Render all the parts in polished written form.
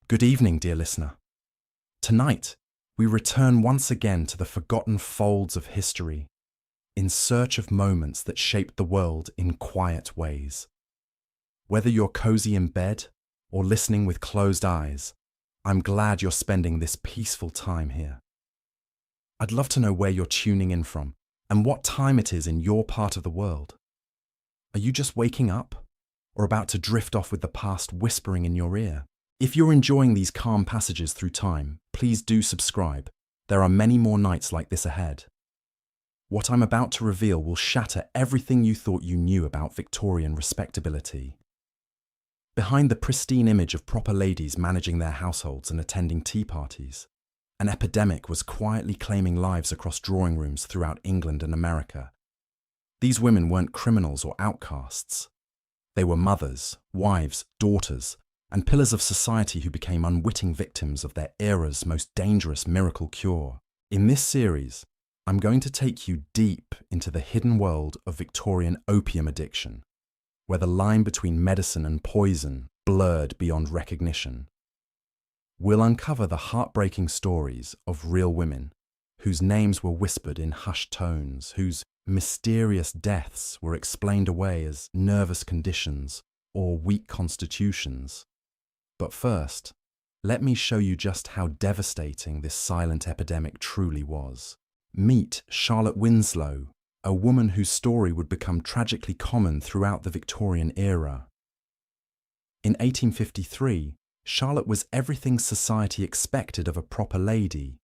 Good evening, dear listener. Tonight, we return once again to the forgotten folds of history, in search of moments that shaped the world in quiet ways. Whether you're cozy in bed or listening with closed eyes, I'm glad you're spending this peaceful time here. I'd love to know where you're tuning in from and what time it is in your part of the world. Are you just waking up or about to drift off with the past whispering in your ear? If you're enjoying these calm passages through time, please do subscribe. There are many more nights like this ahead. What I'm about to reveal will shatter everything you thought you knew about Victorian respectability. Behind the pristine image of proper ladies managing their households and attending tea parties, an epidemic was quietly claiming lives across drawing rooms throughout England and America. These women weren't criminals or outcasts. They were mothers, wives, daughters, and pillars of society who became unwitting victims of their era's most dangerous miracle cure. In this series, I'm going to take you deep into the hidden world of Victorian opium addiction, where the line between medicine and poison blurred beyond recognition. We'll uncover the heartbreaking stories of real women, whose names were whispered in hushed tones, whose mysterious deaths were explained away as nervous conditions or weak constitutions. But first, let me show you just how devastating this silent epidemic truly was. Meet Charlotte Winslow, a woman whose story would become tragically common throughout the Victorian era. In 1853, Charlotte was everything society expected of a proper lady.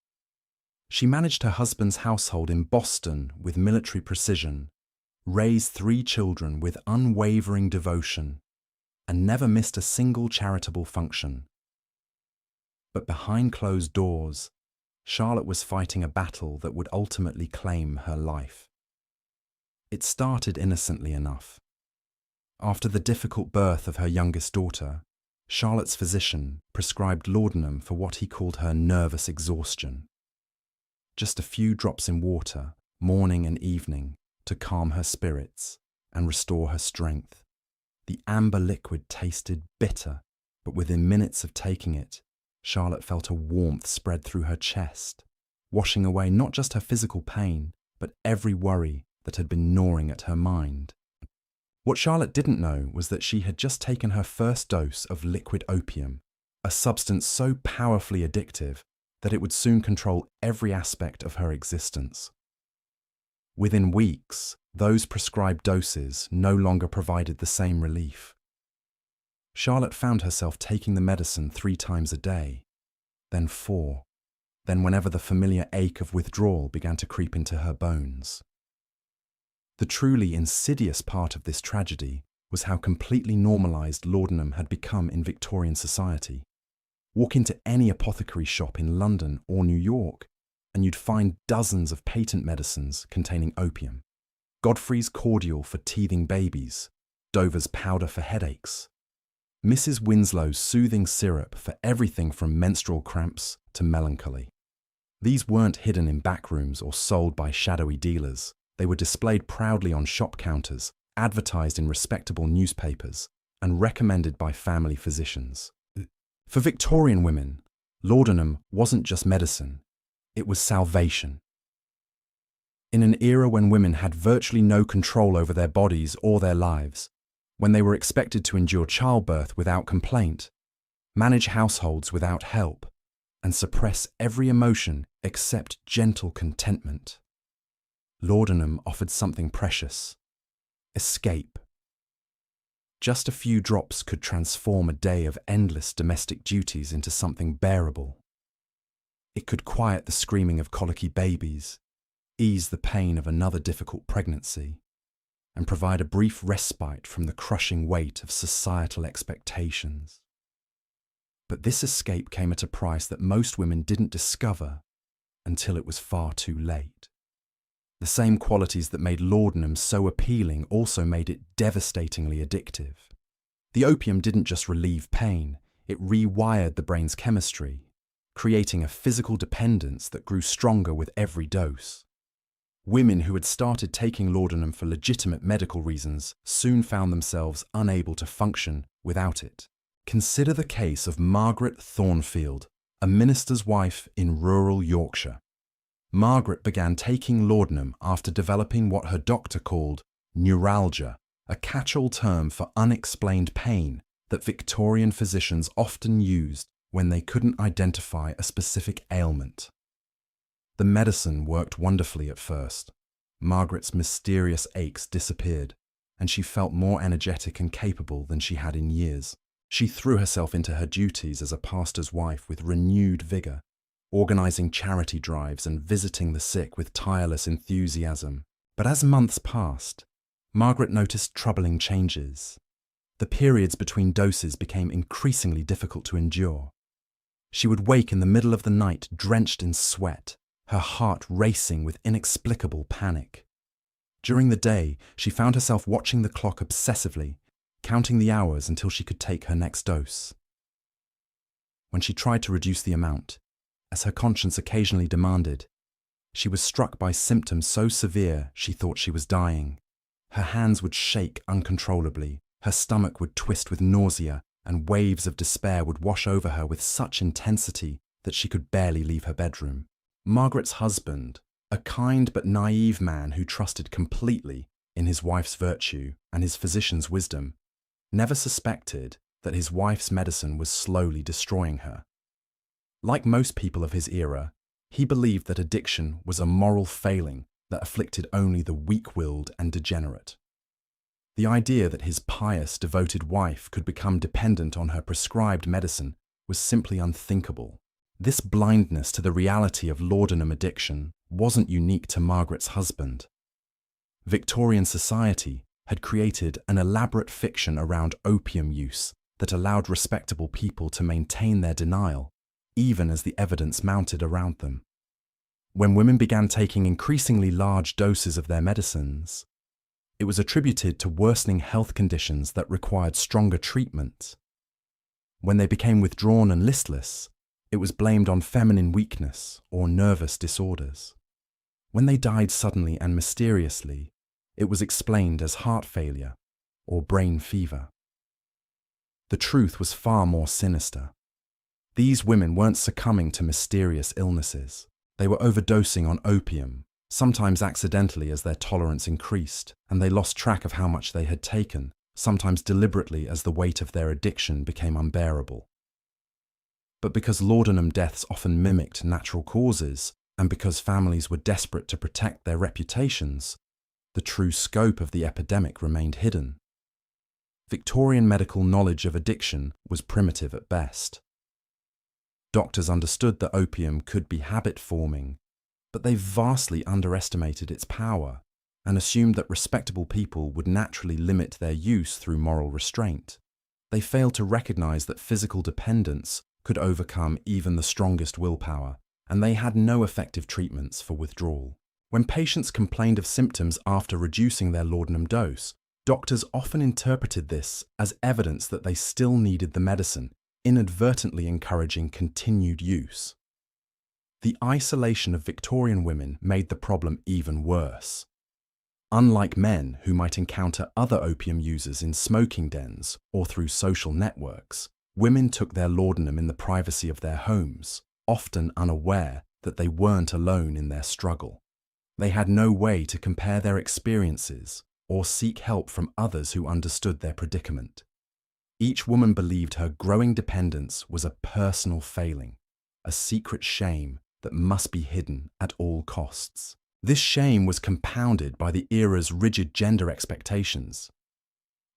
She managed her husband's household in Boston with military precision, raised 3 children with unwavering devotion, and never missed a single charitable function. But behind closed doors, Charlotte was fighting a battle that would ultimately claim her life. It started innocently enough. After the difficult birth of her youngest daughter, Charlotte's physician prescribed laudanum for what he called her nervous exhaustion. Just a few drops in water, morning and evening, to calm her spirits and restore her strength. The amber liquid tasted bitter, but within minutes of taking it, Charlotte felt a warmth spread through her chest, washing away not just her physical pain, but every worry that had been gnawing at her mind. What Charlotte didn't know was that she had just taken her first dose of liquid opium, a substance so powerfully addictive that it would soon control every aspect of her existence. Within weeks, those prescribed doses no longer provided the same relief. Charlotte found herself taking the medicine 3 times a day, then 4, then whenever the familiar ache of withdrawal began to creep into her bones. The truly insidious part of this tragedy was how completely normalized laudanum had become in Victorian society. Walk into any apothecary shop in London or New York, and you'd find dozens of patent medicines containing opium. Godfrey's Cordial for teething babies, Dover's powder for headaches, Mrs. Winslow's soothing syrup for everything from menstrual cramps to melancholy. These weren't hidden in back rooms or sold by shadowy dealers. They were displayed proudly on shop counters, advertised in respectable newspapers, and recommended by family physicians. For Victorian women, laudanum wasn't just medicine, it was salvation. In an era when women had virtually no control over their bodies or their lives, when they were expected to endure childbirth without complaint, manage households without help, and suppress every emotion except gentle contentment, laudanum offered something precious: escape. Just a few drops could transform a day of endless domestic duties into something bearable. It could quiet the screaming of colicky babies, ease the pain of another difficult pregnancy, and provide a brief respite from the crushing weight of societal expectations. But this escape came at a price that most women didn't discover until it was far too late. The same qualities that made laudanum so appealing also made it devastatingly addictive. The opium didn't just relieve pain, it rewired the brain's chemistry, creating a physical dependence that grew stronger with every dose. Women who had started taking laudanum for legitimate medical reasons soon found themselves unable to function without it. Consider the case of Margaret Thornfield, a minister's wife in rural Yorkshire. Margaret began taking laudanum after developing what her doctor called neuralgia, a catch-all term for unexplained pain that Victorian physicians often used when they couldn't identify a specific ailment. The medicine worked wonderfully at first. Margaret's mysterious aches disappeared, and she felt more energetic and capable than she had in years. She threw herself into her duties as a pastor's wife with renewed vigour, organising charity drives and visiting the sick with tireless enthusiasm. But as months passed, Margaret noticed troubling changes. The periods between doses became increasingly difficult to endure. She would wake in the middle of the night drenched in sweat, her heart racing with inexplicable panic. During the day, she found herself watching the clock obsessively, counting the hours until she could take her next dose. When she tried to reduce the amount, as her conscience occasionally demanded, she was struck by symptoms so severe she thought she was dying. Her hands would shake uncontrollably, her stomach would twist with nausea, and waves of despair would wash over her with such intensity that she could barely leave her bedroom. Margaret's husband, a kind but naive man who trusted completely in his wife's virtue and his physician's wisdom, never suspected that his wife's medicine was slowly destroying her. Like most people of his era, he believed that addiction was a moral failing that afflicted only the weak-willed and degenerate. The idea that his pious, devoted wife could become dependent on her prescribed medicine was simply unthinkable. This blindness to the reality of laudanum addiction wasn't unique to Margaret's husband. Victorian society had created an elaborate fiction around opium use that allowed respectable people to maintain their denial, even as the evidence mounted around them. When women began taking increasingly large doses of their medicines, it was attributed to worsening health conditions that required stronger treatment. When they became withdrawn and listless, it was blamed on feminine weakness or nervous disorders. When they died suddenly and mysteriously, it was explained as heart failure or brain fever. The truth was far more sinister. These women weren't succumbing to mysterious illnesses. They were overdosing on opium, sometimes accidentally as their tolerance increased, and they lost track of how much they had taken, sometimes deliberately as the weight of their addiction became unbearable. But because laudanum deaths often mimicked natural causes, and because families were desperate to protect their reputations, the true scope of the epidemic remained hidden. Victorian medical knowledge of addiction was primitive at best. Doctors understood that opium could be habit-forming, but they vastly underestimated its power and assumed that respectable people would naturally limit their use through moral restraint. They failed to recognize that physical dependence could overcome even the strongest willpower, and they had no effective treatments for withdrawal. When patients complained of symptoms after reducing their laudanum dose, doctors often interpreted this as evidence that they still needed the medicine, inadvertently encouraging continued use. The isolation of Victorian women made the problem even worse. Unlike men who might encounter other opium users in smoking dens or through social networks, women took their laudanum in the privacy of their homes, often unaware that they weren't alone in their struggle. They had no way to compare their experiences or seek help from others who understood their predicament. Each woman believed her growing dependence was a personal failing, a secret shame that must be hidden at all costs. This shame was compounded by the era's rigid gender expectations.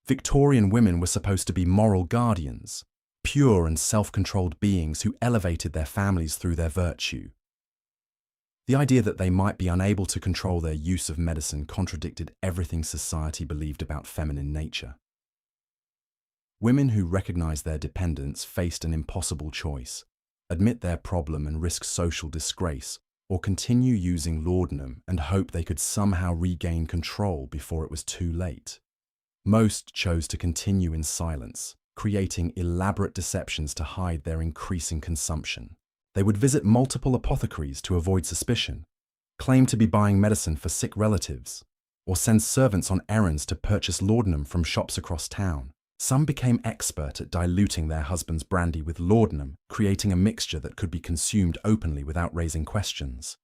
Victorian women were supposed to be moral guardians, pure and self-controlled beings who elevated their families through their virtue. The idea that they might be unable to control their use of medicine contradicted everything society believed about feminine nature. Women who recognized their dependence faced an impossible choice: admit their problem and risk social disgrace, or continue using laudanum and hope they could somehow regain control before it was too late. Most chose to continue in silence, creating elaborate deceptions to hide their increasing consumption. They would visit multiple apothecaries to avoid suspicion, claim to be buying medicine for sick relatives, or send servants on errands to purchase laudanum from shops across town. Some became expert at diluting their husband's brandy with laudanum, creating a mixture that could be consumed openly without raising questions.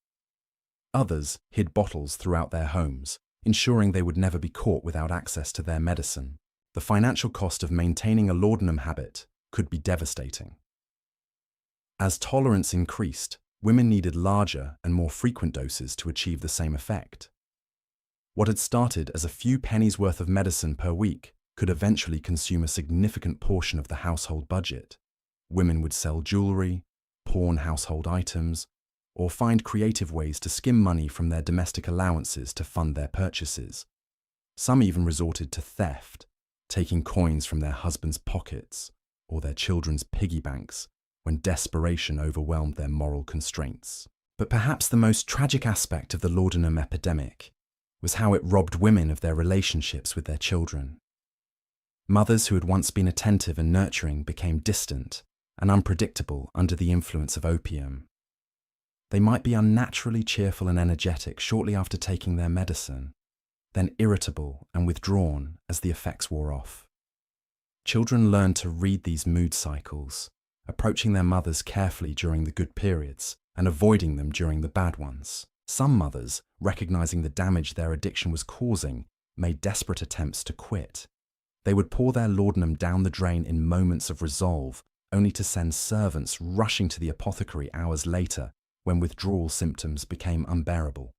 Others hid bottles throughout their homes, ensuring they would never be caught without access to their medicine. The financial cost of maintaining a laudanum habit could be devastating. As tolerance increased, women needed larger and more frequent doses to achieve the same effect. What had started as a few pennies worth of medicine per week could eventually consume a significant portion of the household budget. Women would sell jewelry, pawn household items, or find creative ways to skim money from their domestic allowances to fund their purchases. Some even resorted to theft, taking coins from their husbands' pockets or their children's piggy banks when desperation overwhelmed their moral constraints. But perhaps the most tragic aspect of the laudanum epidemic was how it robbed women of their relationships with their children. Mothers who had once been attentive and nurturing became distant and unpredictable under the influence of opium. They might be unnaturally cheerful and energetic shortly after taking their medicine, then irritable and withdrawn as the effects wore off. Children learned to read these mood cycles, approaching their mothers carefully during the good periods and avoiding them during the bad ones. Some mothers, recognizing the damage their addiction was causing, made desperate attempts to quit. They would pour their laudanum down the drain in moments of resolve, only to send servants rushing to the apothecary hours later when withdrawal symptoms became unbearable.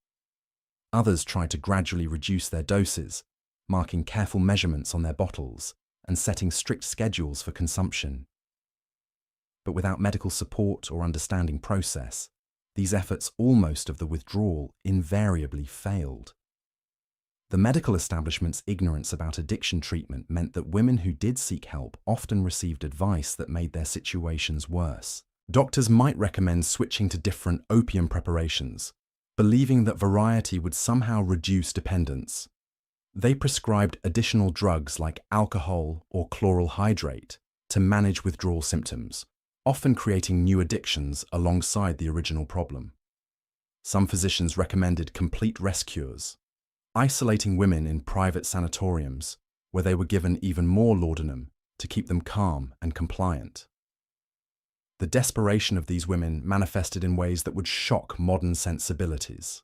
Others tried to gradually reduce their doses, marking careful measurements on their bottles and setting strict schedules for consumption. But without medical support or understanding process, these efforts almost of the withdrawal invariably failed. The medical establishment's ignorance about addiction treatment meant that women who did seek help often received advice that made their situations worse. Doctors might recommend switching to different opium preparations, believing that variety would somehow reduce dependence. They prescribed additional drugs like alcohol or chloral hydrate to manage withdrawal symptoms, often creating new addictions alongside the original problem. Some physicians recommended complete rest cures, isolating women in private sanatoriums where they were given even more laudanum to keep them calm and compliant. The desperation of these women manifested in ways that would shock modern sensibilities.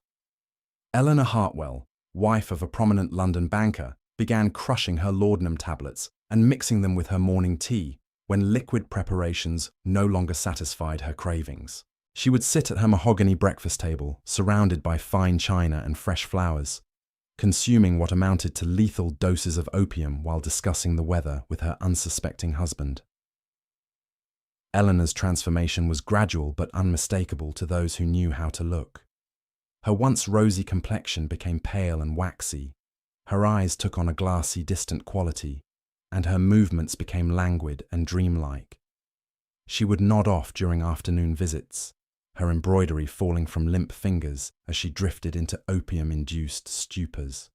Eleanor Hartwell, wife of a prominent London banker, began crushing her laudanum tablets and mixing them with her morning tea when liquid preparations no longer satisfied her cravings. She would sit at her mahogany breakfast table, surrounded by fine china and fresh flowers, consuming what amounted to lethal doses of opium while discussing the weather with her unsuspecting husband. Eleanor's transformation was gradual but unmistakable to those who knew how to look. Her once rosy complexion became pale and waxy, her eyes took on a glassy, distant quality, and her movements became languid and dreamlike. She would nod off during afternoon visits, her embroidery falling from limp fingers as she drifted into opium-induced stupors.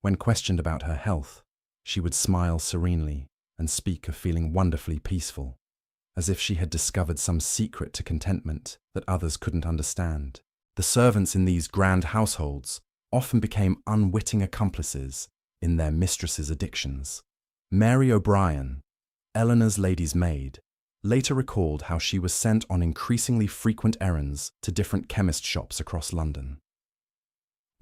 When questioned about her health, she would smile serenely and speak of feeling wonderfully peaceful, as if she had discovered some secret to contentment that others couldn't understand. The servants in these grand households often became unwitting accomplices in their mistress's addictions. Mary O'Brien, Eleanor's lady's maid, later recalled how she was sent on increasingly frequent errands to different chemist shops across London.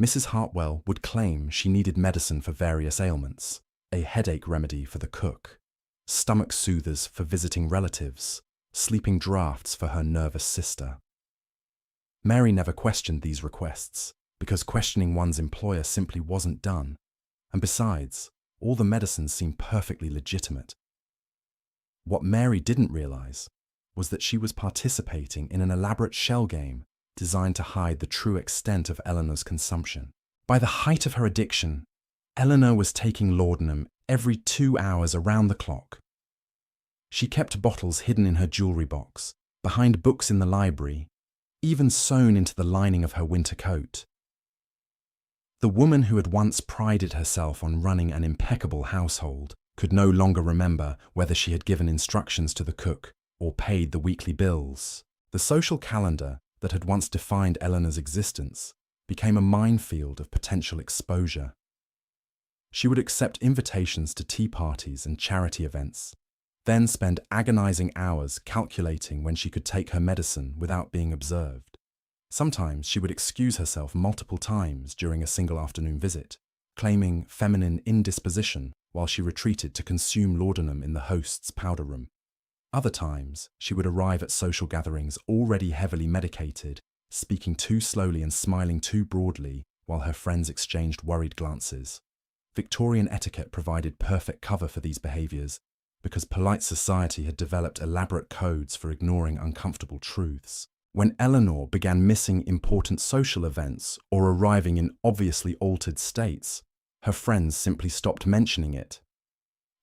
Mrs. Hartwell would claim she needed medicine for various ailments, a headache remedy for the cook, stomach soothers for visiting relatives, sleeping draughts for her nervous sister. Mary never questioned these requests, because questioning one's employer simply wasn't done, and besides, all the medicines seemed perfectly legitimate. What Mary didn't realize was that she was participating in an elaborate shell game designed to hide the true extent of Eleanor's consumption. By the height of her addiction, Eleanor was taking laudanum every 2 hours around the clock. She kept bottles hidden in her jewelry box, behind books in the library, even sewn into the lining of her winter coat. The woman who had once prided herself on running an impeccable household could no longer remember whether she had given instructions to the cook or paid the weekly bills. The social calendar that had once defined Eleanor's existence became a minefield of potential exposure. She would accept invitations to tea parties and charity events, then spend agonizing hours calculating when she could take her medicine without being observed. Sometimes she would excuse herself multiple times during a single afternoon visit, claiming feminine indisposition while she retreated to consume laudanum in the host's powder room. Other times, she would arrive at social gatherings already heavily medicated, speaking too slowly and smiling too broadly while her friends exchanged worried glances. Victorian etiquette provided perfect cover for these behaviours because polite society had developed elaborate codes for ignoring uncomfortable truths. When Eleanor began missing important social events or arriving in obviously altered states, her friends simply stopped mentioning it.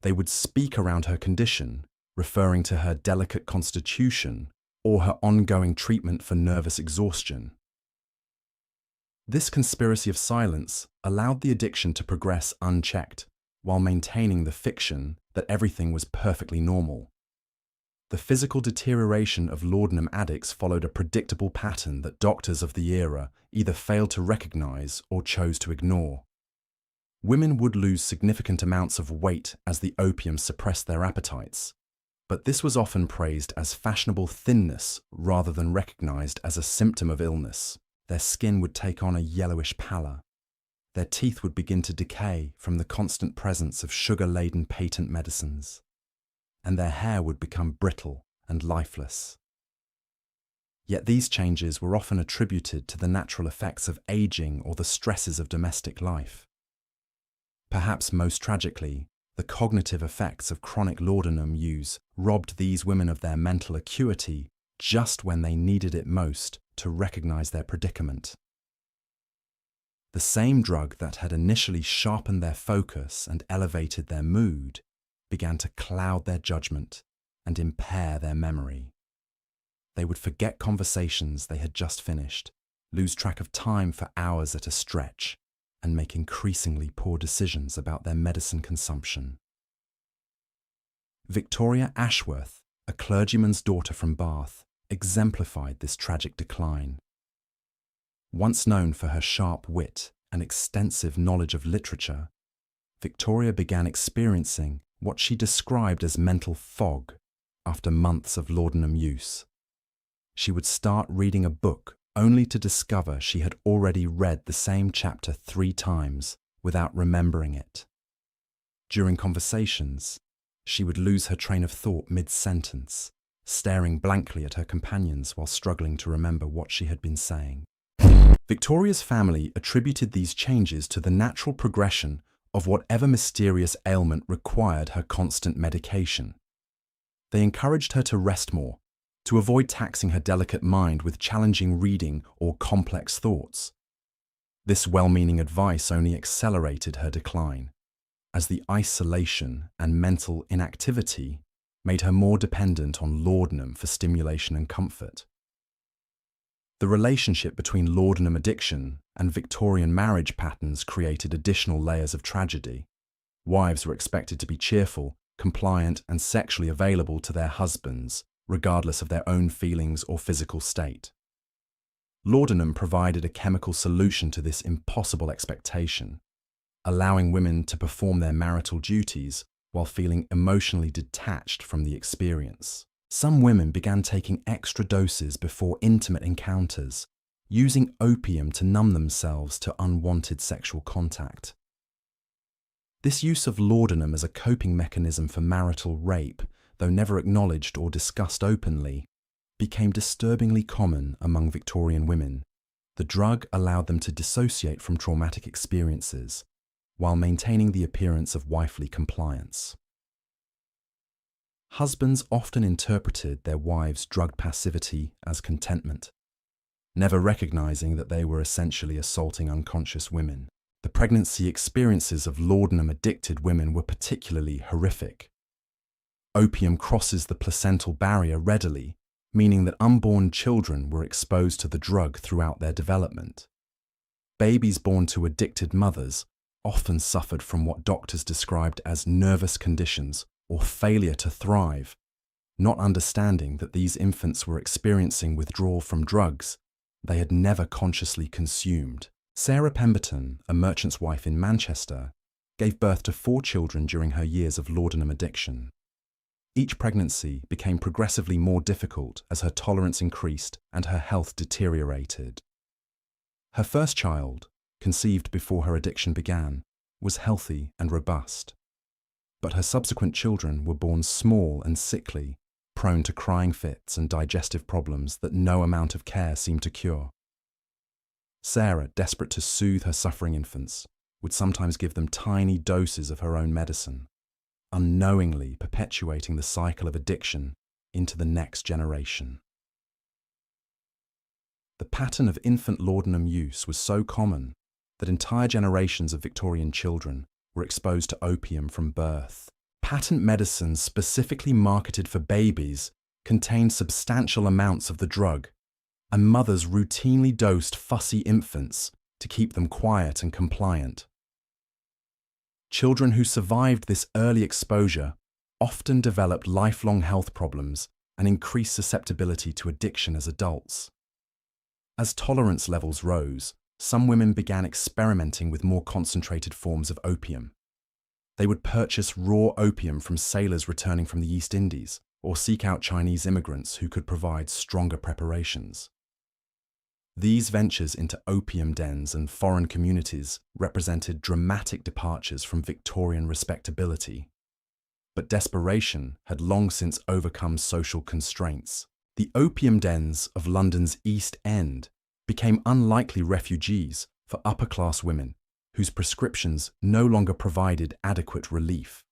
They would speak around her condition, referring to her delicate constitution or her ongoing treatment for nervous exhaustion. This conspiracy of silence allowed the addiction to progress unchecked, while maintaining the fiction that everything was perfectly normal. The physical deterioration of laudanum addicts followed a predictable pattern that doctors of the era either failed to recognize or chose to ignore. Women would lose significant amounts of weight as the opium suppressed their appetites, but this was often praised as fashionable thinness rather than recognized as a symptom of illness. Their skin would take on a yellowish pallor. Their teeth would begin to decay from the constant presence of sugar-laden patent medicines, and their hair would become brittle and lifeless. Yet these changes were often attributed to the natural effects of aging or the stresses of domestic life. Perhaps most tragically, the cognitive effects of chronic laudanum use robbed these women of their mental acuity just when they needed it most to recognize their predicament. The same drug that had initially sharpened their focus and elevated their mood began to cloud their judgment and impair their memory. They would forget conversations they had just finished, lose track of time for hours at a stretch, and make increasingly poor decisions about their medicine consumption. Victoria Ashworth, a clergyman's daughter from Bath, exemplified this tragic decline. Once known for her sharp wit and extensive knowledge of literature, Victoria began experiencing what she described as mental fog after months of laudanum use. She would start reading a book only to discover she had already read the same chapter 3 times without remembering it. During conversations, she would lose her train of thought mid-sentence, staring blankly at her companions while struggling to remember what she had been saying. Victoria's family attributed these changes to the natural progression of whatever mysterious ailment required her constant medication. They encouraged her to rest more, to avoid taxing her delicate mind with challenging reading or complex thoughts. This well-meaning advice only accelerated her decline, as the isolation and mental inactivity made her more dependent on laudanum for stimulation and comfort. The relationship between laudanum addiction and Victorian marriage patterns created additional layers of tragedy. Wives were expected to be cheerful, compliant, and sexually available to their husbands, regardless of their own feelings or physical state. Laudanum provided a chemical solution to this impossible expectation, allowing women to perform their marital duties while feeling emotionally detached from the experience. Some women began taking extra doses before intimate encounters, using opium to numb themselves to unwanted sexual contact. This use of laudanum as a coping mechanism for marital rape, though never acknowledged or discussed openly, became disturbingly common among Victorian women. The drug allowed them to dissociate from traumatic experiences, while maintaining the appearance of wifely compliance. Husbands often interpreted their wives' drug passivity as contentment, never recognizing that they were essentially assaulting unconscious women. The pregnancy experiences of laudanum-addicted women were particularly horrific. Opium crosses the placental barrier readily, meaning that unborn children were exposed to the drug throughout their development. Babies born to addicted mothers often suffered from what doctors described as nervous conditions or failure to thrive, not understanding that these infants were experiencing withdrawal from drugs they had never consciously consumed. Sarah Pemberton, a merchant's wife in Manchester, gave birth to 4 children during her years of laudanum addiction. Each pregnancy became progressively more difficult as her tolerance increased and her health deteriorated. Her first child, conceived before her addiction began, was healthy and robust. But her subsequent children were born small and sickly, prone to crying fits and digestive problems that no amount of care seemed to cure. Sarah, desperate to soothe her suffering infants, would sometimes give them tiny doses of her own medicine, unknowingly perpetuating the cycle of addiction into the next generation. The pattern of infant laudanum use was so common that entire generations of Victorian children were exposed to opium from birth. Patent medicines specifically marketed for babies contained substantial amounts of the drug, and mothers routinely dosed fussy infants to keep them quiet and compliant. Children who survived this early exposure often developed lifelong health problems and increased susceptibility to addiction as adults. As tolerance levels rose, some women began experimenting with more concentrated forms of opium. They would purchase raw opium from sailors returning from the East Indies or seek out Chinese immigrants who could provide stronger preparations. These ventures into opium dens and foreign communities represented dramatic departures from Victorian respectability. But desperation had long since overcome social constraints. The opium dens of London's East End became unlikely refugees for upper-class women whose prescriptions no longer provided adequate relief.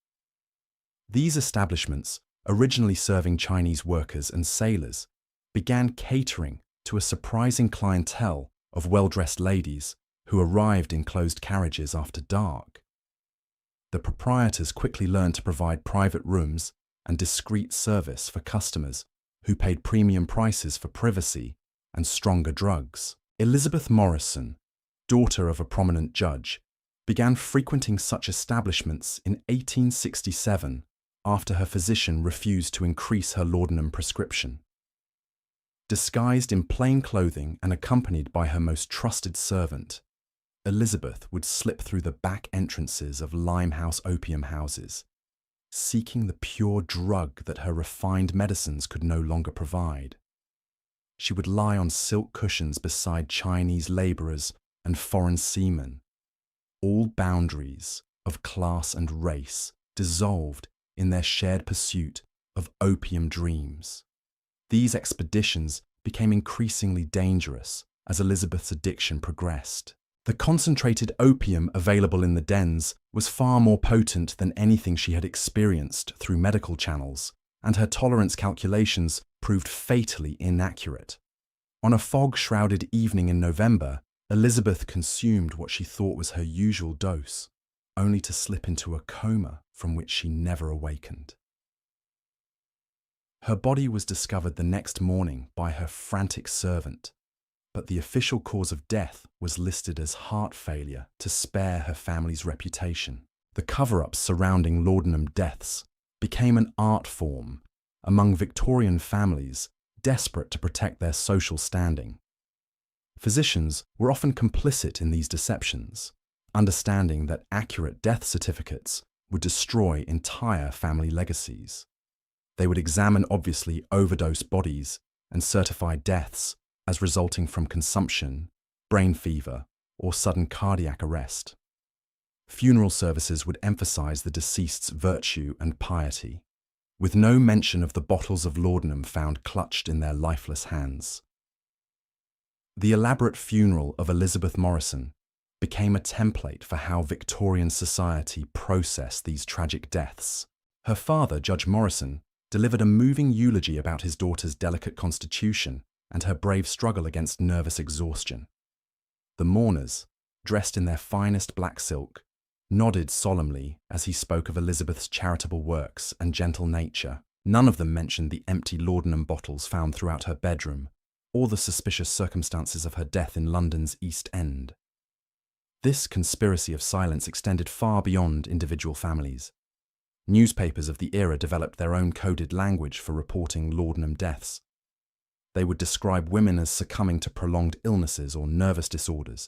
These establishments, originally serving Chinese workers and sailors, began catering to a surprising clientele of well-dressed ladies who arrived in closed carriages after dark. The proprietors quickly learned to provide private rooms and discreet service for customers who paid premium prices for privacy and stronger drugs. Elizabeth Morrison, daughter of a prominent judge, began frequenting such establishments in 1867 after her physician refused to increase her laudanum prescription. Disguised in plain clothing and accompanied by her most trusted servant, Elizabeth would slip through the back entrances of Limehouse opium houses, seeking the pure drug that her refined medicines could no longer provide. She would lie on silk cushions beside Chinese labourers and foreign seamen. All boundaries of class and race dissolved in their shared pursuit of opium dreams. These expeditions became increasingly dangerous as Elizabeth's addiction progressed. The concentrated opium available in the dens was far more potent than anything she had experienced through medical channels, and her tolerance calculations proved fatally inaccurate. On a fog-shrouded evening in November, Elizabeth consumed what she thought was her usual dose, only to slip into a coma from which she never awakened. Her body was discovered the next morning by her frantic servant, but the official cause of death was listed as heart failure to spare her family's reputation. The cover-ups surrounding laudanum deaths became an art form among Victorian families desperate to protect their social standing. Physicians were often complicit in these deceptions, understanding that accurate death certificates would destroy entire family legacies. They would examine obviously overdose bodies and certify deaths as resulting from consumption, brain fever, or sudden cardiac arrest. Funeral services would emphasize the deceased's virtue and piety, with no mention of the bottles of laudanum found clutched in their lifeless hands. The elaborate funeral of Elizabeth Morrison became a template for how Victorian society processed these tragic deaths. Her father, Judge Morrison, delivered a moving eulogy about his daughter's delicate constitution and her brave struggle against nervous exhaustion. The mourners, dressed in their finest black silk, nodded solemnly as he spoke of Elizabeth's charitable works and gentle nature. None of them mentioned the empty laudanum bottles found throughout her bedroom, or the suspicious circumstances of her death in London's East End. This conspiracy of silence extended far beyond individual families. Newspapers of the era developed their own coded language for reporting laudanum deaths. They would describe women as succumbing to prolonged illnesses or nervous disorders,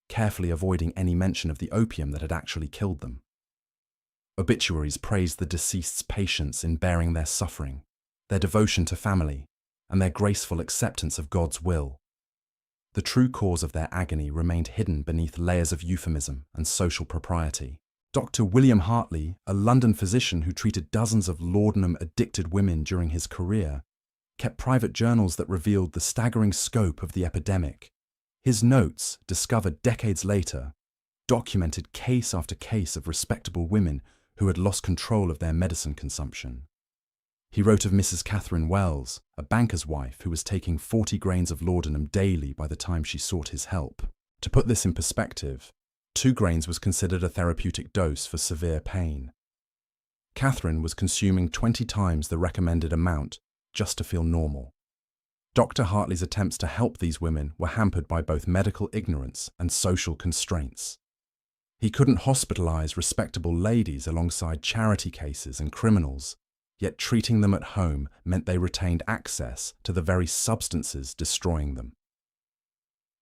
carefully avoiding any mention of the opium that had actually killed them. Obituaries praised the deceased's patience in bearing their suffering, their devotion to family, and their graceful acceptance of God's will. The true cause of their agony remained hidden beneath layers of euphemism and social propriety. Dr. William Hartley, a London physician who treated dozens of laudanum-addicted women during his career, kept private journals that revealed the staggering scope of the epidemic. His notes, discovered decades later, documented case after case of respectable women who had lost control of their medicine consumption. He wrote of Mrs. Catherine Wells, a banker's wife who was taking 40 grains of laudanum daily by the time she sought his help. To put this in perspective, 2 grains was considered a therapeutic dose for severe pain. Catherine was consuming 20 times the recommended amount just to feel normal. Dr. Hartley's attempts to help these women were hampered by both medical ignorance and social constraints. He couldn't hospitalize respectable ladies alongside charity cases and criminals, yet treating them at home meant they retained access to the very substances destroying them.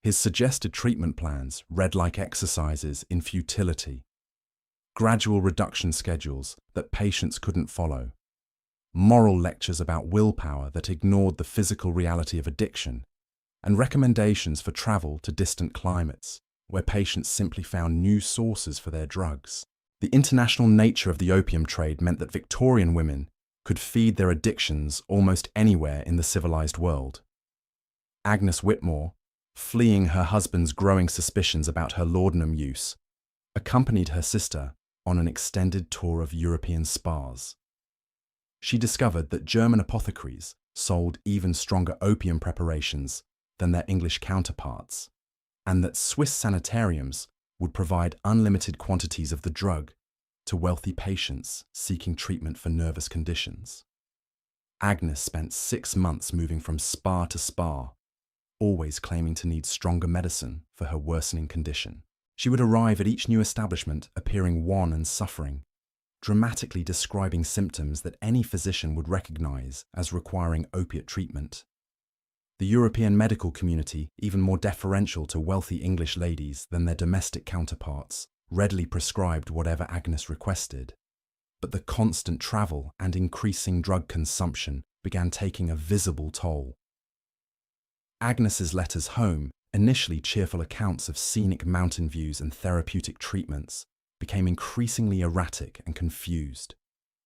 His suggested treatment plans read like exercises in futility, gradual reduction schedules that patients couldn't follow, moral lectures about willpower that ignored the physical reality of addiction, and recommendations for travel to distant climates, where patients simply found new sources for their drugs. The international nature of the opium trade meant that Victorian women could feed their addictions almost anywhere in the civilized world. Agnes Whitmore, fleeing her husband's growing suspicions about her laudanum use, accompanied her sister on an extended tour of European spas. She discovered that German apothecaries sold even stronger opium preparations than their English counterparts, and that Swiss sanitariums would provide unlimited quantities of the drug to wealthy patients seeking treatment for nervous conditions. Agnes spent 6 months moving from spa to spa, always claiming to need stronger medicine for her worsening condition. She would arrive at each new establishment appearing wan and suffering, dramatically describing symptoms that any physician would recognize as requiring opiate treatment. The European medical community, even more deferential to wealthy English ladies than their domestic counterparts, readily prescribed whatever Agnes requested. But the constant travel and increasing drug consumption began taking a visible toll. Agnes's letters home, initially cheerful accounts of scenic mountain views and therapeutic treatments, became increasingly erratic and confused.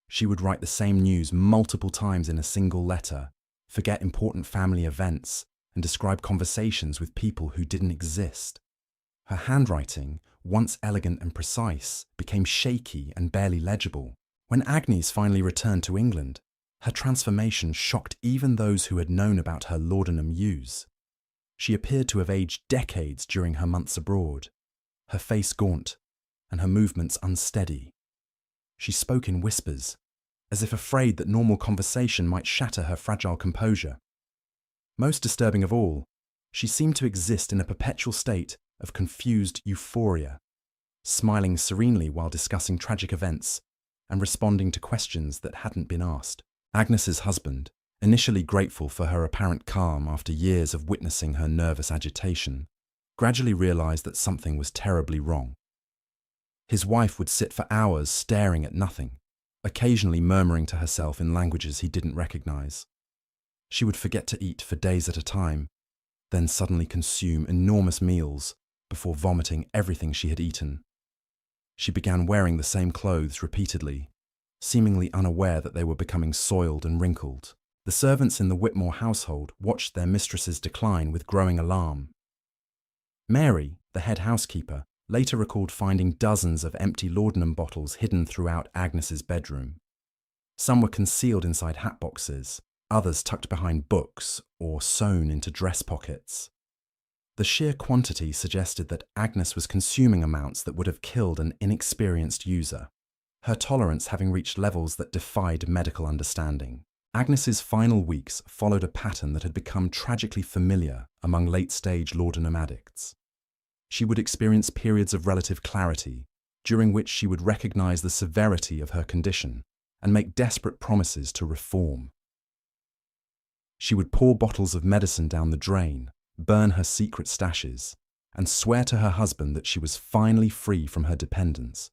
She would write the same news multiple times in a single letter, forget important family events, and describe conversations with people who didn't exist. Her handwriting, once elegant and precise, became shaky and barely legible. When Agnes finally returned to England, her transformation shocked even those who had known about her laudanum use. She appeared to have aged decades during her months abroad, her face gaunt and her movements unsteady. She spoke in whispers, as if afraid that normal conversation might shatter her fragile composure. Most disturbing of all, she seemed to exist in a perpetual state of confused euphoria, smiling serenely while discussing tragic events and responding to questions that hadn't been asked. Agnes's husband, initially grateful for her apparent calm after years of witnessing her nervous agitation, gradually realized that something was terribly wrong. His wife would sit for hours staring at nothing, occasionally murmuring to herself in languages he didn't recognize. She would forget to eat for days at a time, then suddenly consume enormous meals before vomiting everything she had eaten. She began wearing the same clothes repeatedly, seemingly unaware that they were becoming soiled and wrinkled. The servants in the Whitmore household watched their mistress's decline with growing alarm. Mary, the head housekeeper, later recalled finding dozens of empty laudanum bottles hidden throughout Agnes's bedroom. Some were concealed inside hat boxes, others tucked behind books or sewn into dress pockets. The sheer quantity suggested that Agnes was consuming amounts that would have killed an inexperienced user, her tolerance having reached levels that defied medical understanding. Agnes's final weeks followed a pattern that had become tragically familiar among late-stage laudanum addicts. She would experience periods of relative clarity, during which she would recognize the severity of her condition and make desperate promises to reform. She would pour bottles of medicine down the drain, burn her secret stashes, and swear to her husband that she was finally free from her dependence,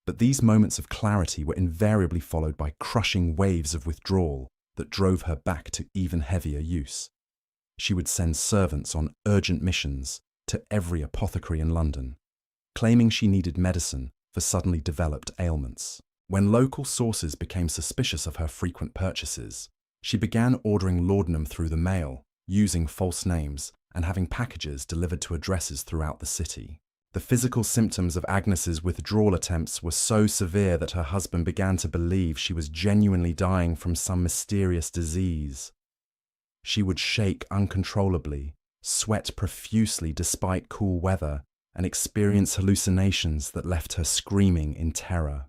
But these moments of clarity were invariably followed by crushing waves of withdrawal that drove her back to even heavier use. She would send servants on urgent missions to every apothecary in London, claiming she needed medicine for suddenly developed ailments. When local sources became suspicious of her frequent purchases, she began ordering laudanum through the mail, using false names and having packages delivered to addresses throughout the city. The physical symptoms of Agnes's withdrawal attempts were so severe that her husband began to believe she was genuinely dying from some mysterious disease. She would shake uncontrollably, sweat profusely despite cool weather, and experience hallucinations that left her screaming in terror.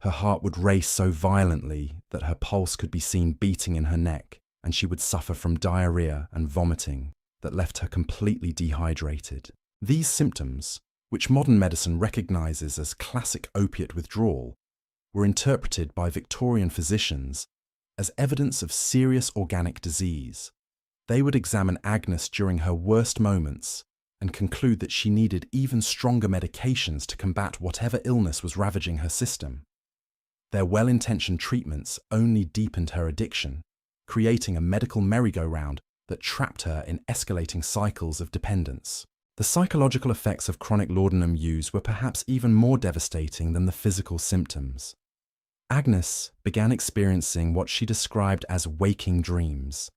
Her heart would race so violently that her pulse could be seen beating in her neck, and she would suffer from diarrhea and vomiting that left her completely dehydrated. These symptoms, which modern medicine recognizes as classic opiate withdrawal, were interpreted by Victorian physicians as evidence of serious organic disease. They would examine Agnes during her worst moments and conclude that she needed even stronger medications to combat whatever illness was ravaging her system. Their well-intentioned treatments only deepened her addiction, creating a medical merry-go-round that trapped her in escalating cycles of dependence. The psychological effects of chronic laudanum use were perhaps even more devastating than the physical symptoms. Agnes began experiencing what she described as waking dreams,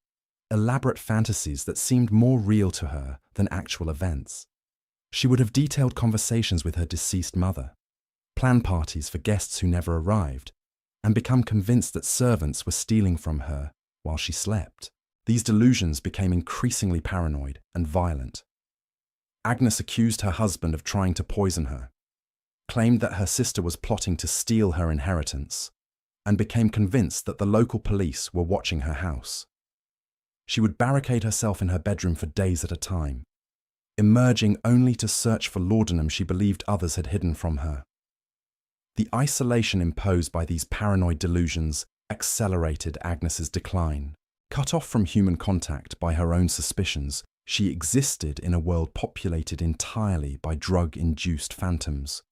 elaborate fantasies that seemed more real to her than actual events. She would have detailed conversations with her deceased mother, plan parties for guests who never arrived, and become convinced that servants were stealing from her while she slept. These delusions became increasingly paranoid and violent. Agnes accused her husband of trying to poison her, claimed that her sister was plotting to steal her inheritance, and became convinced that the local police were watching her house. She would barricade herself in her bedroom for days at a time, emerging only to search for laudanum she believed others had hidden from her. The isolation imposed by these paranoid delusions accelerated Agnes's decline. Cut off from human contact by her own suspicions, she existed in a world populated entirely by drug-induced phantoms.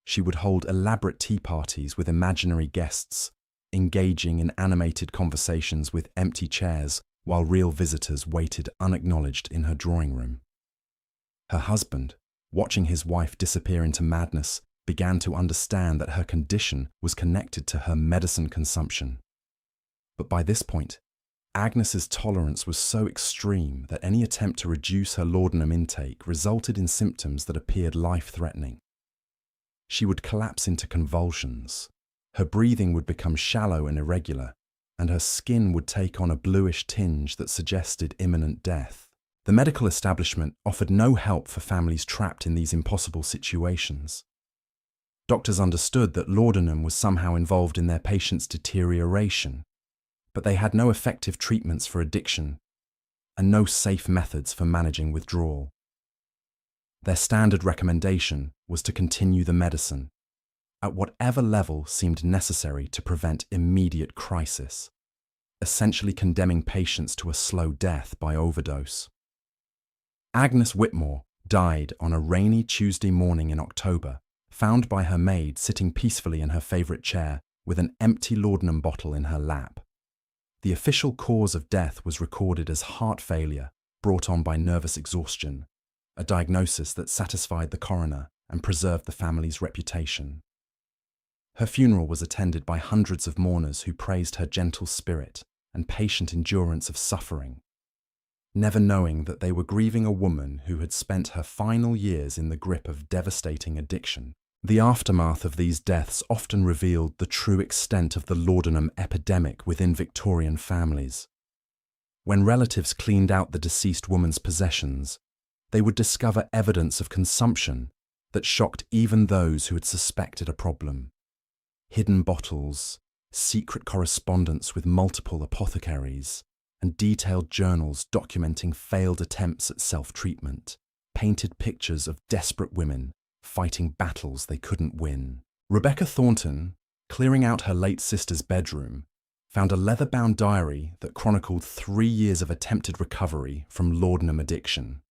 She would hold elaborate tea parties with imaginary guests, engaging in animated conversations with empty chairs while real visitors waited unacknowledged in her drawing room. Her husband, watching his wife disappear into madness, began to understand that her condition was connected to her medicine consumption. But by this point, Agnes's tolerance was so extreme that any attempt to reduce her laudanum intake resulted in symptoms that appeared life-threatening. She would collapse into convulsions, her breathing would become shallow and irregular, and her skin would take on a bluish tinge that suggested imminent death. The medical establishment offered no help for families trapped in these impossible situations. Doctors understood that laudanum was somehow involved in their patients' deterioration, but they had no effective treatments for addiction and no safe methods for managing withdrawal. Their standard recommendation was to continue the medicine at whatever level seemed necessary to prevent immediate crisis, essentially condemning patients to a slow death by overdose. Agnes Whitmore died on a rainy Tuesday morning in October, found by her maid sitting peacefully in her favourite chair with an empty laudanum bottle in her lap. The official cause of death was recorded as heart failure brought on by nervous exhaustion, a diagnosis that satisfied the coroner and preserved the family's reputation. Her funeral was attended by hundreds of mourners who praised her gentle spirit and patient endurance of suffering, never knowing that they were grieving a woman who had spent her final years in the grip of devastating addiction. The aftermath of these deaths often revealed the true extent of the laudanum epidemic within Victorian families. When relatives cleaned out the deceased woman's possessions, they would discover evidence of consumption that shocked even those who had suspected a problem. Hidden bottles, secret correspondence with multiple apothecaries, and detailed journals documenting failed attempts at self-treatment painted pictures of desperate women fighting battles they couldn't win. Rebecca Thornton, clearing out her late sister's bedroom, found a leather-bound diary that chronicled 3 years of attempted recovery from laudanum addiction.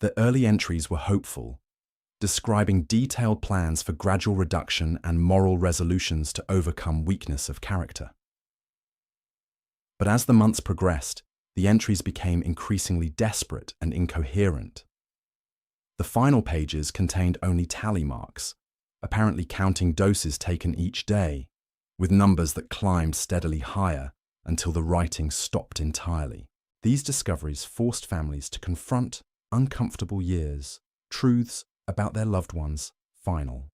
The early entries were hopeful, describing detailed plans for gradual reduction and moral resolutions to overcome weakness of character. But as the months progressed, the entries became increasingly desperate and incoherent. The final pages contained only tally marks, apparently counting doses taken each day, with numbers that climbed steadily higher until the writing stopped entirely. These discoveries forced families to confront uncomfortable truths about their loved ones, final.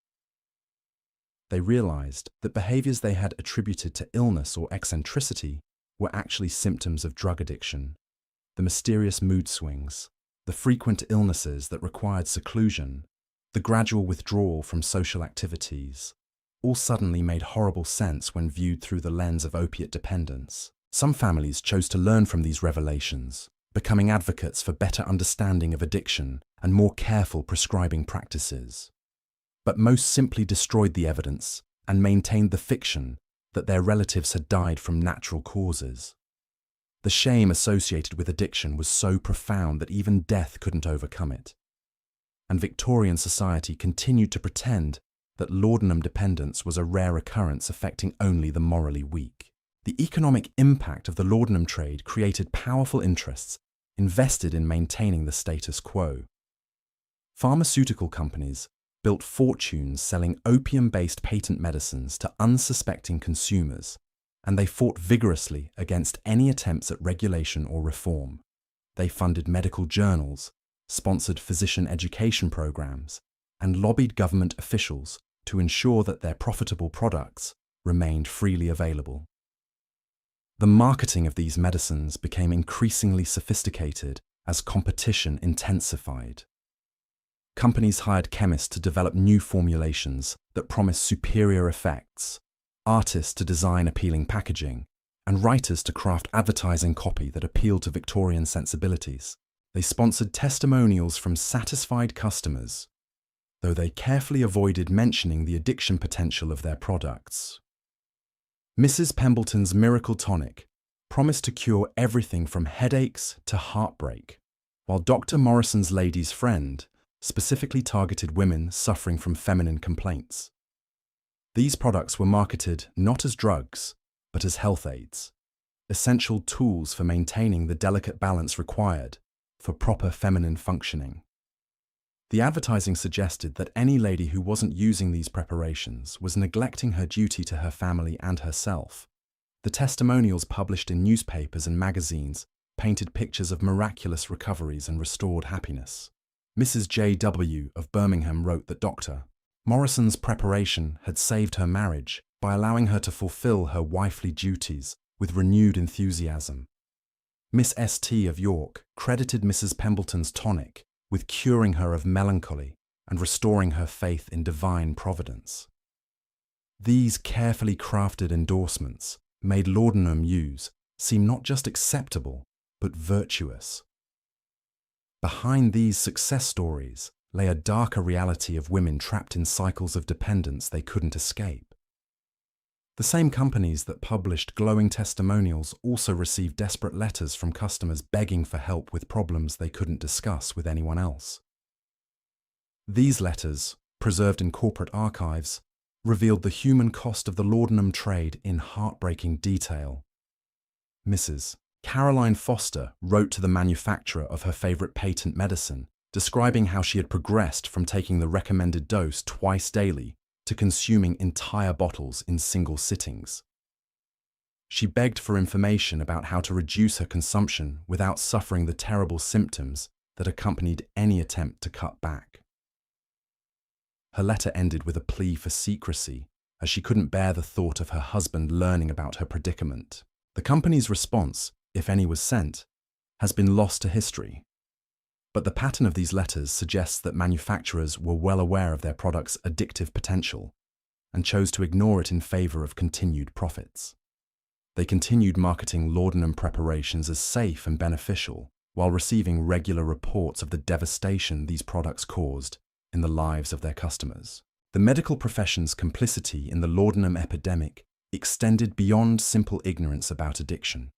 They realized that behaviors they had attributed to illness or eccentricity were actually symptoms of drug addiction, the mysterious mood swings, the frequent illnesses that required seclusion, the gradual withdrawal from social activities, all suddenly made horrible sense when viewed through the lens of opiate dependence. Some families chose to learn from these revelations, becoming advocates for better understanding of addiction and more careful prescribing practices. But most simply destroyed the evidence and maintained the fiction that their relatives had died from natural causes. The shame associated with addiction was so profound that even death couldn't overcome it. And Victorian society continued to pretend that laudanum dependence was a rare occurrence affecting only the morally weak. The economic impact of the laudanum trade created powerful interests invested in maintaining the status quo. Pharmaceutical companies built fortunes selling opium-based patent medicines to unsuspecting consumers, and they fought vigorously against any attempts at regulation or reform. They funded medical journals, sponsored physician education programs, and lobbied government officials to ensure that their profitable products remained freely available. The marketing of these medicines became increasingly sophisticated as competition intensified. Companies hired chemists to develop new formulations that promised superior effects, artists to design appealing packaging, and writers to craft advertising copy that appealed to Victorian sensibilities. They sponsored testimonials from satisfied customers, though they carefully avoided mentioning the addiction potential of their products. Mrs. Pemberton's miracle tonic promised to cure everything from headaches to heartbreak, while Dr. Morrison's lady's friend specifically targeted women suffering from feminine complaints. These products were marketed not as drugs, but as health aids, essential tools for maintaining the delicate balance required for proper feminine functioning. The advertising suggested that any lady who wasn't using these preparations was neglecting her duty to her family and herself. The testimonials published in newspapers and magazines painted pictures of miraculous recoveries and restored happiness. Mrs. J.W. of Birmingham wrote that Dr. Morrison's preparation had saved her marriage by allowing her to fulfill her wifely duties with renewed enthusiasm. Miss S.T. of York credited Mrs. Pemberton's tonic with curing her of melancholy and restoring her faith in divine providence. These carefully crafted endorsements made laudanum use seem not just acceptable, but virtuous. Behind these success stories lay a darker reality of women trapped in cycles of dependence they couldn't escape. The same companies that published glowing testimonials also received desperate letters from customers begging for help with problems they couldn't discuss with anyone else. These letters, preserved in corporate archives, revealed the human cost of the laudanum trade in heartbreaking detail. Mrs. Caroline Foster wrote to the manufacturer of her favorite patent medicine, describing how she had progressed from taking the recommended dose twice daily to consuming entire bottles in single sittings. She begged for information about how to reduce her consumption without suffering the terrible symptoms that accompanied any attempt to cut back. Her letter ended with a plea for secrecy, as she couldn't bear the thought of her husband learning about her predicament. The company's response, if any was sent, has been lost to history. But the pattern of these letters suggests that manufacturers were well aware of their product's addictive potential and chose to ignore it in favor of continued profits. They continued marketing laudanum preparations as safe and beneficial while receiving regular reports of the devastation these products caused in the lives of their customers. The medical profession's complicity in the laudanum epidemic extended beyond simple ignorance about addiction.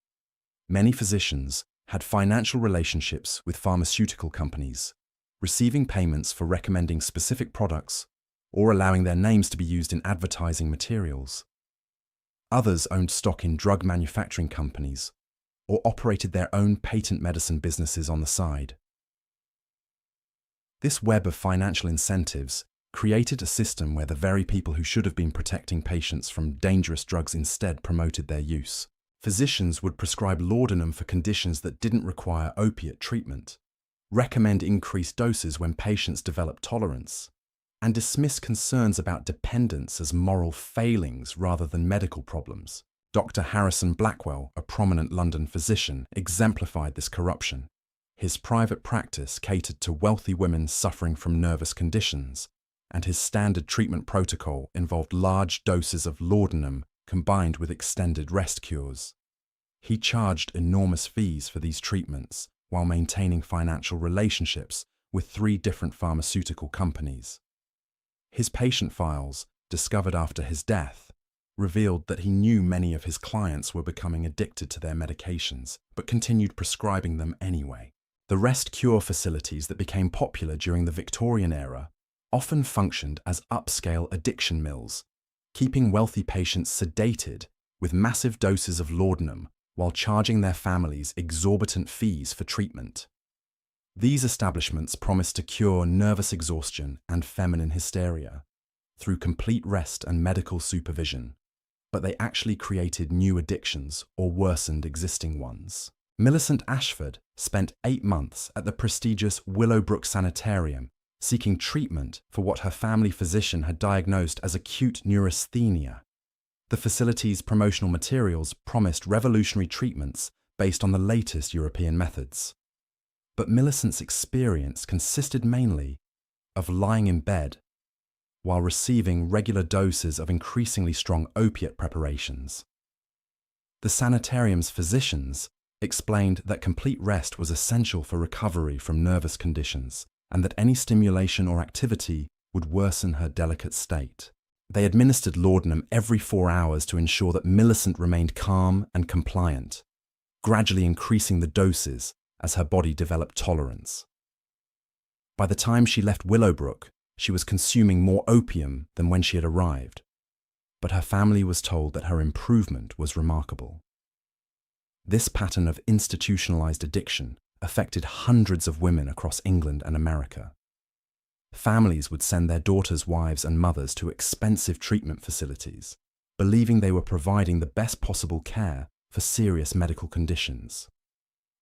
Many physicians had financial relationships with pharmaceutical companies, receiving payments for recommending specific products or allowing their names to be used in advertising materials. Others owned stock in drug manufacturing companies or operated their own patent medicine businesses on the side. This web of financial incentives created a system where the very people who should have been protecting patients from dangerous drugs instead promoted their use. Physicians would prescribe laudanum for conditions that didn't require opiate treatment, recommend increased doses when patients developed tolerance, and dismiss concerns about dependence as moral failings rather than medical problems. Dr. Harrison Blackwell, a prominent London physician, exemplified this corruption. His private practice catered to wealthy women suffering from nervous conditions, and his standard treatment protocol involved large doses of laudanum combined with extended rest cures. He charged enormous fees for these treatments while maintaining financial relationships with 3 different pharmaceutical companies. His patient files, discovered after his death, revealed that he knew many of his clients were becoming addicted to their medications, but continued prescribing them anyway. The rest cure facilities that became popular during the Victorian era often functioned as upscale addiction mills, keeping wealthy patients sedated with massive doses of laudanum while charging their families exorbitant fees for treatment. These establishments promised to cure nervous exhaustion and feminine hysteria through complete rest and medical supervision, but they actually created new addictions or worsened existing ones. Millicent Ashford spent 8 months at the prestigious Willowbrook Sanitarium seeking treatment for what her family physician had diagnosed as acute neurasthenia. The facility's promotional materials promised revolutionary treatments based on the latest European methods. But Millicent's experience consisted mainly of lying in bed while receiving regular doses of increasingly strong opiate preparations. The sanitarium's physicians explained that complete rest was essential for recovery from nervous conditions and that any stimulation or activity would worsen her delicate state. They administered laudanum every 4 hours to ensure that Millicent remained calm and compliant, gradually increasing the doses as her body developed tolerance. By the time she left Willowbrook, she was consuming more opium than when she had arrived, but her family was told that her improvement was remarkable. This pattern of institutionalized addiction affected hundreds of women across England and America. Families would send their daughters, wives, and mothers to expensive treatment facilities, believing they were providing the best possible care for serious medical conditions.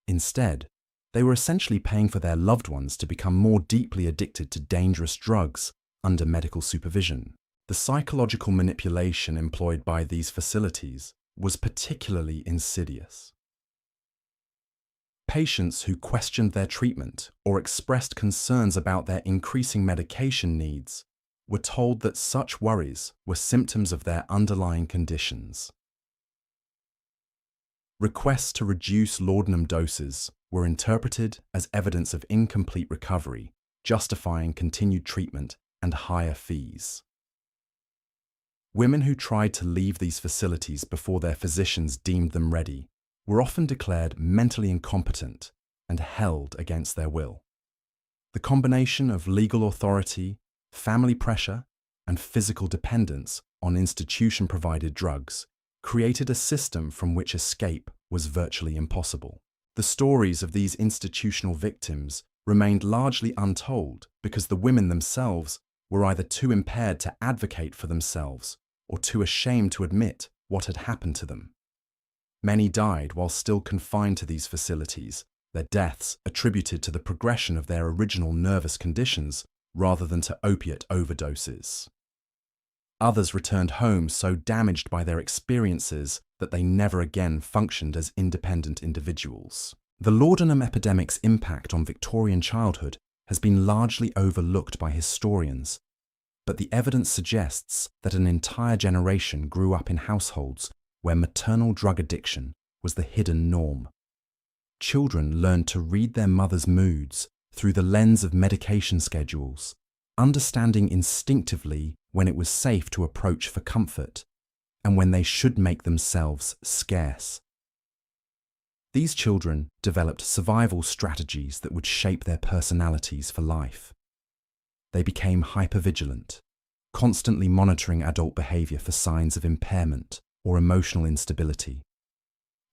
Instead, they were essentially paying for their loved ones to become more deeply addicted to dangerous drugs under medical supervision. The psychological manipulation employed by these facilities was particularly insidious. Patients who questioned their treatment or expressed concerns about their increasing medication needs were told that such worries were symptoms of their underlying conditions. Requests to reduce laudanum doses were interpreted as evidence of incomplete recovery, justifying continued treatment and higher fees. Women who tried to leave these facilities before their physicians deemed them ready were often declared mentally incompetent and held against their will. The combination of legal authority, family pressure, and physical dependence on institution-provided drugs created a system from which escape was virtually impossible. The stories of these institutional victims remained largely untold because the women themselves were either too impaired to advocate for themselves or too ashamed to admit what had happened to them. Many died while still confined to these facilities, their deaths attributed to the progression of their original nervous conditions rather than to opiate overdoses. Others returned home so damaged by their experiences that they never again functioned as independent individuals. The laudanum epidemic's impact on Victorian childhood has been largely overlooked by historians, but the evidence suggests that an entire generation grew up in households where maternal drug addiction was the hidden norm. Children learned to read their mother's moods through the lens of medication schedules, understanding instinctively when it was safe to approach for comfort and when they should make themselves scarce. These children developed survival strategies that would shape their personalities for life. They became hypervigilant, constantly monitoring adult behavior for signs of impairment or emotional instability.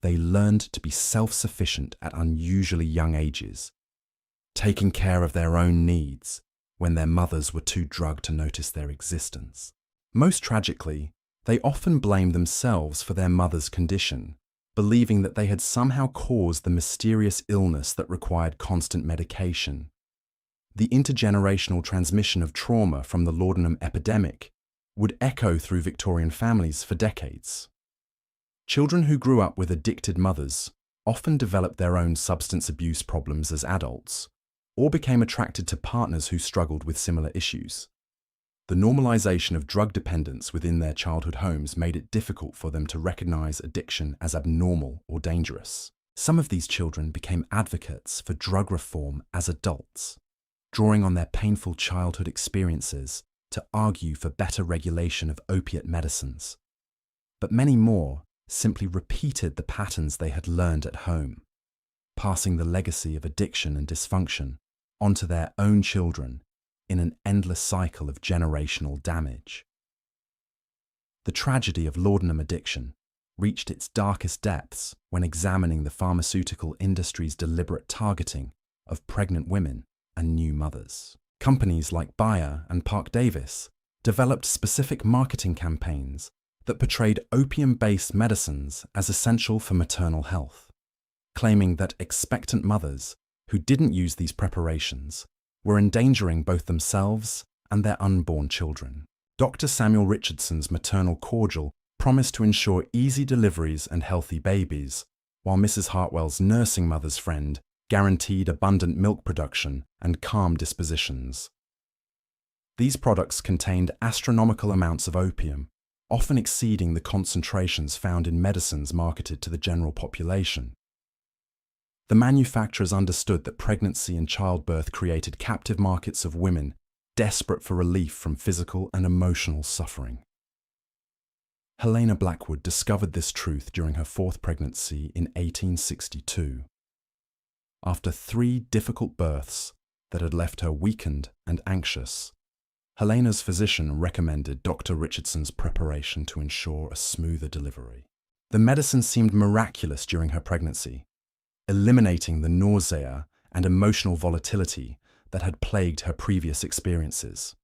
They learned to be self-sufficient at unusually young ages, taking care of their own needs when their mothers were too drugged to notice their existence. Most tragically, they often blamed themselves for their mother's condition, believing that they had somehow caused the mysterious illness that required constant medication. The intergenerational transmission of trauma from the Laudanum epidemic would echo through Victorian families for decades. Children who grew up with addicted mothers often developed their own substance abuse problems as adults, or became attracted to partners who struggled with similar issues. The normalization of drug dependence within their childhood homes made it difficult for them to recognize addiction as abnormal or dangerous. Some of these children became advocates for drug reform as adults, drawing on their painful childhood experiences to argue for better regulation of opiate medicines. But many more simply repeated the patterns they had learned at home, passing the legacy of addiction and dysfunction onto their own children in an endless cycle of generational damage. The tragedy of laudanum addiction reached its darkest depths when examining the pharmaceutical industry's deliberate targeting of pregnant women and new mothers. Companies like Bayer and Park Davis developed specific marketing campaigns that portrayed opium-based medicines as essential for maternal health, claiming that expectant mothers who didn't use these preparations were endangering both themselves and their unborn children. Dr. Samuel Richardson's maternal Cordial promised to ensure easy deliveries and healthy babies, while Mrs. Hartwell's nursing mother's friend guaranteed abundant milk production and calm dispositions. These products contained astronomical amounts of opium, often exceeding the concentrations found in medicines marketed to the general population. The manufacturers understood that pregnancy and childbirth created captive markets of women desperate for relief from physical and emotional suffering. Helena Blackwood discovered this truth during her fourth pregnancy in 1862. After 3 difficult births that had left her weakened and anxious, Helena's physician recommended Dr. Richardson's preparation to ensure a smoother delivery. The medicine seemed miraculous during her pregnancy, eliminating the nausea and emotional volatility that had plagued her previous experiences.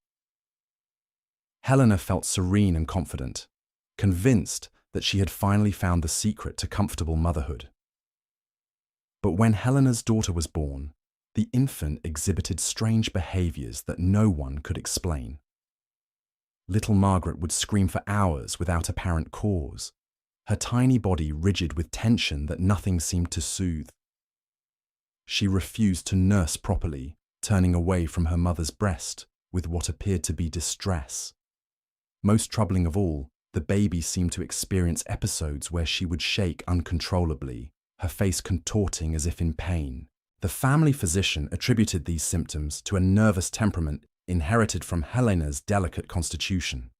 Helena felt serene and confident, convinced that she had finally found the secret to comfortable motherhood. But when Helena's daughter was born, the infant exhibited strange behaviors that no one could explain. Little Margaret would scream for hours without apparent cause, her tiny body rigid with tension that nothing seemed to soothe. She refused to nurse properly, turning away from her mother's breast with what appeared to be distress. Most troubling of all, the baby seemed to experience episodes where she would shake uncontrollably, her face contorting as if in pain. The family physician attributed these symptoms to a nervous temperament inherited from Helena's delicate constitution.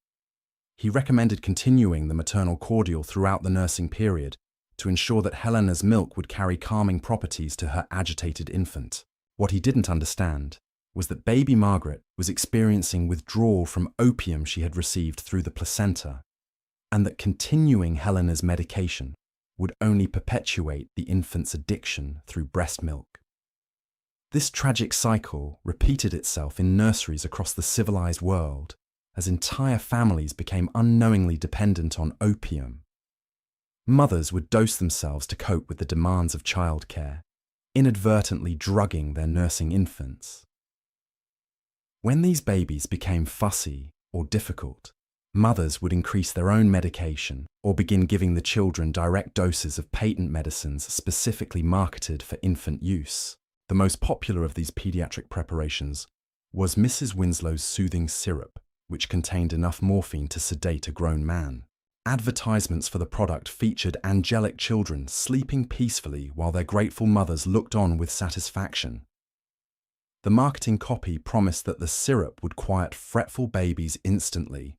He recommended continuing the maternal Cordial throughout the nursing period to ensure that Helena's milk would carry calming properties to her agitated infant. What he didn't understand was that baby Margaret was experiencing withdrawal from opium she had received through the placenta, and that continuing Helena's medication would only perpetuate the infant's addiction through breast milk. This tragic cycle repeated itself in nurseries across the civilized world as entire families became unknowingly dependent on opium. Mothers would dose themselves to cope with the demands of childcare, inadvertently drugging their nursing infants. When these babies became fussy or difficult, mothers would increase their own medication or begin giving the children direct doses of patent medicines specifically marketed for infant use. The most popular of these pediatric preparations was Mrs. Winslow's soothing syrup, which contained enough morphine to sedate a grown man. Advertisements for the product featured angelic children sleeping peacefully while their grateful mothers looked on with satisfaction. The marketing copy promised that the syrup would quiet fretful babies instantly,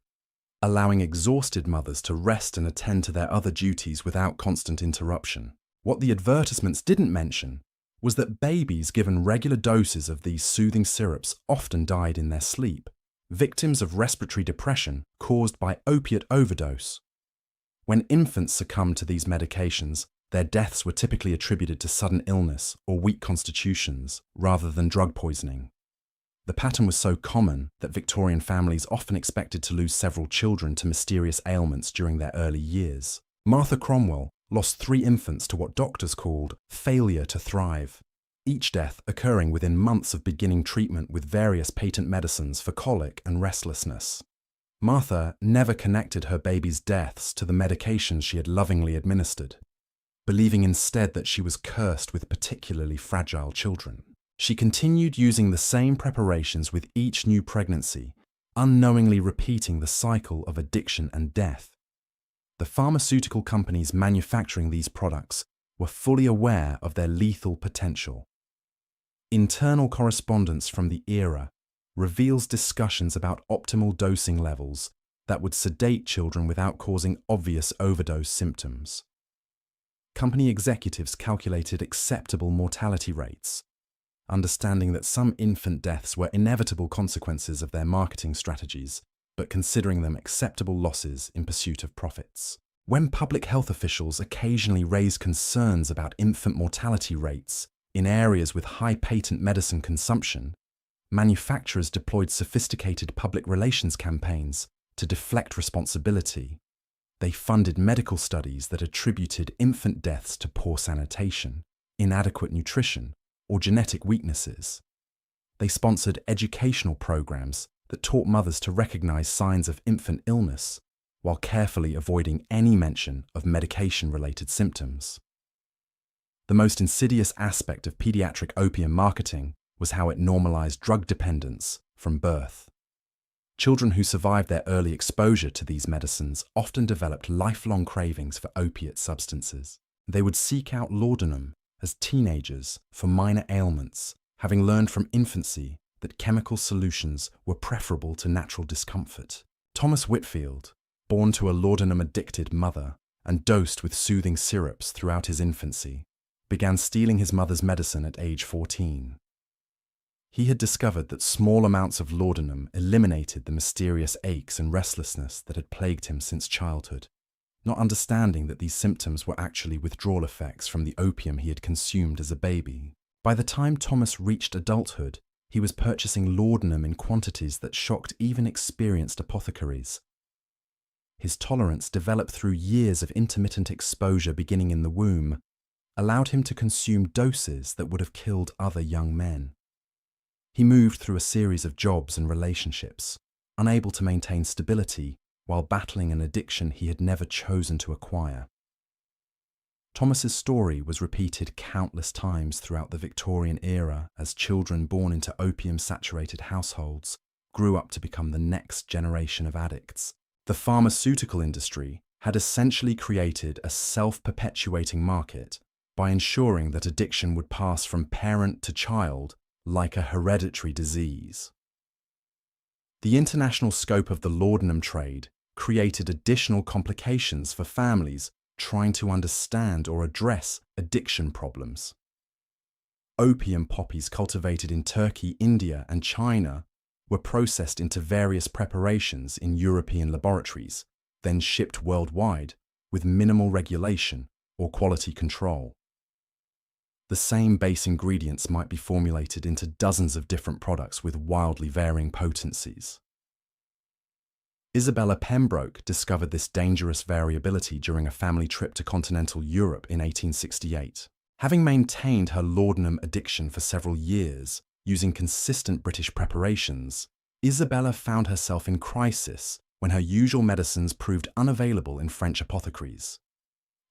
allowing exhausted mothers to rest and attend to their other duties without constant interruption. What the advertisements didn't mention was that babies given regular doses of these soothing syrups often died in their sleep, victims of respiratory depression caused by opiate overdose. When infants succumbed to these medications, their deaths were typically attributed to sudden illness or weak constitutions rather than drug poisoning. The pattern was so common that Victorian families often expected to lose several children to mysterious ailments during their early years. Martha Cromwell lost 3 infants to what doctors called failure to thrive, each death occurring within months of beginning treatment with various patent medicines for colic and restlessness. Martha never connected her baby's deaths to the medications she had lovingly administered, believing instead that she was cursed with particularly fragile children. She continued using the same preparations with each new pregnancy, unknowingly repeating the cycle of addiction and death. The pharmaceutical companies manufacturing these products were fully aware of their lethal potential. Internal correspondence from the era reveals discussions about optimal dosing levels that would sedate children without causing obvious overdose symptoms. Company executives calculated acceptable mortality rates, understanding that some infant deaths were inevitable consequences of their marketing strategies, but considering them acceptable losses in pursuit of profits. When public health officials occasionally raised concerns about infant mortality rates in areas with high patent medicine consumption, manufacturers deployed sophisticated public relations campaigns to deflect responsibility. They funded medical studies that attributed infant deaths to poor sanitation, inadequate nutrition, or genetic weaknesses. They sponsored educational programs that taught mothers to recognize signs of infant illness while carefully avoiding any mention of medication-related symptoms. The most insidious aspect of pediatric opium marketing was how it normalized drug dependence from birth. Children who survived their early exposure to these medicines often developed lifelong cravings for opiate substances. They would seek out laudanum as teenagers for minor ailments, having learned from infancy that chemical solutions were preferable to natural discomfort. Thomas Whitfield, born to a laudanum-addicted mother and dosed with soothing syrups throughout his infancy, began stealing his mother's medicine at age 14. He had discovered that small amounts of laudanum eliminated the mysterious aches and restlessness that had plagued him since childhood, not understanding that these symptoms were actually withdrawal effects from the opium he had consumed as a baby. By the time Thomas reached adulthood, he was purchasing laudanum in quantities that shocked even experienced apothecaries. His tolerance, developed through years of intermittent exposure beginning in the womb, allowed him to consume doses that would have killed other young men. He moved through a series of jobs and relationships, unable to maintain stability while battling an addiction he had never chosen to acquire. Thomas's story was repeated countless times throughout the Victorian era as children born into opium-saturated households grew up to become the next generation of addicts. The pharmaceutical industry had essentially created a self-perpetuating market by ensuring that addiction would pass from parent to child like a hereditary disease. The international scope of the laudanum trade created additional complications for families trying to understand or address addiction problems. Opium poppies cultivated in Turkey, India, and China were processed into various preparations in European laboratories, then shipped worldwide with minimal regulation or quality control. The same base ingredients might be formulated into dozens of different products with wildly varying potencies. Isabella Pembroke discovered this dangerous variability during a family trip to continental Europe in 1868. Having maintained her laudanum addiction for several years, using consistent British preparations, Isabella found herself in crisis when her usual medicines proved unavailable in French apothecaries.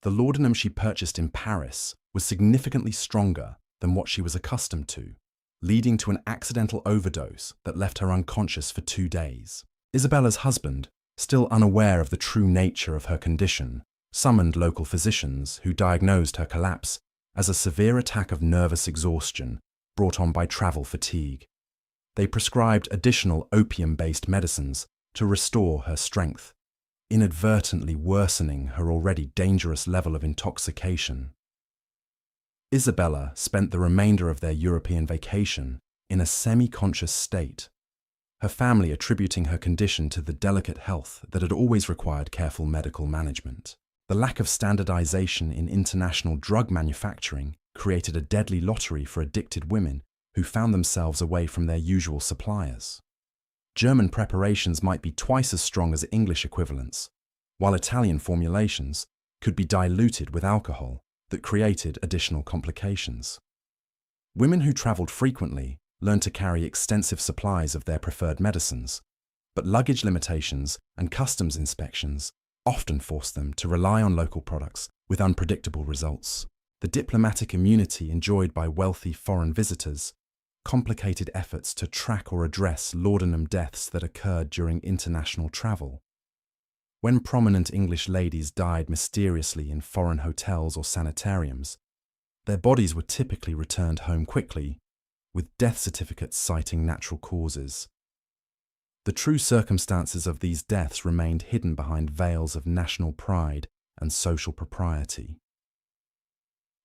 The laudanum she purchased in Paris was significantly stronger than what she was accustomed to, leading to an accidental overdose that left her unconscious for 2 days. Isabella's husband, still unaware of the true nature of her condition, summoned local physicians who diagnosed her collapse as a severe attack of nervous exhaustion brought on by travel fatigue. They prescribed additional opium-based medicines to restore her strength, inadvertently worsening her already dangerous level of intoxication. Isabella spent the remainder of their European vacation in a semi-conscious state, her family attributing her condition to the delicate health that had always required careful medical management. The lack of standardization in international drug manufacturing created a deadly lottery for addicted women who found themselves away from their usual suppliers. German preparations might be twice as strong as English equivalents, while Italian formulations could be diluted with alcohol that created additional complications. Women who travelled frequently learned to carry extensive supplies of their preferred medicines, but luggage limitations and customs inspections often forced them to rely on local products with unpredictable results. The diplomatic immunity enjoyed by wealthy foreign visitors complicated efforts to track or address laudanum deaths that occurred during international travel. When prominent English ladies died mysteriously in foreign hotels or sanitariums, their bodies were typically returned home quickly, with death certificates citing natural causes. The true circumstances of these deaths remained hidden behind veils of national pride and social propriety.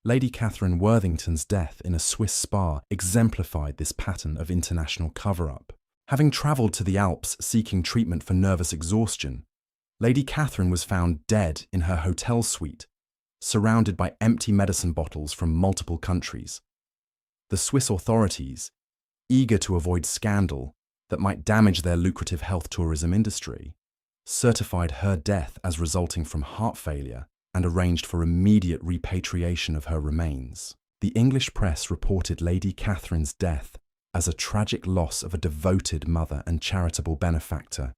Lady Catherine Worthington's death in a Swiss spa exemplified this pattern of international cover-up. Having travelled to the Alps seeking treatment for nervous exhaustion, Lady Catherine was found dead in her hotel suite, surrounded by empty medicine bottles from multiple countries. The Swiss authorities, eager to avoid scandal that might damage their lucrative health tourism industry, certified her death as resulting from heart failure and arranged for immediate repatriation of her remains. The English press reported Lady Catherine's death as a tragic loss of a devoted mother and charitable benefactor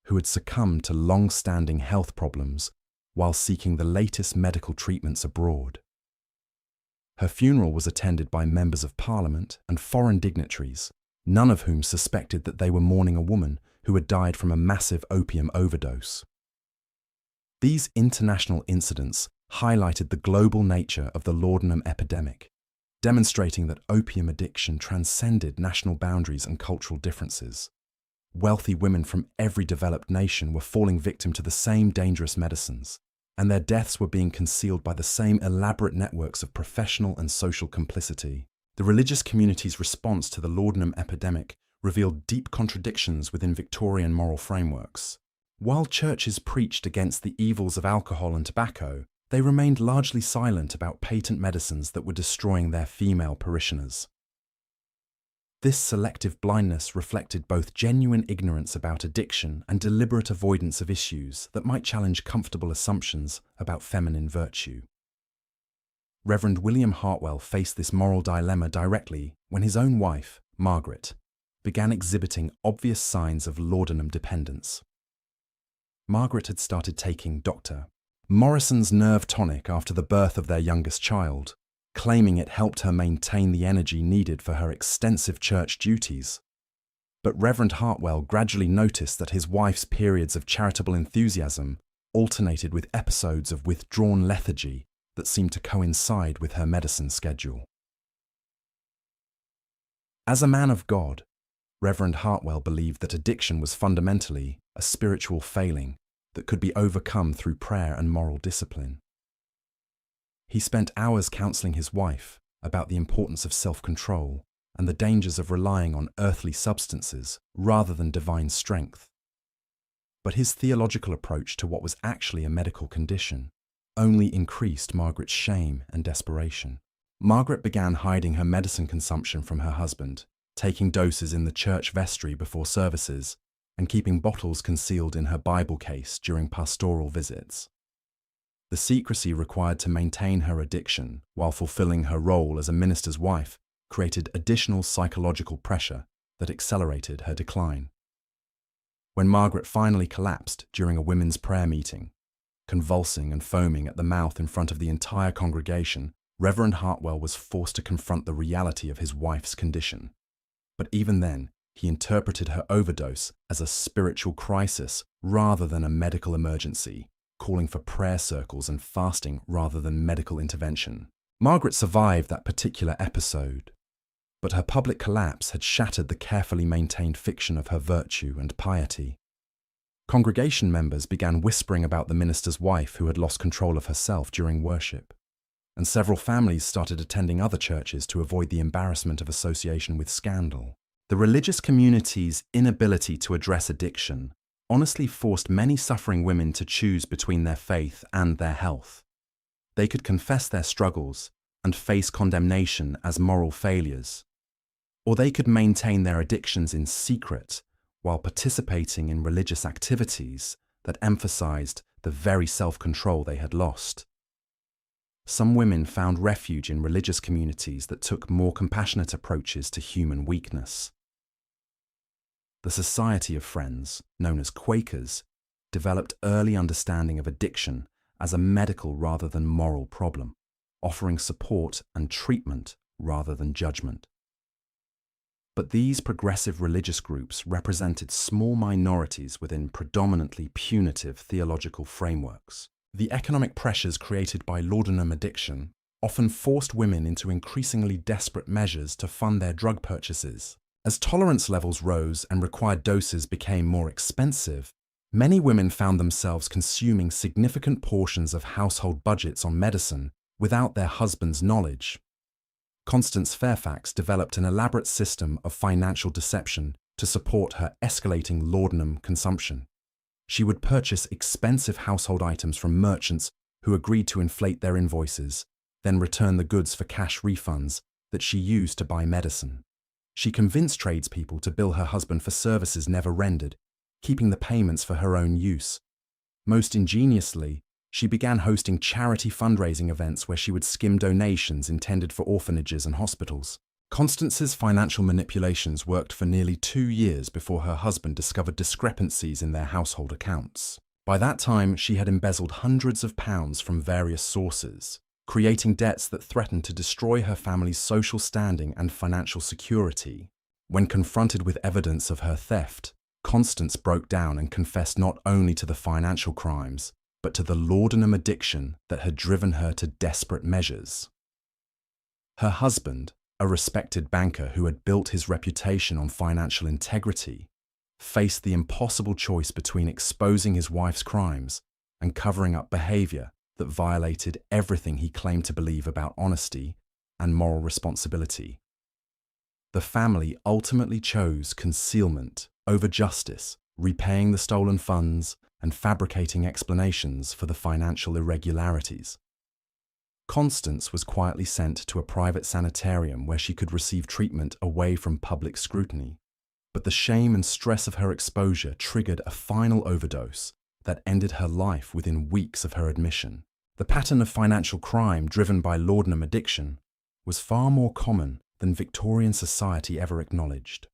who had succumbed to long-standing health problems while seeking the latest medical treatments abroad. Her funeral was attended by members of Parliament and foreign dignitaries, none of whom suspected that they were mourning a woman who had died from a massive opium overdose. These international incidents highlighted the global nature of the laudanum epidemic, demonstrating that opium addiction transcended national boundaries and cultural differences. Wealthy women from every developed nation were falling victim to the same dangerous medicines, and their deaths were being concealed by the same elaborate networks of professional and social complicity. The religious community's response to the laudanum epidemic revealed deep contradictions within Victorian moral frameworks. While churches preached against the evils of alcohol and tobacco, they remained largely silent about patent medicines that were destroying their female parishioners. This selective blindness reflected both genuine ignorance about addiction and deliberate avoidance of issues that might challenge comfortable assumptions about feminine virtue. Reverend William Hartwell faced this moral dilemma directly when his own wife, Margaret, began exhibiting obvious signs of laudanum dependence. Margaret had started taking Dr. Morrison's nerve tonic after the birth of their youngest child, claiming it helped her maintain the energy needed for her extensive church duties. But Reverend Hartwell gradually noticed that his wife's periods of charitable enthusiasm alternated with episodes of withdrawn lethargy that seemed to coincide with her medicine schedule. As a man of God, Reverend Hartwell believed that addiction was fundamentally a spiritual failing that could be overcome through prayer and moral discipline. He spent hours counseling his wife about the importance of self-control and the dangers of relying on earthly substances rather than divine strength. But his theological approach to what was actually a medical condition only increased Margaret's shame and desperation. Margaret began hiding her medicine consumption from her husband, taking doses in the church vestry before services, and keeping bottles concealed in her Bible case during pastoral visits. The secrecy required to maintain her addiction while fulfilling her role as a minister's wife created additional psychological pressure that accelerated her decline. When Margaret finally collapsed during a women's prayer meeting, convulsing and foaming at the mouth in front of the entire congregation, Reverend Hartwell was forced to confront the reality of his wife's condition. But even then, he interpreted her overdose as a spiritual crisis rather than a medical emergency, calling for prayer circles and fasting rather than medical intervention. Margaret survived that particular episode, but her public collapse had shattered the carefully maintained fiction of her virtue and piety. Congregation members began whispering about the minister's wife who had lost control of herself during worship. and several families started attending other churches to avoid the embarrassment of association with scandal. The religious community's inability to address addiction honestly forced many suffering women to choose between their faith and their health. They could confess their struggles and face condemnation as moral failures, or they could maintain their addictions in secret while participating in religious activities that emphasized the very self-control they had lost. Some women found refuge in religious communities that took more compassionate approaches to human weakness. The Society of Friends, known as Quakers, developed early understanding of addiction as a medical rather than moral problem, offering support and treatment rather than judgment. But these progressive religious groups represented small minorities within predominantly punitive theological frameworks. The economic pressures created by laudanum addiction often forced women into increasingly desperate measures to fund their drug purchases. As tolerance levels rose and required doses became more expensive, many women found themselves consuming significant portions of household budgets on medicine without their husband's knowledge. Constance Fairfax developed an elaborate system of financial deception to support her escalating laudanum consumption. She would purchase expensive household items from merchants who agreed to inflate their invoices, then return the goods for cash refunds that she used to buy medicine. She convinced tradespeople to bill her husband for services never rendered, keeping the payments for her own use. Most ingeniously, she began hosting charity fundraising events where she would skim donations intended for orphanages and hospitals. Constance's financial manipulations worked for nearly 2 years before her husband discovered discrepancies in their household accounts. By that time, she had embezzled hundreds of pounds from various sources, creating debts that threatened to destroy her family's social standing and financial security. When confronted with evidence of her theft, Constance broke down and confessed not only to the financial crimes, but to the laudanum addiction that had driven her to desperate measures. Her husband, a respected banker who had built his reputation on financial integrity, faced the impossible choice between exposing his wife's crimes and covering up behavior that violated everything he claimed to believe about honesty and moral responsibility. The family ultimately chose concealment over justice, repaying the stolen funds and fabricating explanations for the financial irregularities. Constance was quietly sent to a private sanitarium where she could receive treatment away from public scrutiny. But the shame and stress of her exposure triggered a final overdose that ended her life within weeks of her admission. The pattern of financial crime driven by laudanum addiction was far more common than Victorian society ever acknowledged.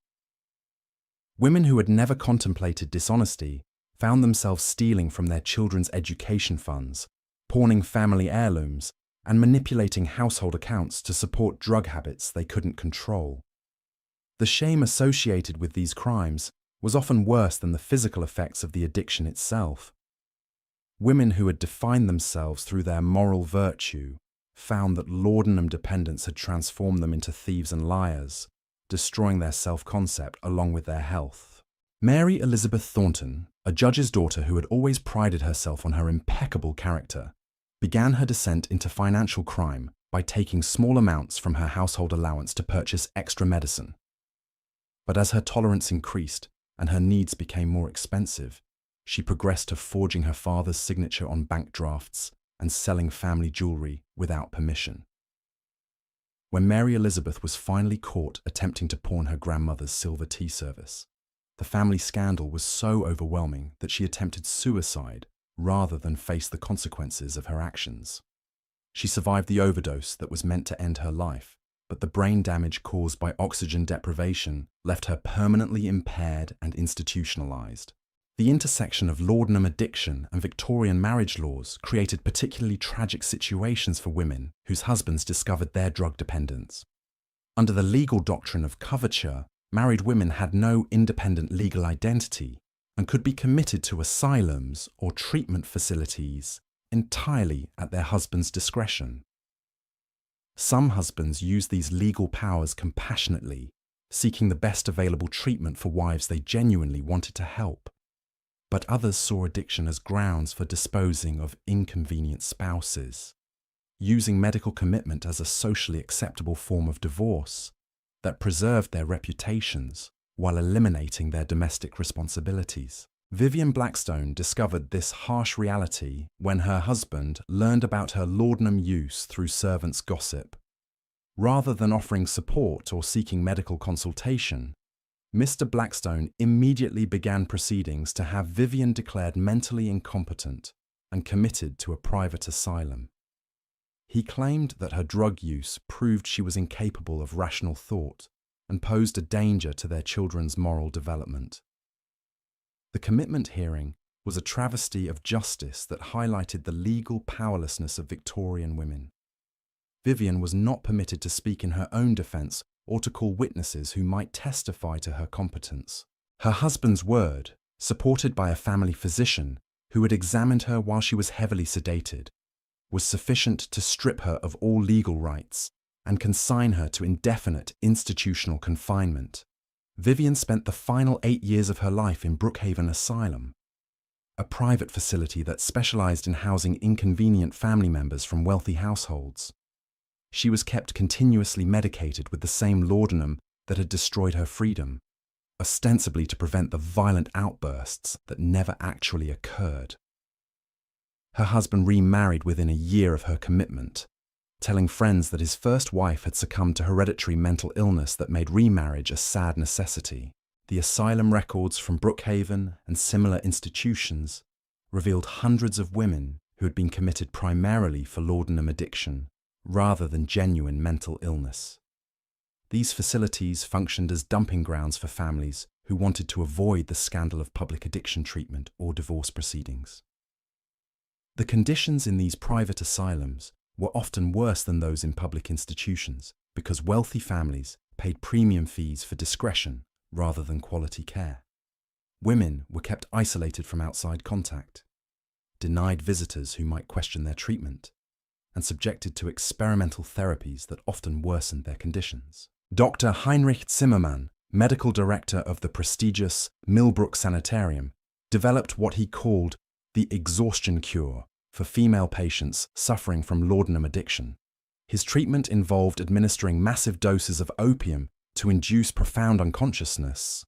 Women who had never contemplated dishonesty found themselves stealing from their children's education funds, pawning family heirlooms, and manipulating household accounts to support drug habits they couldn't control. The shame associated with these crimes was often worse than the physical effects of the addiction itself. Women who had defined themselves through their moral virtue found that laudanum dependence had transformed them into thieves and liars, destroying their self-concept along with their health. Mary Elizabeth Thornton, a judge's daughter who had always prided herself on her impeccable character, began her descent into financial crime by taking small amounts from her household allowance to purchase extra medicine. But as her tolerance increased and her needs became more expensive, she progressed to forging her father's signature on bank drafts and selling family jewelry without permission. When Mary Elizabeth was finally caught attempting to pawn her grandmother's silver tea service, the family scandal was so overwhelming that she attempted suicide rather than face the consequences of her actions. She survived the overdose that was meant to end her life, but the brain damage caused by oxygen deprivation left her permanently impaired and institutionalized. The intersection of laudanum addiction and Victorian marriage laws created particularly tragic situations for women whose husbands discovered their drug dependence. Under the legal doctrine of coverture, married women had no independent legal identity and could be committed to asylums or treatment facilities entirely at their husband's discretion. Some husbands used these legal powers compassionately, seeking the best available treatment for wives they genuinely wanted to help. But others saw addiction as grounds for disposing of inconvenient spouses. using medical commitment as a socially acceptable form of divorce that preserved their reputations while eliminating their domestic responsibilities. Vivian Blackstone discovered this harsh reality when her husband learned about her laudanum use through servants' gossip. Rather than offering support or seeking medical consultation, Mr. Blackstone immediately began proceedings to have Vivian declared mentally incompetent and committed to a private asylum. He claimed that her drug use proved she was incapable of rational thought and posed a danger to their children's moral development. The commitment hearing was a travesty of justice that highlighted the legal powerlessness of Victorian women. Vivian was not permitted to speak in her own defence or to call witnesses who might testify to her competence. Her husband's word, supported by a family physician who had examined her while she was heavily sedated, was sufficient to strip her of all legal rights and consign her to indefinite institutional confinement. Vivian spent the final 8 years of her life in Brookhaven Asylum, a private facility that specialised in housing inconvenient family members from wealthy households. She was kept continuously medicated with the same laudanum that had destroyed her freedom, ostensibly to prevent the violent outbursts that never actually occurred. Her husband remarried within a year of her commitment, telling friends that his first wife had succumbed to hereditary mental illness that made remarriage a sad necessity. The asylum records from Brookhaven and similar institutions revealed hundreds of women who had been committed primarily for laudanum addiction, rather than genuine mental illness. These facilities functioned as dumping grounds for families who wanted to avoid the scandal of public addiction treatment or divorce proceedings. The conditions in these private asylums were often worse than those in public institutions because wealthy families paid premium fees for discretion rather than quality care. Women were kept isolated from outside contact, denied visitors who might question their treatment, and subjected to experimental therapies that often worsened their conditions. Dr. Heinrich Zimmermann, medical director of the prestigious Millbrook Sanitarium, developed what he called the exhaustion cure for female patients suffering from laudanum addiction. His treatment involved administering massive doses of opium to induce profound unconsciousness,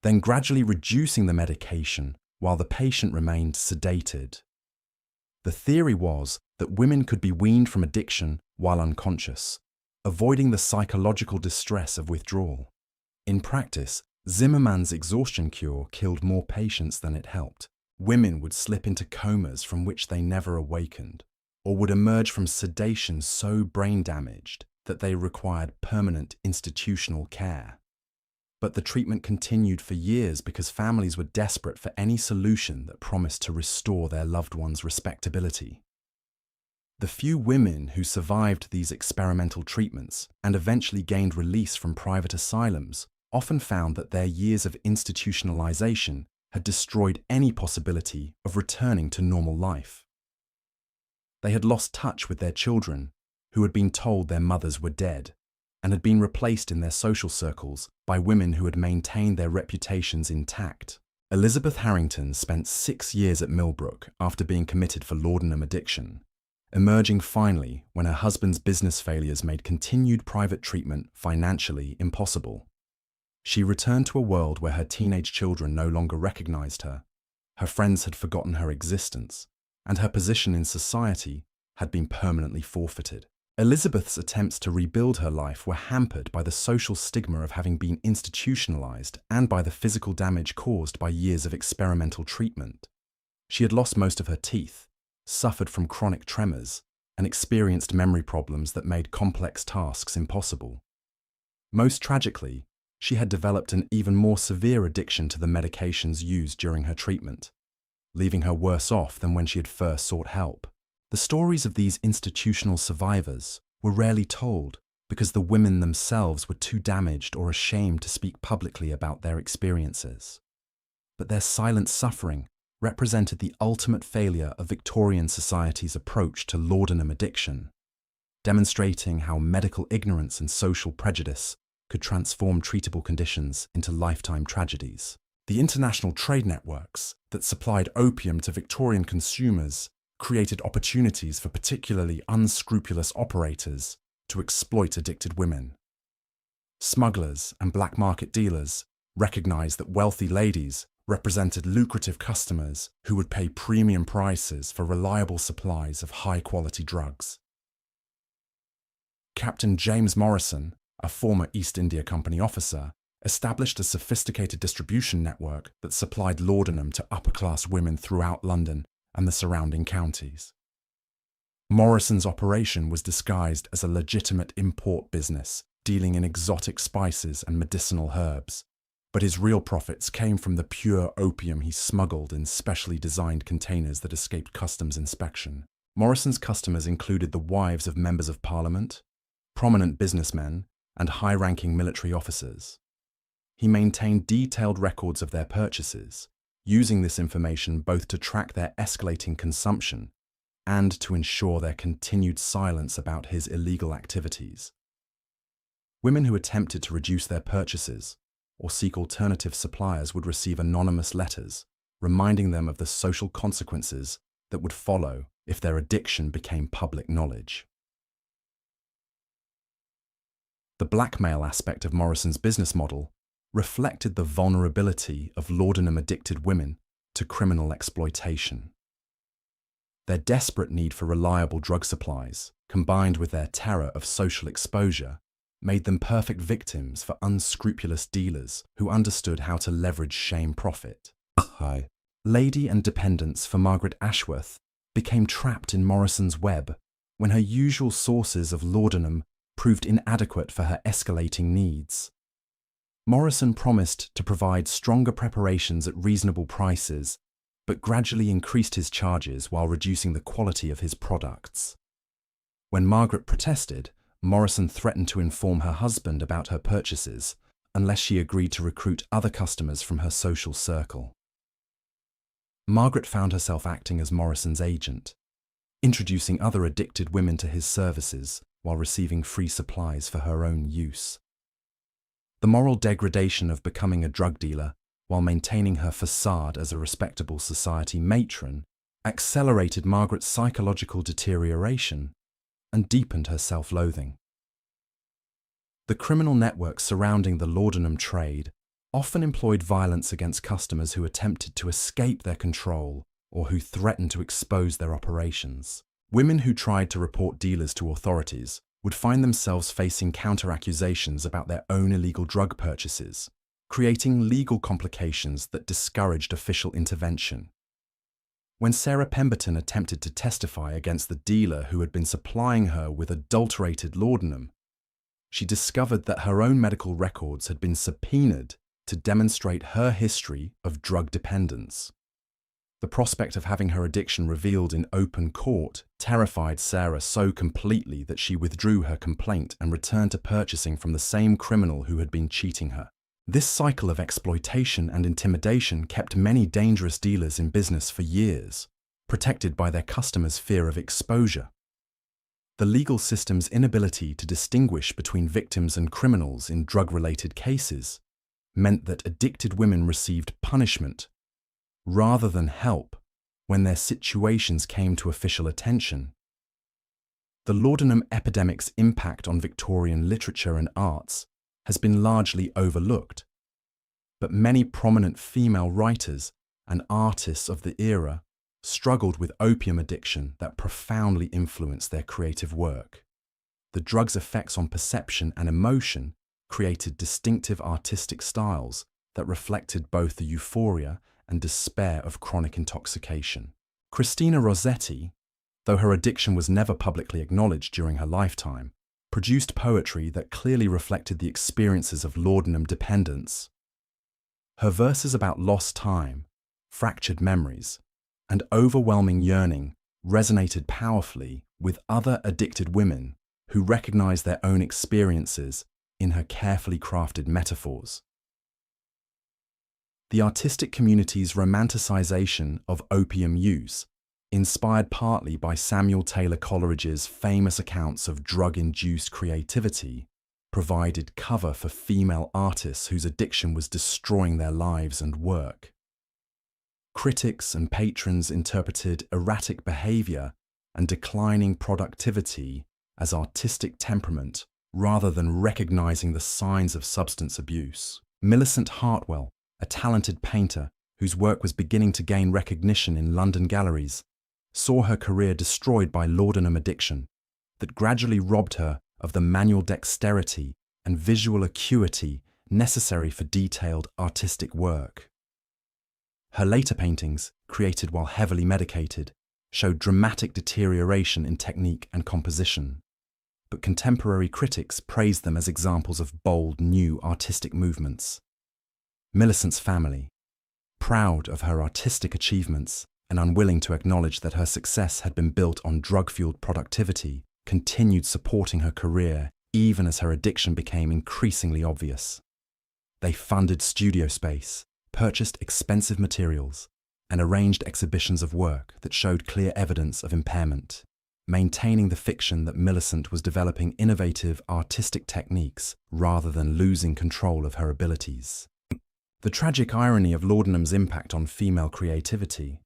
then gradually reducing the medication while the patient remained sedated. The theory was that women could be weaned from addiction while unconscious, avoiding the psychological distress of withdrawal. In practice, Zimmermann's exhaustion cure killed more patients than it helped. Women would slip into comas from which they never awakened, or would emerge from sedation so brain damaged that they required permanent institutional care. But the treatment continued for years because families were desperate for any solution that promised to restore their loved one's respectability. The few women who survived these experimental treatments and eventually gained release from private asylums often found that their years of institutionalization had destroyed any possibility of returning to normal life. They had lost touch with their children, who had been told their mothers were dead, and had been replaced in their social circles by women who had maintained their reputations intact. Elizabeth Harrington spent 6 years at Millbrook after being committed for laudanum addiction, emerging finally when her husband's business failures made continued private treatment financially impossible. She returned to a world where her teenage children no longer recognized her, her friends had forgotten her existence, and her position in society had been permanently forfeited. Elizabeth's attempts to rebuild her life were hampered by the social stigma of having been institutionalized and by the physical damage caused by years of experimental treatment. She had lost most of her teeth, suffered from chronic tremors, and experienced memory problems that made complex tasks impossible. Most tragically, she had developed an even more severe addiction to the medications used during her treatment, leaving her worse off than when she had first sought help. The stories of these institutional survivors were rarely told because the women themselves were too damaged or ashamed to speak publicly about their experiences. But their silent suffering represented the ultimate failure of Victorian society's approach to laudanum addiction, demonstrating how medical ignorance and social prejudice could transform treatable conditions into lifetime tragedies. The international trade networks that supplied opium to Victorian consumers created opportunities for particularly unscrupulous operators to exploit addicted women. Smugglers and black market dealers recognized that wealthy ladies represented lucrative customers who would pay premium prices for reliable supplies of high-quality drugs. Captain James Morrison, a former East India Company officer, established a sophisticated distribution network that supplied laudanum to upper-class women throughout London and the surrounding counties. Morrison's operation was disguised as a legitimate import business dealing in exotic spices and medicinal herbs, but his real profits came from the pure opium he smuggled in specially designed containers that escaped customs inspection. Morrison's customers included the wives of members of parliament, prominent businessmen, and high-ranking military officers. He maintained detailed records of their purchases, using this information both to track their escalating consumption and to ensure their continued silence about his illegal activities. Women who attempted to reduce their purchases or seek alternative suppliers would receive anonymous letters reminding them of the social consequences that would follow if their addiction became public knowledge. The blackmail aspect of Morrison's business model reflected the vulnerability of laudanum-addicted women to criminal exploitation. Their desperate need for reliable drug supplies, combined with their terror of social exposure, made them perfect victims for unscrupulous dealers who understood how to leverage shame profit. Lady and dependents for Margaret Ashworth became trapped in Morrison's web when her usual sources of laudanum proved inadequate for her escalating needs. Morrison promised to provide stronger preparations at reasonable prices, but gradually increased his charges while reducing the quality of his products. When Margaret protested, Morrison threatened to inform her husband about her purchases unless she agreed to recruit other customers from her social circle. Margaret found herself acting as Morrison's agent, introducing other addicted women to his services while receiving free supplies for her own use. The moral degradation of becoming a drug dealer while maintaining her facade as a respectable society matron accelerated Margaret's psychological deterioration and deepened her self-loathing. The criminal networks surrounding the laudanum trade often employed violence against customers who attempted to escape their control or who threatened to expose their operations. Women who tried to report dealers to authorities would find themselves facing counter-accusations about their own illegal drug purchases, creating legal complications that discouraged official intervention. When Sarah Pemberton attempted to testify against the dealer who had been supplying her with adulterated laudanum, she discovered that her own medical records had been subpoenaed to demonstrate her history of drug dependence. The prospect of having her addiction revealed in open court terrified Sarah so completely that she withdrew her complaint and returned to purchasing from the same criminal who had been cheating her. This cycle of exploitation and intimidation kept many dangerous dealers in business for years, protected by their customers' fear of exposure. The legal system's inability to distinguish between victims and criminals in drug-related cases meant that addicted women received punishment rather than help when their situations came to official attention. The laudanum epidemic's impact on Victorian literature and arts has been largely overlooked, but many prominent female writers and artists of the era struggled with opium addiction that profoundly influenced their creative work. The drug's effects on perception and emotion created distinctive artistic styles that reflected both the euphoria and despair of chronic intoxication. Christina Rossetti, though her addiction was never publicly acknowledged during her lifetime, produced poetry that clearly reflected the experiences of laudanum dependence. Her verses about lost time, fractured memories, and overwhelming yearning resonated powerfully with other addicted women who recognized their own experiences in her carefully crafted metaphors. The artistic community's romanticization of opium use, inspired partly by Samuel Taylor Coleridge's famous accounts of drug-induced creativity, provided cover for female artists whose addiction was destroying their lives and work. Critics and patrons interpreted erratic behavior and declining productivity as artistic temperament rather than recognizing the signs of substance abuse. Millicent Hartwell, a talented painter whose work was beginning to gain recognition in London galleries, saw her career destroyed by laudanum addiction that gradually robbed her of the manual dexterity and visual acuity necessary for detailed artistic work. Her later paintings, created while heavily medicated, showed dramatic deterioration in technique and composition, but contemporary critics praised them as examples of bold, new artistic movements. Millicent's family, proud of her artistic achievements and unwilling to acknowledge that her success had been built on drug-fueled productivity, continued supporting her career even as her addiction became increasingly obvious. They funded studio space, purchased expensive materials, and arranged exhibitions of work that showed clear evidence of impairment, maintaining the fiction that Millicent was developing innovative artistic techniques rather than losing control of her abilities. The tragic irony of laudanum's impact on female creativity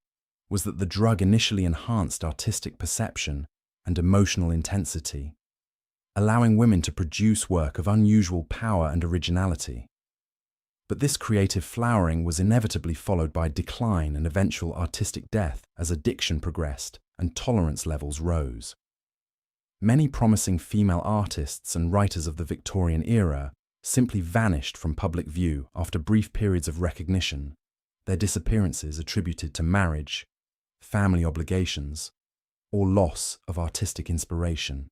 was that the drug initially enhanced artistic perception and emotional intensity, allowing women to produce work of unusual power and originality. But this creative flowering was inevitably followed by decline and eventual artistic death as addiction progressed and tolerance levels rose. Many promising female artists and writers of the Victorian era simply vanished from public view after brief periods of recognition, their disappearances attributed to marriage, family obligations, or loss of artistic inspiration.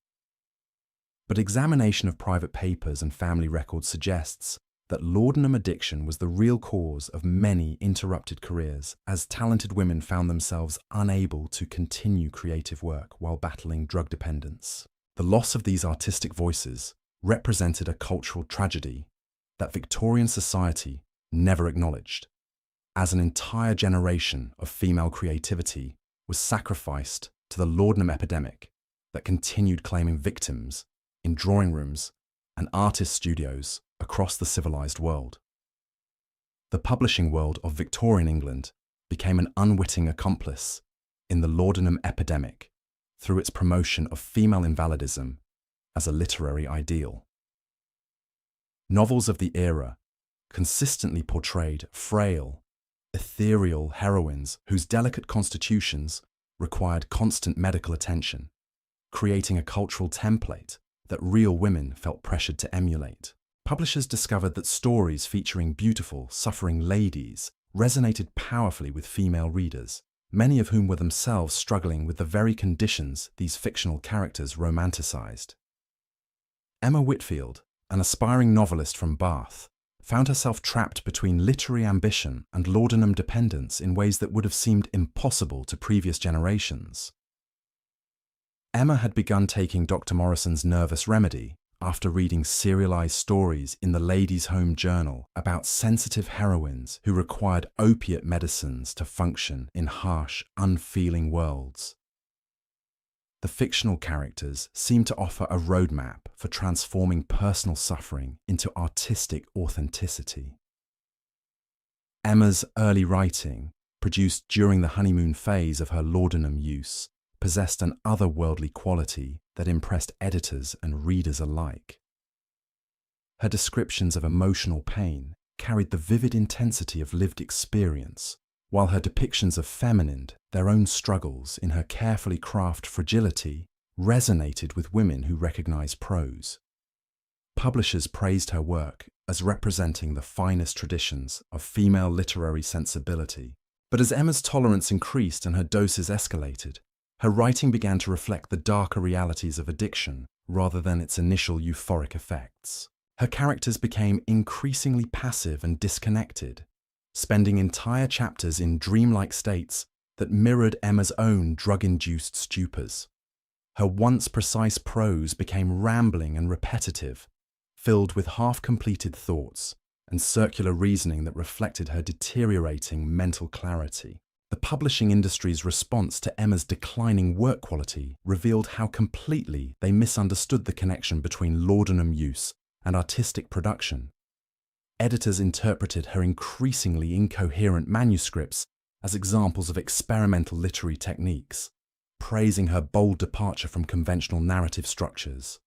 But examination of private papers and family records suggests that laudanum addiction was the real cause of many interrupted careers, as talented women found themselves unable to continue creative work while battling drug dependence. The loss of these artistic voices represented a cultural tragedy that Victorian society never acknowledged, as an entire generation of female creativity was sacrificed to the laudanum epidemic that continued claiming victims in drawing rooms and artist studios across the civilized world. The publishing world of Victorian England became an unwitting accomplice in the laudanum epidemic through its promotion of female invalidism as a literary ideal. Novels of the era consistently portrayed frail, ethereal heroines whose delicate constitutions required constant medical attention, creating a cultural template that real women felt pressured to emulate. Publishers discovered that stories featuring beautiful, suffering ladies resonated powerfully with female readers, many of whom were themselves struggling with the very conditions these fictional characters romanticized. Emma Whitfield, an aspiring novelist from Bath, found herself trapped between literary ambition and laudanum dependence in ways that would have seemed impossible to previous generations. Emma had begun taking Dr. Morrison's Nervous Remedy after reading serialized stories in the Ladies' Home Journal about sensitive heroines who required opiate medicines to function in harsh, unfeeling worlds. The fictional characters seemed to offer a roadmap for transforming personal suffering into artistic authenticity. Emma's early writing, produced during the honeymoon phase of her laudanum use, possessed an otherworldly quality that impressed editors and readers alike. Her descriptions of emotional pain carried the vivid intensity of lived experience, while her depictions of feminine, their own struggles in her carefully crafted fragility, resonated with women who recognized prose. Publishers praised her work as representing the finest traditions of female literary sensibility. But as Emma's tolerance increased and her doses escalated, her writing began to reflect the darker realities of addiction rather than its initial euphoric effects. Her characters became increasingly passive and disconnected, spending entire chapters in dreamlike states that mirrored Emma's own drug-induced stupors. Her once precise prose became rambling and repetitive, filled with half-completed thoughts and circular reasoning that reflected her deteriorating mental clarity. The publishing industry's response to Emma's declining work quality revealed how completely they misunderstood the connection between laudanum use and artistic production. Editors interpreted her increasingly incoherent manuscripts as examples of experimental literary techniques, praising her bold departure from conventional narrative structures.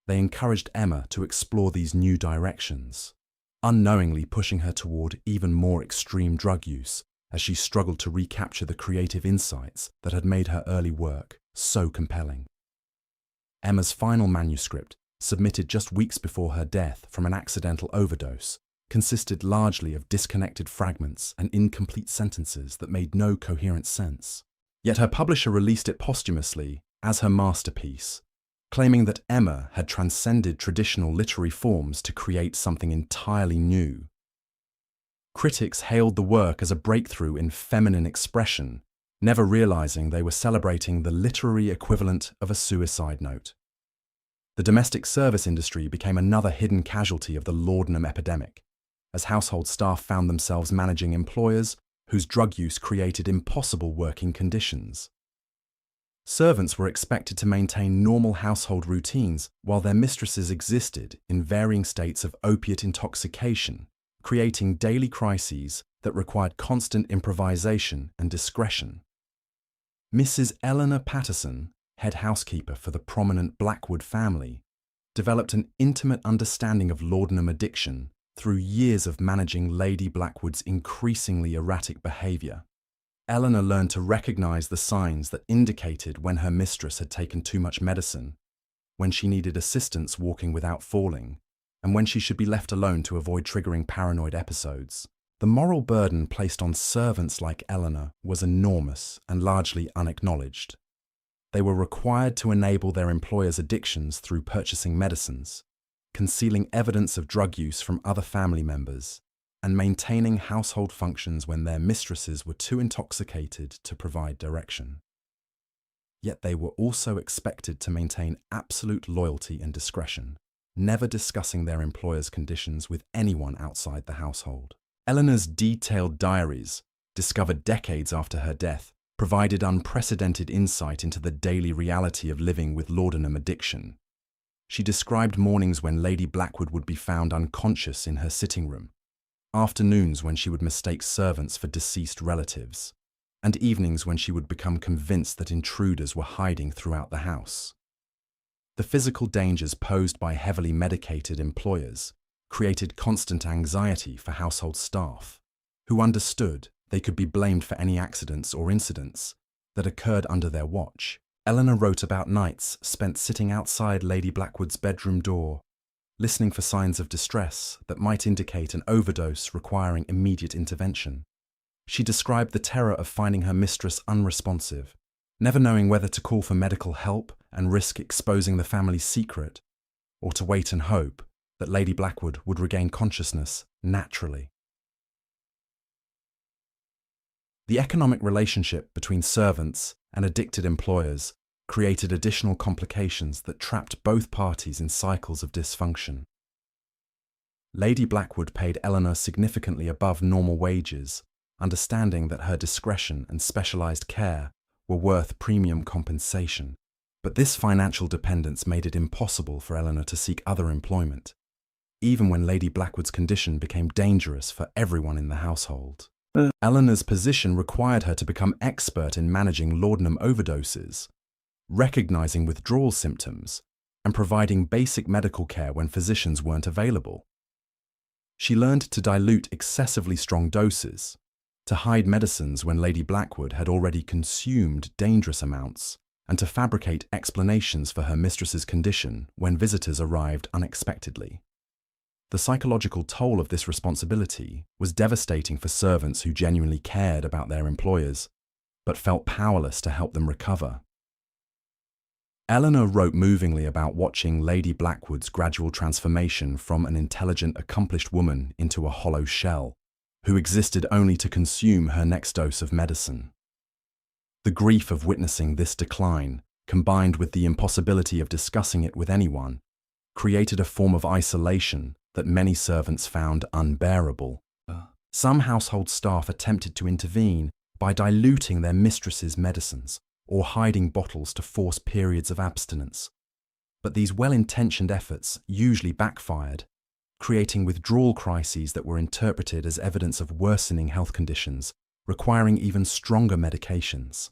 They encouraged Emma to explore these new directions, unknowingly pushing her toward even more extreme drug use as she struggled to recapture the creative insights that had made her early work so compelling. Emma's final manuscript, submitted just weeks before her death from an accidental overdose, consisted largely of disconnected fragments and incomplete sentences that made no coherent sense. Yet her publisher released it posthumously as her masterpiece, claiming that Emma had transcended traditional literary forms to create something entirely new. Critics hailed the work as a breakthrough in feminine expression, never realizing they were celebrating the literary equivalent of a suicide note. The domestic service industry became another hidden casualty of the Laudanum epidemic, as household staff found themselves managing employers whose drug use created impossible working conditions. Servants were expected to maintain normal household routines while their mistresses existed in varying states of opiate intoxication, creating daily crises that required constant improvisation and discretion. Mrs. Eleanor Patterson, head housekeeper for the prominent Blackwood family, developed an intimate understanding of laudanum addiction through years of managing Lady Blackwood's increasingly erratic behavior. Eleanor learned to recognize the signs that indicated when her mistress had taken too much medicine, when she needed assistance walking without falling, and when she should be left alone to avoid triggering paranoid episodes. The moral burden placed on servants like Eleanor was enormous and largely unacknowledged. They were required to enable their employers' addictions through purchasing medicines, concealing evidence of drug use from other family members, and maintaining household functions when their mistresses were too intoxicated to provide direction. Yet they were also expected to maintain absolute loyalty and discretion, never discussing their employers' conditions with anyone outside the household. Eleanor's detailed diaries, discovered decades after her death, provided unprecedented insight into the daily reality of living with laudanum addiction. She described mornings when Lady Blackwood would be found unconscious in her sitting room, afternoons when she would mistake servants for deceased relatives, and evenings when she would become convinced that intruders were hiding throughout the house. The physical dangers posed by heavily medicated employers created constant anxiety for household staff, who understood they could be blamed for any accidents or incidents that occurred under their watch. Eleanor wrote about nights spent sitting outside Lady Blackwood's bedroom door, listening for signs of distress that might indicate an overdose requiring immediate intervention. She described the terror of finding her mistress unresponsive, never knowing whether to call for medical help and risk exposing the family's secret, or to wait and hope that Lady Blackwood would regain consciousness naturally. The economic relationship between servants and addicted employers created additional complications that trapped both parties in cycles of dysfunction. Lady Blackwood paid Eleanor significantly above normal wages, understanding that her discretion and specialized care were worth premium compensation. But this financial dependence made it impossible for Eleanor to seek other employment, even when Lady Blackwood's condition became dangerous for everyone in the household. Eleanor's position required her to become expert in managing laudanum overdoses, recognizing withdrawal symptoms, and providing basic medical care when physicians weren't available. She learned to dilute excessively strong doses, to hide medicines when Lady Blackwood had already consumed dangerous amounts, and to fabricate explanations for her mistress's condition when visitors arrived unexpectedly. The psychological toll of this responsibility was devastating for servants who genuinely cared about their employers, but felt powerless to help them recover. Eleanor wrote movingly about watching Lady Blackwood's gradual transformation from an intelligent, accomplished woman into a hollow shell, who existed only to consume her next dose of medicine. The grief of witnessing this decline, combined with the impossibility of discussing it with anyone, created a form of isolation that many servants found unbearable. Some household staff attempted to intervene by diluting their mistress's medicines or hiding bottles to force periods of abstinence. But these well-intentioned efforts usually backfired, creating withdrawal crises that were interpreted as evidence of worsening health conditions requiring even stronger medications.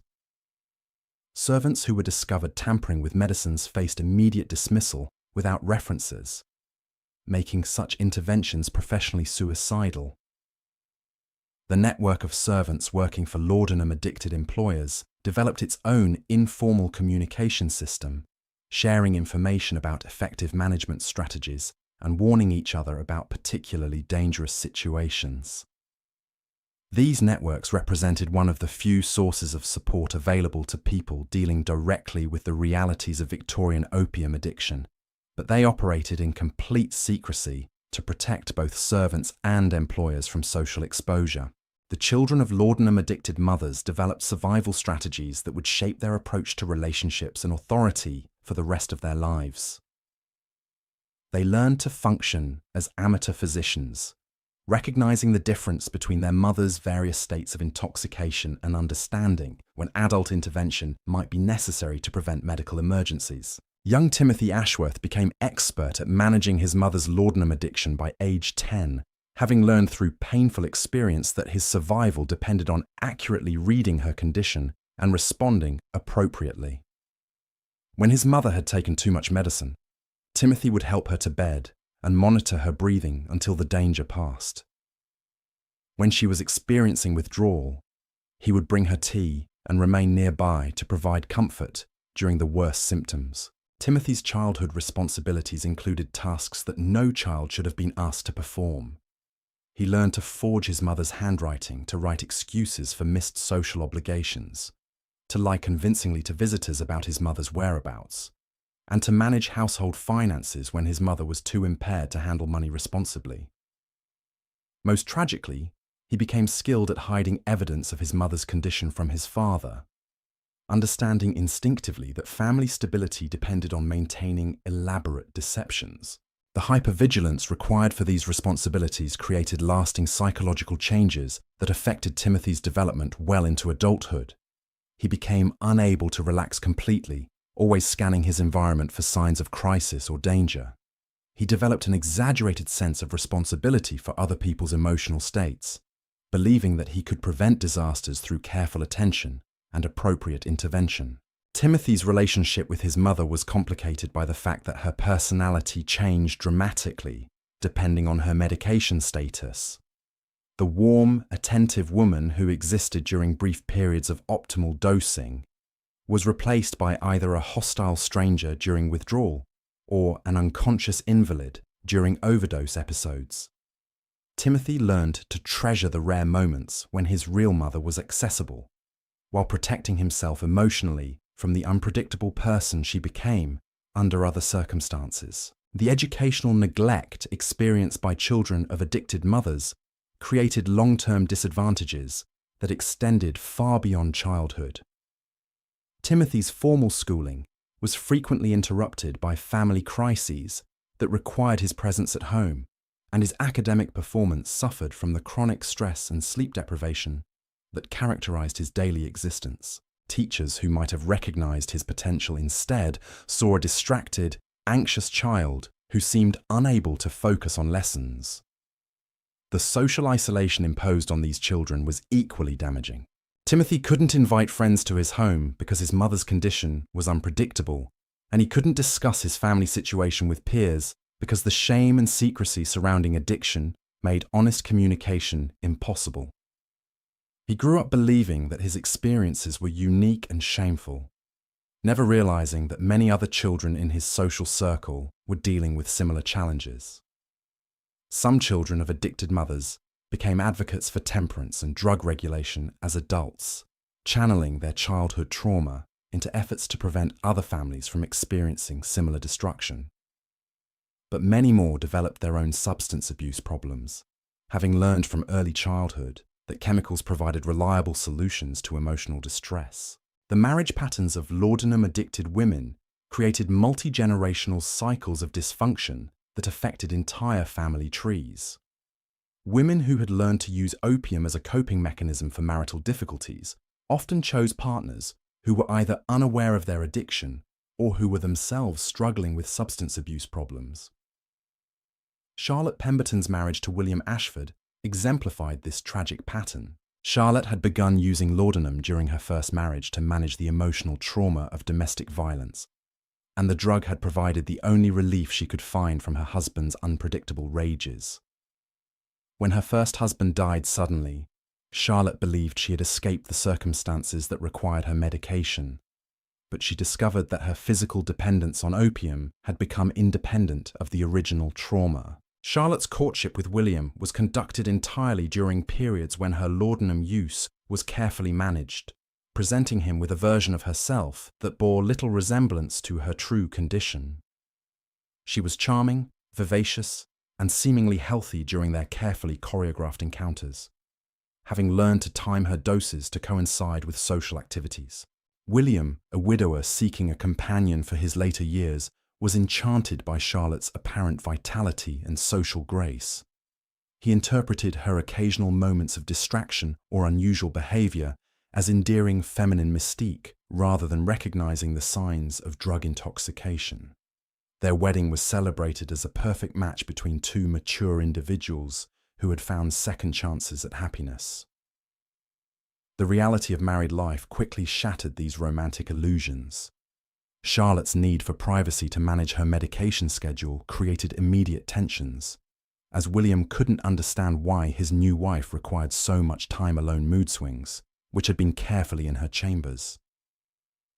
Servants who were discovered tampering with medicines faced immediate dismissal without references, making such interventions professionally suicidal. The network of servants working for laudanum-addicted employers developed its own informal communication system, sharing information about effective management strategies and warning each other about particularly dangerous situations. These networks represented one of the few sources of support available to people dealing directly with the realities of Victorian opium addiction, but they operated in complete secrecy to protect both servants and employers from social exposure. The children of laudanum-addicted mothers developed survival strategies that would shape their approach to relationships and authority for the rest of their lives. They learned to function as amateur physicians, recognizing the difference between their mother's various states of intoxication and understanding when adult intervention might be necessary to prevent medical emergencies. Young Timothy Ashworth became expert at managing his mother's laudanum addiction by age 10, having learned through painful experience that his survival depended on accurately reading her condition and responding appropriately. When his mother had taken too much medicine, Timothy would help her to bed and monitor her breathing until the danger passed. When she was experiencing withdrawal, he would bring her tea and remain nearby to provide comfort during the worst symptoms. Timothy's childhood responsibilities included tasks that no child should have been asked to perform. He learned to forge his mother's handwriting to write excuses for missed social obligations, to lie convincingly to visitors about his mother's whereabouts, and to manage household finances when his mother was too impaired to handle money responsibly. Most tragically, he became skilled at hiding evidence of his mother's condition from his father, understanding instinctively that family stability depended on maintaining elaborate deceptions. The hypervigilance required for these responsibilities created lasting psychological changes that affected Timothy's development well into adulthood. He became unable to relax completely, always scanning his environment for signs of crisis or danger. He developed an exaggerated sense of responsibility for other people's emotional states, believing that he could prevent disasters through careful attention and appropriate intervention. Timothy's relationship with his mother was complicated by the fact that her personality changed dramatically depending on her medication status. The warm, attentive woman who existed during brief periods of optimal dosing was replaced by either a hostile stranger during withdrawal or an unconscious invalid during overdose episodes. Timothy learned to treasure the rare moments when his real mother was accessible, while protecting himself emotionally from the unpredictable person she became under other circumstances. The educational neglect experienced by children of addicted mothers created long-term disadvantages that extended far beyond childhood. Timothy's formal schooling was frequently interrupted by family crises that required his presence at home, and his academic performance suffered from the chronic stress and sleep deprivation that characterized his daily existence. Teachers who might have recognized his potential instead saw a distracted, anxious child who seemed unable to focus on lessons. The social isolation imposed on these children was equally damaging. Timothy couldn't invite friends to his home because his mother's condition was unpredictable, and he couldn't discuss his family situation with peers because the shame and secrecy surrounding addiction made honest communication impossible. He grew up believing that his experiences were unique and shameful, never realizing that many other children in his social circle were dealing with similar challenges. Some children of addicted mothers became advocates for temperance and drug regulation as adults, channeling their childhood trauma into efforts to prevent other families from experiencing similar destruction. But many more developed their own substance abuse problems, having learned from early childhood that chemicals provided reliable solutions to emotional distress. The marriage patterns of laudanum-addicted women created multi-generational cycles of dysfunction that affected entire family trees. Women who had learned to use opium as a coping mechanism for marital difficulties often chose partners who were either unaware of their addiction or who were themselves struggling with substance abuse problems. Charlotte Pemberton's marriage to William Ashford exemplified this tragic pattern. Charlotte had begun using laudanum during her first marriage to manage the emotional trauma of domestic violence, and the drug had provided the only relief she could find from her husband's unpredictable rages. When her first husband died suddenly, Charlotte believed she had escaped the circumstances that required her medication, but she discovered that her physical dependence on opium had become independent of the original trauma. Charlotte's courtship with William was conducted entirely during periods when her laudanum use was carefully managed, presenting him with a version of herself that bore little resemblance to her true condition. She was charming, vivacious, and seemingly healthy during their carefully choreographed encounters, having learned to time her doses to coincide with social activities. William, a widower seeking a companion for his later years, was enchanted by Charlotte's apparent vitality and social grace. He interpreted her occasional moments of distraction or unusual behavior as endearing feminine mystique rather than recognizing the signs of drug intoxication. Their wedding was celebrated as a perfect match between two mature individuals who had found second chances at happiness. The reality of married life quickly shattered these romantic illusions. Charlotte's need for privacy to manage her medication schedule created immediate tensions, as William couldn't understand why his new wife required so much time alone mood swings, which had been carefully in her chambers.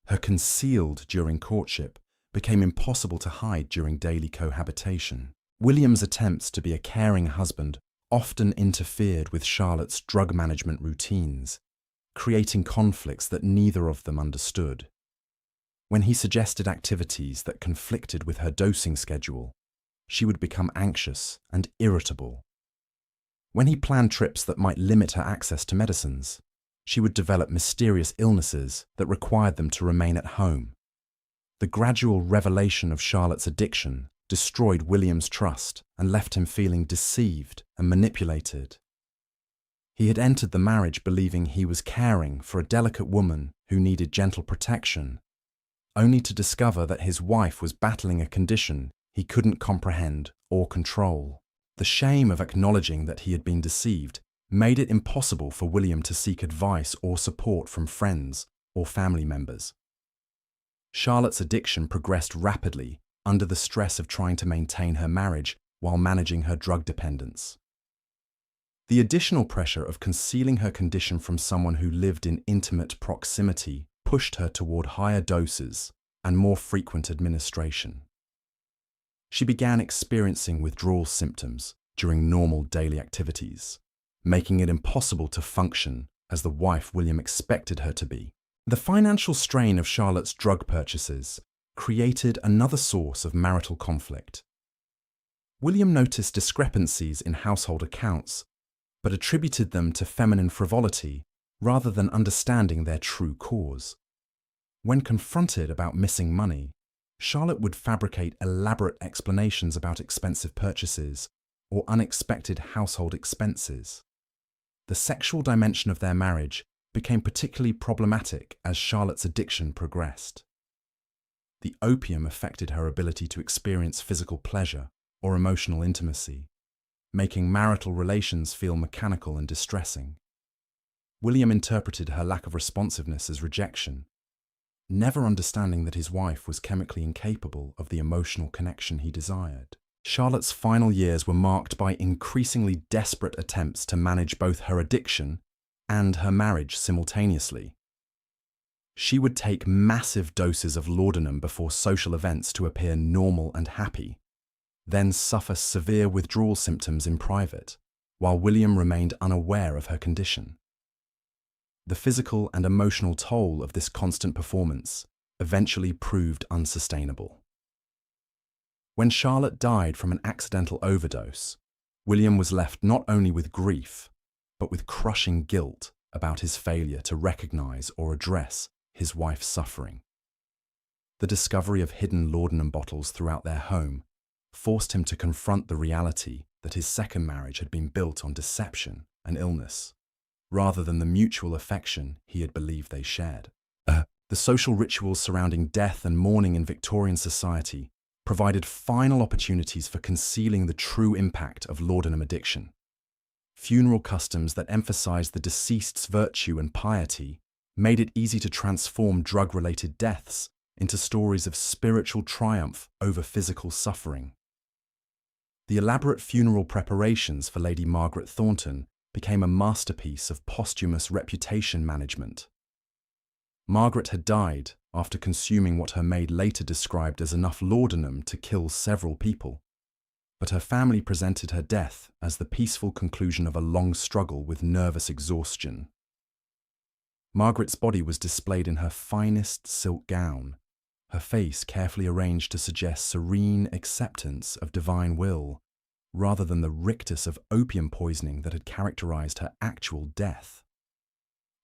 Her concealed during courtship became impossible to hide during daily cohabitation. William's attempts to be a caring husband often interfered with Charlotte's drug management routines, creating conflicts that neither of them understood. When he suggested activities that conflicted with her dosing schedule, she would become anxious and irritable. When he planned trips that might limit her access to medicines, she would develop mysterious illnesses that required them to remain at home. The gradual revelation of Charlotte's addiction destroyed William's trust and left him feeling deceived and manipulated. He had entered the marriage believing he was caring for a delicate woman who needed gentle protection, only to discover that his wife was battling a condition he couldn't comprehend or control. The shame of acknowledging that he had been deceived made it impossible for William to seek advice or support from friends or family members. Charlotte's addiction progressed rapidly under the stress of trying to maintain her marriage while managing her drug dependence. The additional pressure of concealing her condition from someone who lived in intimate proximity pushed her toward higher doses and more frequent administration. She began experiencing withdrawal symptoms during normal daily activities, making it impossible to function as the wife William expected her to be. The financial strain of Charlotte's drug purchases created another source of marital conflict. William noticed discrepancies in household accounts, but attributed them to feminine frivolity rather than understanding their true cause. When confronted about missing money, Charlotte would fabricate elaborate explanations about expensive purchases or unexpected household expenses. The sexual dimension of their marriage became particularly problematic as Charlotte's addiction progressed. The opium affected her ability to experience physical pleasure or emotional intimacy, making marital relations feel mechanical and distressing. William interpreted her lack of responsiveness as rejection, never understanding that his wife was chemically incapable of the emotional connection he desired. Charlotte's final years were marked by increasingly desperate attempts to manage both her addiction and her marriage simultaneously. She would take massive doses of laudanum before social events to appear normal and happy, then suffer severe withdrawal symptoms in private, while William remained unaware of her condition. The physical and emotional toll of this constant performance eventually proved unsustainable. When Charlotte died from an accidental overdose, William was left not only with grief, but with crushing guilt about his failure to recognize or address his wife's suffering. The discovery of hidden laudanum bottles throughout their home forced him to confront the reality that his second marriage had been built on deception and illness, rather than the mutual affection he had believed they shared. The social rituals surrounding death and mourning in Victorian society provided final opportunities for concealing the true impact of laudanum addiction. Funeral customs that emphasized the deceased's virtue and piety made it easy to transform drug-related deaths into stories of spiritual triumph over physical suffering. The elaborate funeral preparations for Lady Margaret Thornton became a masterpiece of posthumous reputation management. Margaret had died after consuming what her maid later described as enough laudanum to kill several people, but her family presented her death as the peaceful conclusion of a long struggle with nervous exhaustion. Margaret's body was displayed in her finest silk gown, her face carefully arranged to suggest serene acceptance of divine will, rather than the rictus of opium poisoning that had characterized her actual death.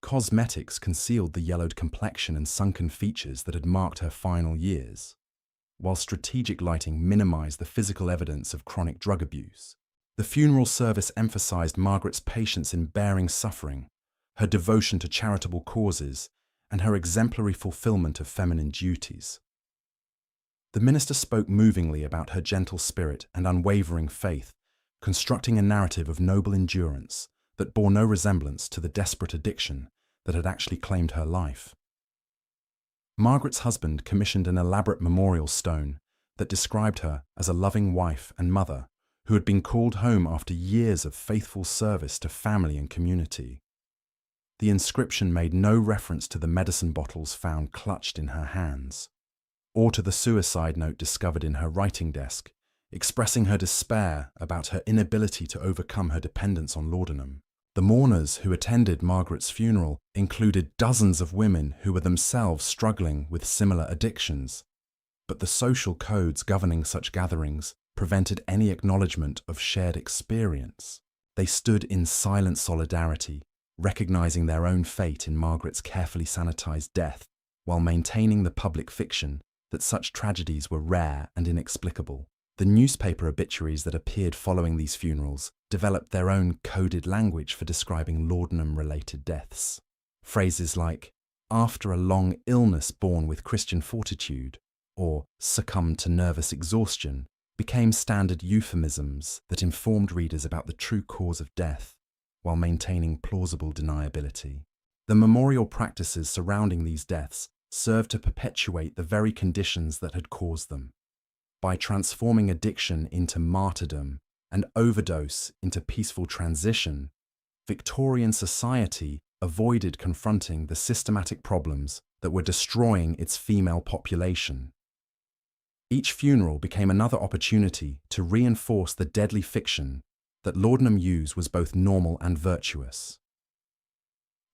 Cosmetics concealed the yellowed complexion and sunken features that had marked her final years, while strategic lighting minimized the physical evidence of chronic drug abuse. The funeral service emphasized Margaret's patience in bearing suffering, her devotion to charitable causes, and her exemplary fulfillment of feminine duties. The minister spoke movingly about her gentle spirit and unwavering faith, constructing a narrative of noble endurance that bore no resemblance to the desperate addiction that had actually claimed her life. Margaret's husband commissioned an elaborate memorial stone that described her as a loving wife and mother who had been called home after years of faithful service to family and community. The inscription made no reference to the medicine bottles found clutched in her hands, or to the suicide note discovered in her writing desk, expressing her despair about her inability to overcome her dependence on laudanum. The mourners who attended Margaret's funeral included dozens of women who were themselves struggling with similar addictions, but the social codes governing such gatherings prevented any acknowledgement of shared experience. They stood in silent solidarity, recognizing their own fate in Margaret's carefully sanitized death, while maintaining the public fiction that such tragedies were rare and inexplicable. The newspaper obituaries that appeared following these funerals developed their own coded language for describing laudanum-related deaths. Phrases like, "after a long illness borne with Christian fortitude," or "succumbed to nervous exhaustion," became standard euphemisms that informed readers about the true cause of death, while maintaining plausible deniability. The memorial practices surrounding these deaths served to perpetuate the very conditions that had caused them. By transforming addiction into martyrdom and overdose into peaceful transition, Victorian society avoided confronting the systematic problems that were destroying its female population. Each funeral became another opportunity to reinforce the deadly fiction that laudanum use was both normal and virtuous.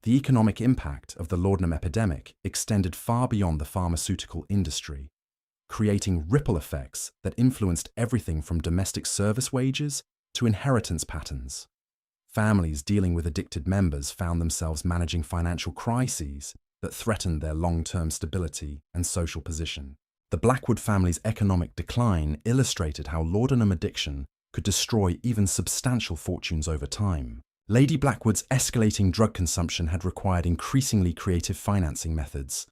The economic impact of the laudanum epidemic extended far beyond the pharmaceutical industry, creating ripple effects that influenced everything from domestic service wages to inheritance patterns. Families dealing with addicted members found themselves managing financial crises that threatened their long-term stability and social position. The Blackwood family's economic decline illustrated how laudanum addiction could destroy even substantial fortunes over time. Lady Blackwood's escalating drug consumption had required increasingly creative financing methods,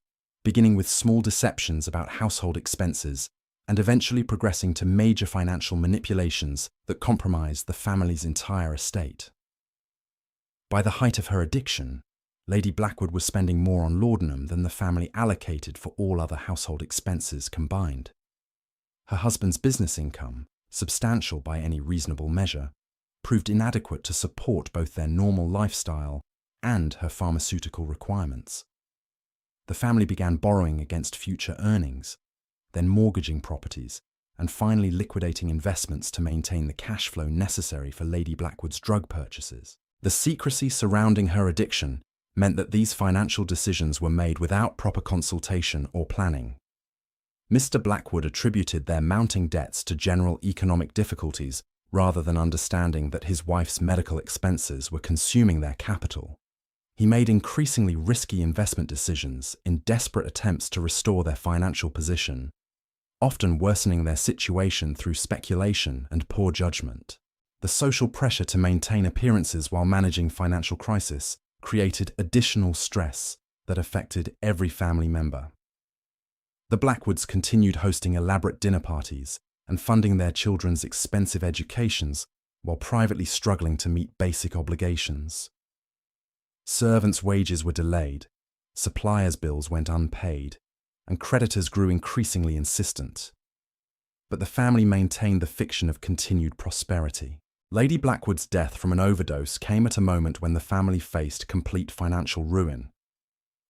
beginning with small deceptions about household expenses and eventually progressing to major financial manipulations that compromised the family's entire estate. By the height of her addiction, Lady Blackwood was spending more on laudanum than the family allocated for all other household expenses combined. Her husband's business income, substantial by any reasonable measure, proved inadequate to support both their normal lifestyle and her pharmaceutical requirements. The family began borrowing against future earnings, then mortgaging properties, and finally liquidating investments to maintain the cash flow necessary for Lady Blackwood's drug purchases. The secrecy surrounding her addiction meant that these financial decisions were made without proper consultation or planning. Mr. Blackwood attributed their mounting debts to general economic difficulties rather than understanding that his wife's medical expenses were consuming their capital. He made increasingly risky investment decisions in desperate attempts to restore their financial position, often worsening their situation through speculation and poor judgment. The social pressure to maintain appearances while managing financial crisis created additional stress that affected every family member. The Blackwoods continued hosting elaborate dinner parties and funding their children's expensive educations while privately struggling to meet basic obligations. Servants' wages were delayed, suppliers' bills went unpaid, and creditors grew increasingly insistent. But the family maintained the fiction of continued prosperity. Lady Blackwood's death from an overdose came at a moment when the family faced complete financial ruin.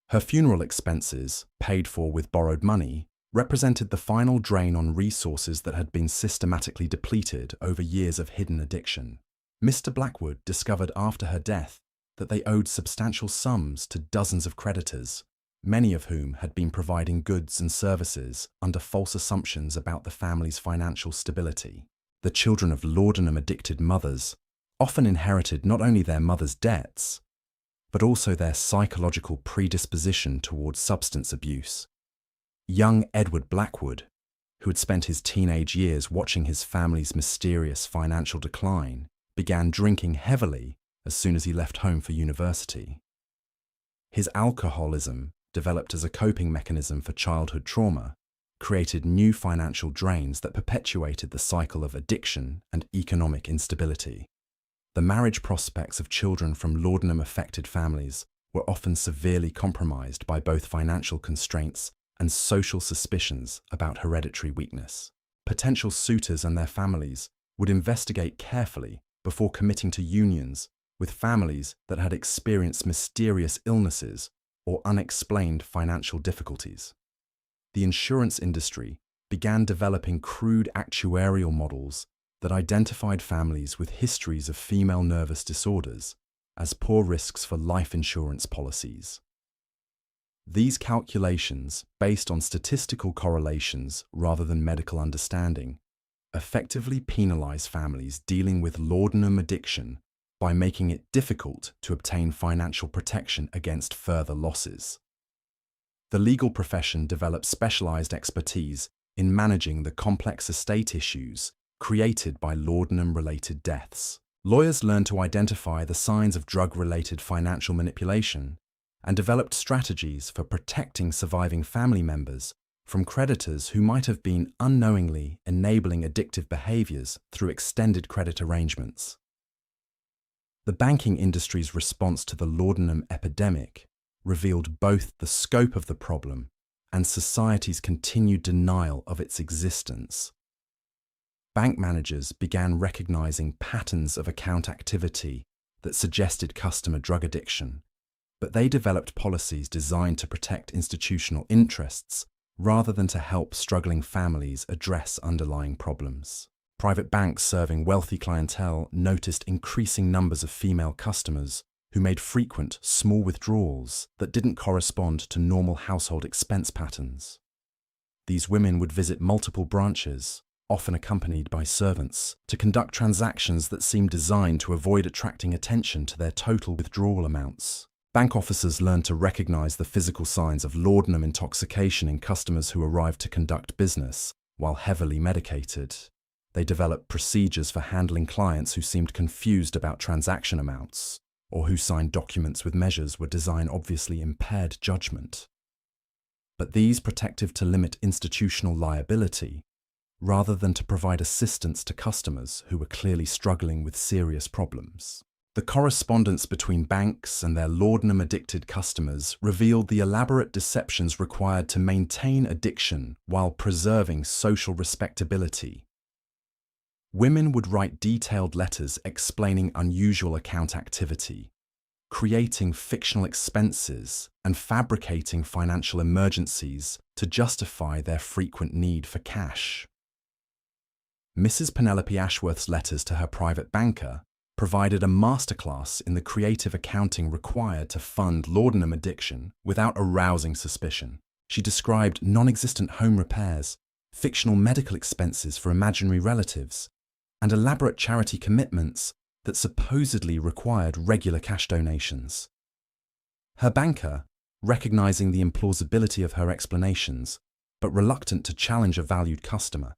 Her funeral expenses, paid for with borrowed money, represented the final drain on resources that had been systematically depleted over years of hidden addiction. Mr. Blackwood discovered after her death that they owed substantial sums to dozens of creditors, many of whom had been providing goods and services under false assumptions about the family's financial stability. The children of laudanum-addicted mothers often inherited not only their mother's debts, but also their psychological predisposition towards substance abuse. Young Edward Blackwood, who had spent his teenage years watching his family's mysterious financial decline, began drinking heavily as soon as he left home for university. His alcoholism, developed as a coping mechanism for childhood trauma, created new financial drains that perpetuated the cycle of addiction and economic instability. The marriage prospects of children from laudanum-affected families were often severely compromised by both financial constraints and social suspicions about hereditary weakness. Potential suitors and their families would investigate carefully before committing to unions with families that had experienced mysterious illnesses or unexplained financial difficulties. The insurance industry began developing crude actuarial models that identified families with histories of female nervous disorders as poor risks for life insurance policies. These calculations, based on statistical correlations rather than medical understanding, effectively penalize families dealing with laudanum addiction by making it difficult to obtain financial protection against further losses. The legal profession developed specialized expertise in managing the complex estate issues created by laudanum-related deaths. Lawyers learned to identify the signs of drug-related financial manipulation and developed strategies for protecting surviving family members from creditors who might have been unknowingly enabling addictive behaviors through extended credit arrangements. The banking industry's response to the laudanum epidemic revealed both the scope of the problem and society's continued denial of its existence. Bank managers began recognizing patterns of account activity that suggested customer drug addiction, but they developed policies designed to protect institutional interests rather than to help struggling families address underlying problems. Private banks serving wealthy clientele noticed increasing numbers of female customers who made frequent, small withdrawals that didn't correspond to normal household expense patterns. These women would visit multiple branches, often accompanied by servants, to conduct transactions that seemed designed to avoid attracting attention to their total withdrawal amounts. Bank officers learned to recognize the physical signs of laudanum intoxication in customers who arrived to conduct business while heavily medicated. They developed procedures for handling clients who seemed confused about transaction amounts, or who signed documents with measures where design obviously impaired judgment. But these protective to limit institutional liability, rather than to provide assistance to customers who were clearly struggling with serious problems. The correspondence between banks and their laudanum-addicted customers revealed the elaborate deceptions required to maintain addiction while preserving social respectability. Women would write detailed letters explaining unusual account activity, creating fictional expenses, and fabricating financial emergencies to justify their frequent need for cash. Mrs. Penelope Ashworth's letters to her private banker provided a masterclass in the creative accounting required to fund laudanum addiction without arousing suspicion. She described non-existent home repairs, fictional medical expenses for imaginary relatives, and elaborate charity commitments that supposedly required regular cash donations. Her banker, recognizing the implausibility of her explanations, but reluctant to challenge a valued customer,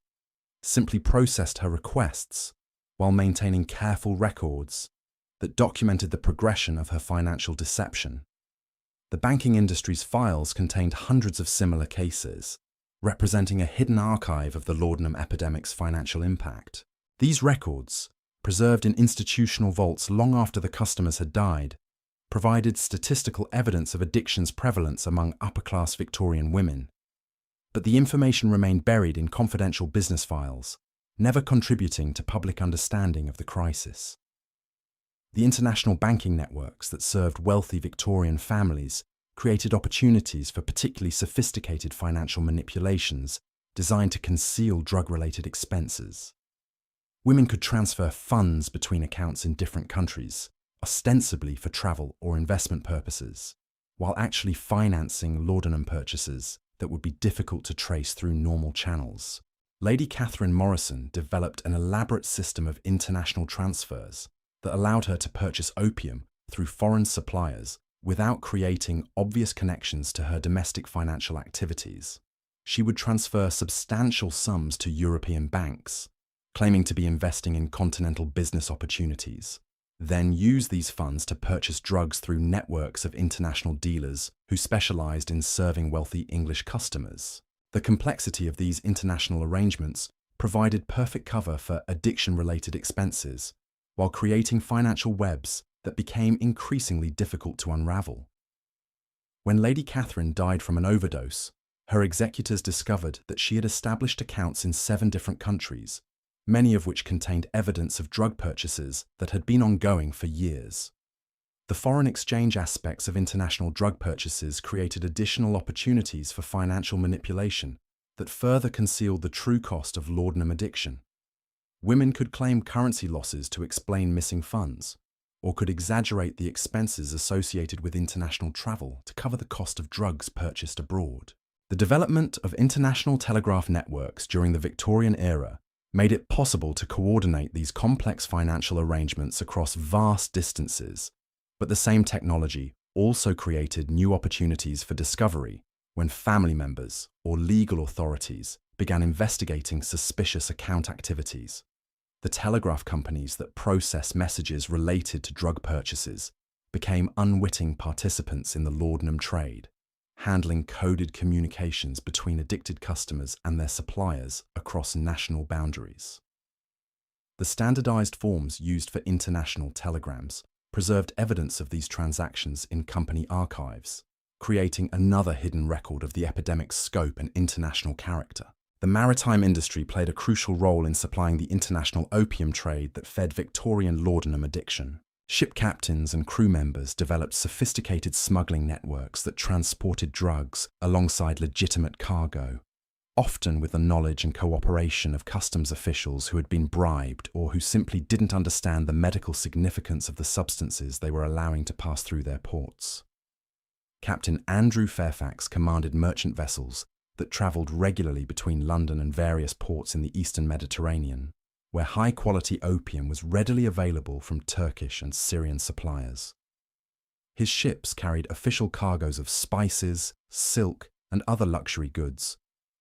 simply processed her requests while maintaining careful records that documented the progression of her financial deception. The banking industry's files contained hundreds of similar cases, representing a hidden archive of the laudanum epidemic's financial impact. These records, preserved in institutional vaults long after the customers had died, provided statistical evidence of addiction's prevalence among upper-class Victorian women. But the information remained buried in confidential business files, never contributing to public understanding of the crisis. The international banking networks that served wealthy Victorian families created opportunities for particularly sophisticated financial manipulations designed to conceal drug-related expenses. Women could transfer funds between accounts in different countries, ostensibly for travel or investment purposes, while actually financing laudanum purchases that would be difficult to trace through normal channels. Lady Catherine Morrison developed an elaborate system of international transfers that allowed her to purchase opium through foreign suppliers without creating obvious connections to her domestic financial activities. She would transfer substantial sums to European banks, claiming to be investing in continental business opportunities, then use these funds to purchase drugs through networks of international dealers who specialized in serving wealthy English customers. The complexity of these international arrangements provided perfect cover for addiction-related expenses, while creating financial webs that became increasingly difficult to unravel. When Lady Catherine died from an overdose, her executors discovered that she had established accounts in 7 different countries, many of which contained evidence of drug purchases that had been ongoing for years. The foreign exchange aspects of international drug purchases created additional opportunities for financial manipulation that further concealed the true cost of laudanum addiction. Women could claim currency losses to explain missing funds, or could exaggerate the expenses associated with international travel to cover the cost of drugs purchased abroad. The development of international telegraph networks during the Victorian era made it possible to coordinate these complex financial arrangements across vast distances, but the same technology also created new opportunities for discovery when family members or legal authorities began investigating suspicious account activities. The telegraph companies that process messages related to drug purchases became unwitting participants in the laudanum trade, handling coded communications between addicted customers and their suppliers across national boundaries. The standardized forms used for international telegrams preserved evidence of these transactions in company archives, creating another hidden record of the epidemic's scope and international character. The maritime industry played a crucial role in supplying the international opium trade that fed Victorian laudanum addiction. Ship captains and crew members developed sophisticated smuggling networks that transported drugs alongside legitimate cargo, often with the knowledge and cooperation of customs officials who had been bribed or who simply didn't understand the medical significance of the substances they were allowing to pass through their ports. Captain Andrew Fairfax commanded merchant vessels that travelled regularly between London and various ports in the eastern Mediterranean, where high-quality opium was readily available from Turkish and Syrian suppliers. His ships carried official cargoes of spices, silk, and other luxury goods,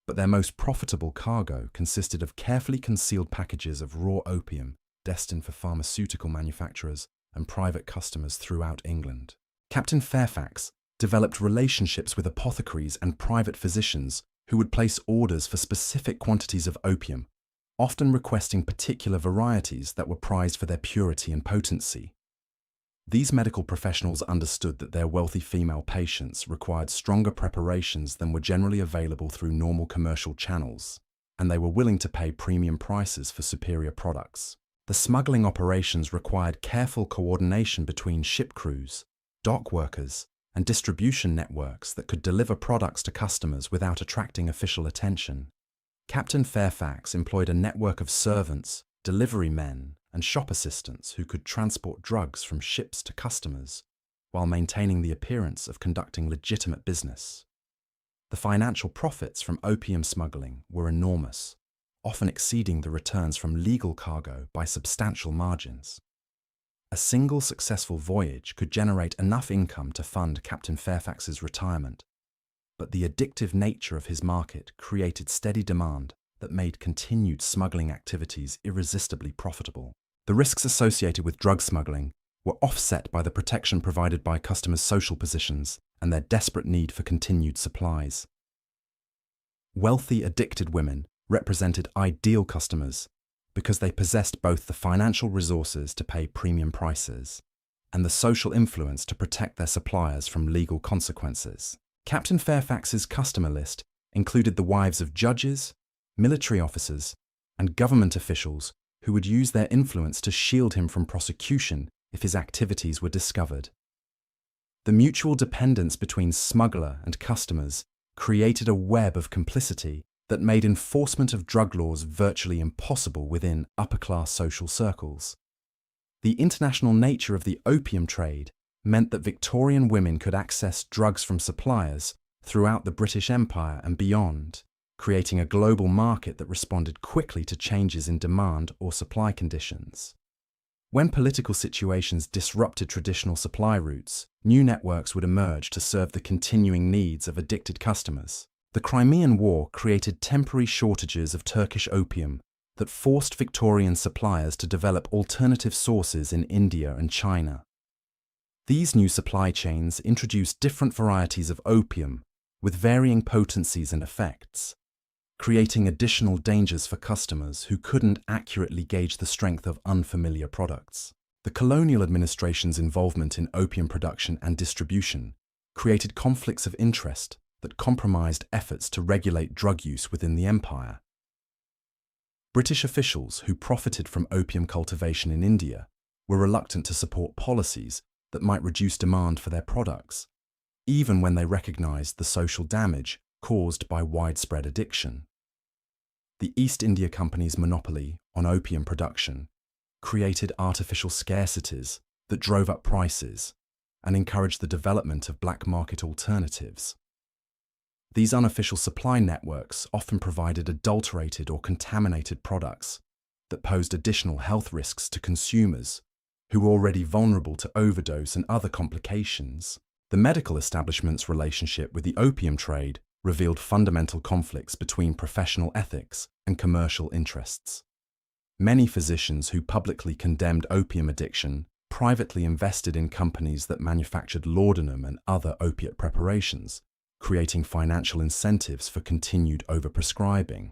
but their most profitable cargo consisted of carefully concealed packages of raw opium destined for pharmaceutical manufacturers and private customers throughout England. Captain Fairfax developed relationships with apothecaries and private physicians who would place orders for specific quantities of opium, often requesting particular varieties that were prized for their purity and potency. These medical professionals understood that their wealthy female patients required stronger preparations than were generally available through normal commercial channels, and they were willing to pay premium prices for superior products. The smuggling operations required careful coordination between ship crews, dock workers, and distribution networks that could deliver products to customers without attracting official attention. Captain Fairfax employed a network of servants, delivery men, and shop assistants who could transport drugs from ships to customers while maintaining the appearance of conducting legitimate business. The financial profits from opium smuggling were enormous, often exceeding the returns from legal cargo by substantial margins. A single successful voyage could generate enough income to fund Captain Fairfax's retirement, but the addictive nature of his market created steady demand that made continued smuggling activities irresistibly profitable. The risks associated with drug smuggling were offset by the protection provided by customers' social positions and their desperate need for continued supplies. Wealthy, addicted women represented ideal customers, because they possessed both the financial resources to pay premium prices and the social influence to protect their suppliers from legal consequences. Captain Fairfax's customer list included the wives of judges, military officers, and government officials who would use their influence to shield him from prosecution if his activities were discovered. The mutual dependence between smuggler and customers created a web of complicity that made enforcement of drug laws virtually impossible within upper-class social circles. The international nature of the opium trade meant that Victorian women could access drugs from suppliers throughout the British Empire and beyond, creating a global market that responded quickly to changes in demand or supply conditions. When political situations disrupted traditional supply routes, new networks would emerge to serve the continuing needs of addicted customers. The Crimean War created temporary shortages of Turkish opium that forced Victorian suppliers to develop alternative sources in India and China. These new supply chains introduced different varieties of opium with varying potencies and effects, creating additional dangers for customers who couldn't accurately gauge the strength of unfamiliar products. The colonial administration's involvement in opium production and distribution created conflicts of interest that compromised efforts to regulate drug use within the empire. British officials who profited from opium cultivation in India were reluctant to support policies that might reduce demand for their products, even when they recognized the social damage caused by widespread addiction. The East India Company's monopoly on opium production created artificial scarcities that drove up prices and encouraged the development of black market alternatives. These unofficial supply networks often provided adulterated or contaminated products that posed additional health risks to consumers who were already vulnerable to overdose and other complications. The medical establishment's relationship with the opium trade revealed fundamental conflicts between professional ethics and commercial interests. Many physicians who publicly condemned opium addiction privately invested in companies that manufactured laudanum and other opiate preparations, creating financial incentives for continued overprescribing.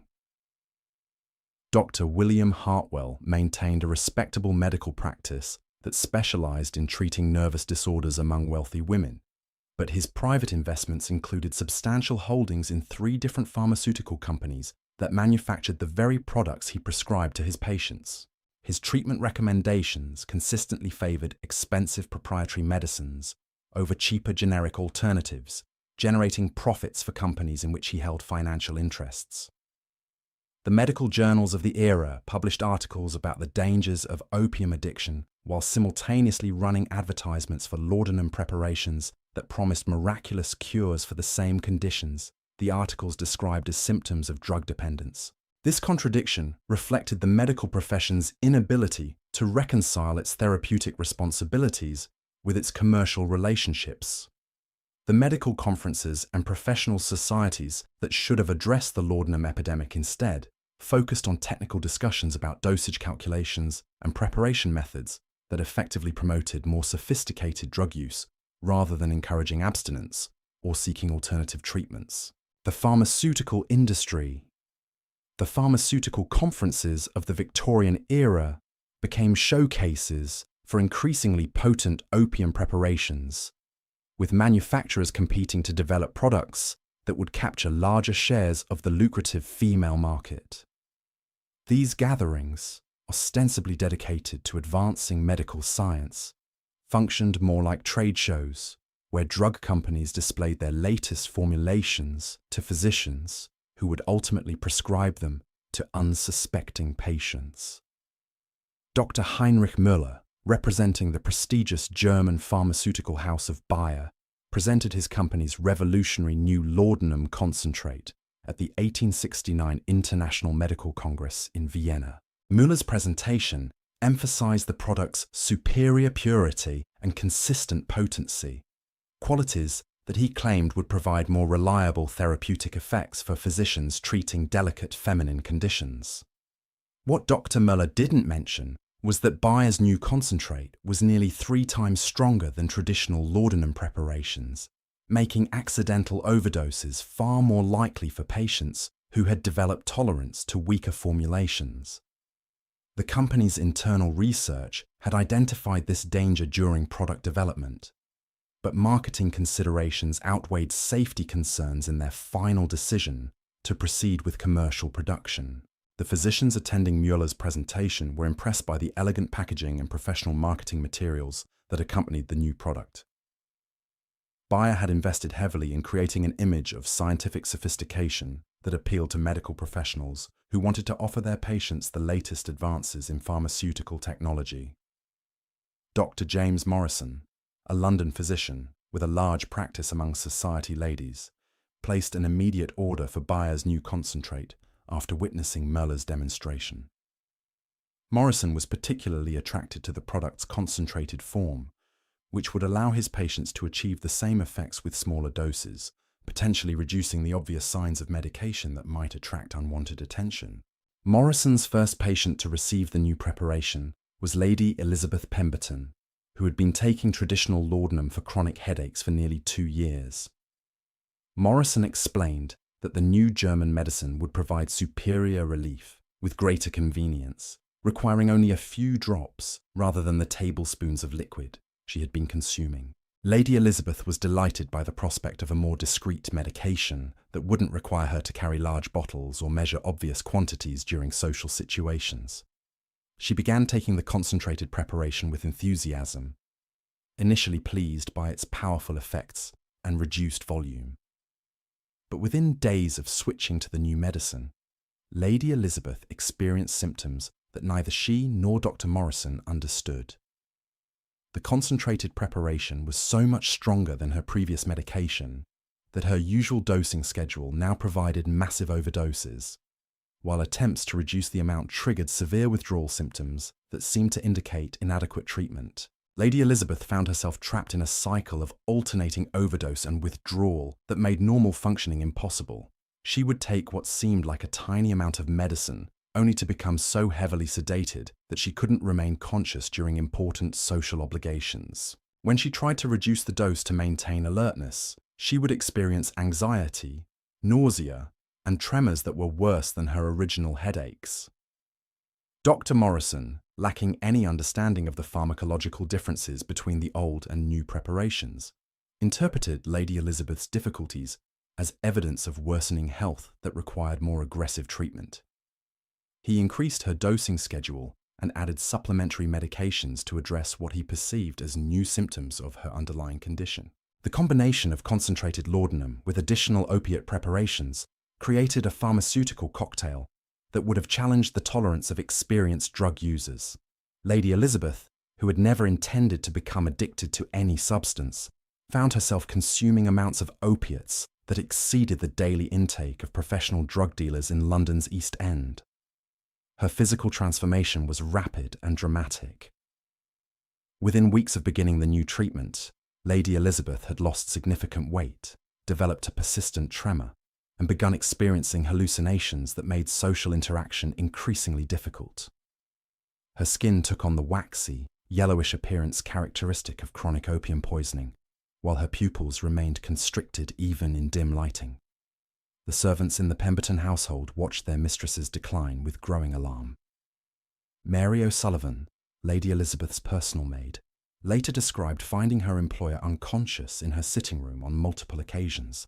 Dr. William Hartwell maintained a respectable medical practice that specialized in treating nervous disorders among wealthy women, but his private investments included substantial holdings in 3 different pharmaceutical companies that manufactured the very products he prescribed to his patients. His treatment recommendations consistently favored expensive proprietary medicines over cheaper generic alternatives, generating profits for companies in which he held financial interests. The medical journals of the era published articles about the dangers of opium addiction while simultaneously running advertisements for laudanum preparations that promised miraculous cures for the same conditions the articles described as symptoms of drug dependence. This contradiction reflected the medical profession's inability to reconcile its therapeutic responsibilities with its commercial relationships. The medical conferences and professional societies that should have addressed the laudanum epidemic instead focused on technical discussions about dosage calculations and preparation methods that effectively promoted more sophisticated drug use rather than encouraging abstinence or seeking alternative treatments. The pharmaceutical industry. The pharmaceutical conferences of the Victorian era became showcases for increasingly potent opium preparations, with manufacturers competing to develop products that would capture larger shares of the lucrative female market. These gatherings, ostensibly dedicated to advancing medical science, functioned more like trade shows, where drug companies displayed their latest formulations to physicians who would ultimately prescribe them to unsuspecting patients. Dr. Heinrich Müller, representing the prestigious German pharmaceutical house of Bayer, presented his company's revolutionary new laudanum concentrate at the 1869 International Medical Congress in Vienna. Müller's presentation emphasized the product's superior purity and consistent potency, qualities that he claimed would provide more reliable therapeutic effects for physicians treating delicate feminine conditions. What Dr. Müller didn't mention was that Bayer's new concentrate was nearly 3 times stronger than traditional laudanum preparations, making accidental overdoses far more likely for patients who had developed tolerance to weaker formulations. The company's internal research had identified this danger during product development, but marketing considerations outweighed safety concerns in their final decision to proceed with commercial production. The physicians attending Mueller's presentation were impressed by the elegant packaging and professional marketing materials that accompanied the new product. Bayer had invested heavily in creating an image of scientific sophistication that appealed to medical professionals who wanted to offer their patients the latest advances in pharmaceutical technology. Dr. James Morrison, a London physician with a large practice among society ladies, placed an immediate order for Bayer's new concentrate after witnessing Mueller's demonstration. Morrison was particularly attracted to the product's concentrated form, which would allow his patients to achieve the same effects with smaller doses, potentially reducing the obvious signs of medication that might attract unwanted attention. Morrison's first patient to receive the new preparation was Lady Elizabeth Pemberton, who had been taking traditional laudanum for chronic headaches for nearly 2 years. Morrison explained that the new German medicine would provide superior relief with greater convenience, requiring only a few drops rather than the tablespoons of liquid she had been consuming. Lady Elizabeth was delighted by the prospect of a more discreet medication that wouldn't require her to carry large bottles or measure obvious quantities during social situations. She began taking the concentrated preparation with enthusiasm, initially pleased by its powerful effects and reduced volume. But within days of switching to the new medicine, Lady Elizabeth experienced symptoms that neither she nor Dr. Morrison understood. The concentrated preparation was so much stronger than her previous medication that her usual dosing schedule now provided massive overdoses, while attempts to reduce the amount triggered severe withdrawal symptoms that seemed to indicate inadequate treatment. Lady Elizabeth found herself trapped in a cycle of alternating overdose and withdrawal that made normal functioning impossible. She would take what seemed like a tiny amount of medicine, only to become so heavily sedated that she couldn't remain conscious during important social obligations. When she tried to reduce the dose to maintain alertness, she would experience anxiety, nausea, and tremors that were worse than her original headaches. Dr. Morrison, lacking any understanding of the pharmacological differences between the old and new preparations, interpreted Lady Elizabeth's difficulties as evidence of worsening health that required more aggressive treatment. He increased her dosing schedule and added supplementary medications to address what he perceived as new symptoms of her underlying condition. The combination of concentrated laudanum with additional opiate preparations created a pharmaceutical cocktail that would have challenged the tolerance of experienced drug users. Lady Elizabeth, who had never intended to become addicted to any substance, found herself consuming amounts of opiates that exceeded the daily intake of professional drug dealers in London's East End. Her physical transformation was rapid and dramatic. Within weeks of beginning the new treatment, Lady Elizabeth had lost significant weight, developed a persistent tremor, and begun experiencing hallucinations that made social interaction increasingly difficult. Her skin took on the waxy, yellowish appearance characteristic of chronic opium poisoning, while her pupils remained constricted even in dim lighting. The servants in the Pemberton household watched their mistress's decline with growing alarm. Mary O'Sullivan, Lady Elizabeth's personal maid, later described finding her employer unconscious in her sitting room on multiple occasions,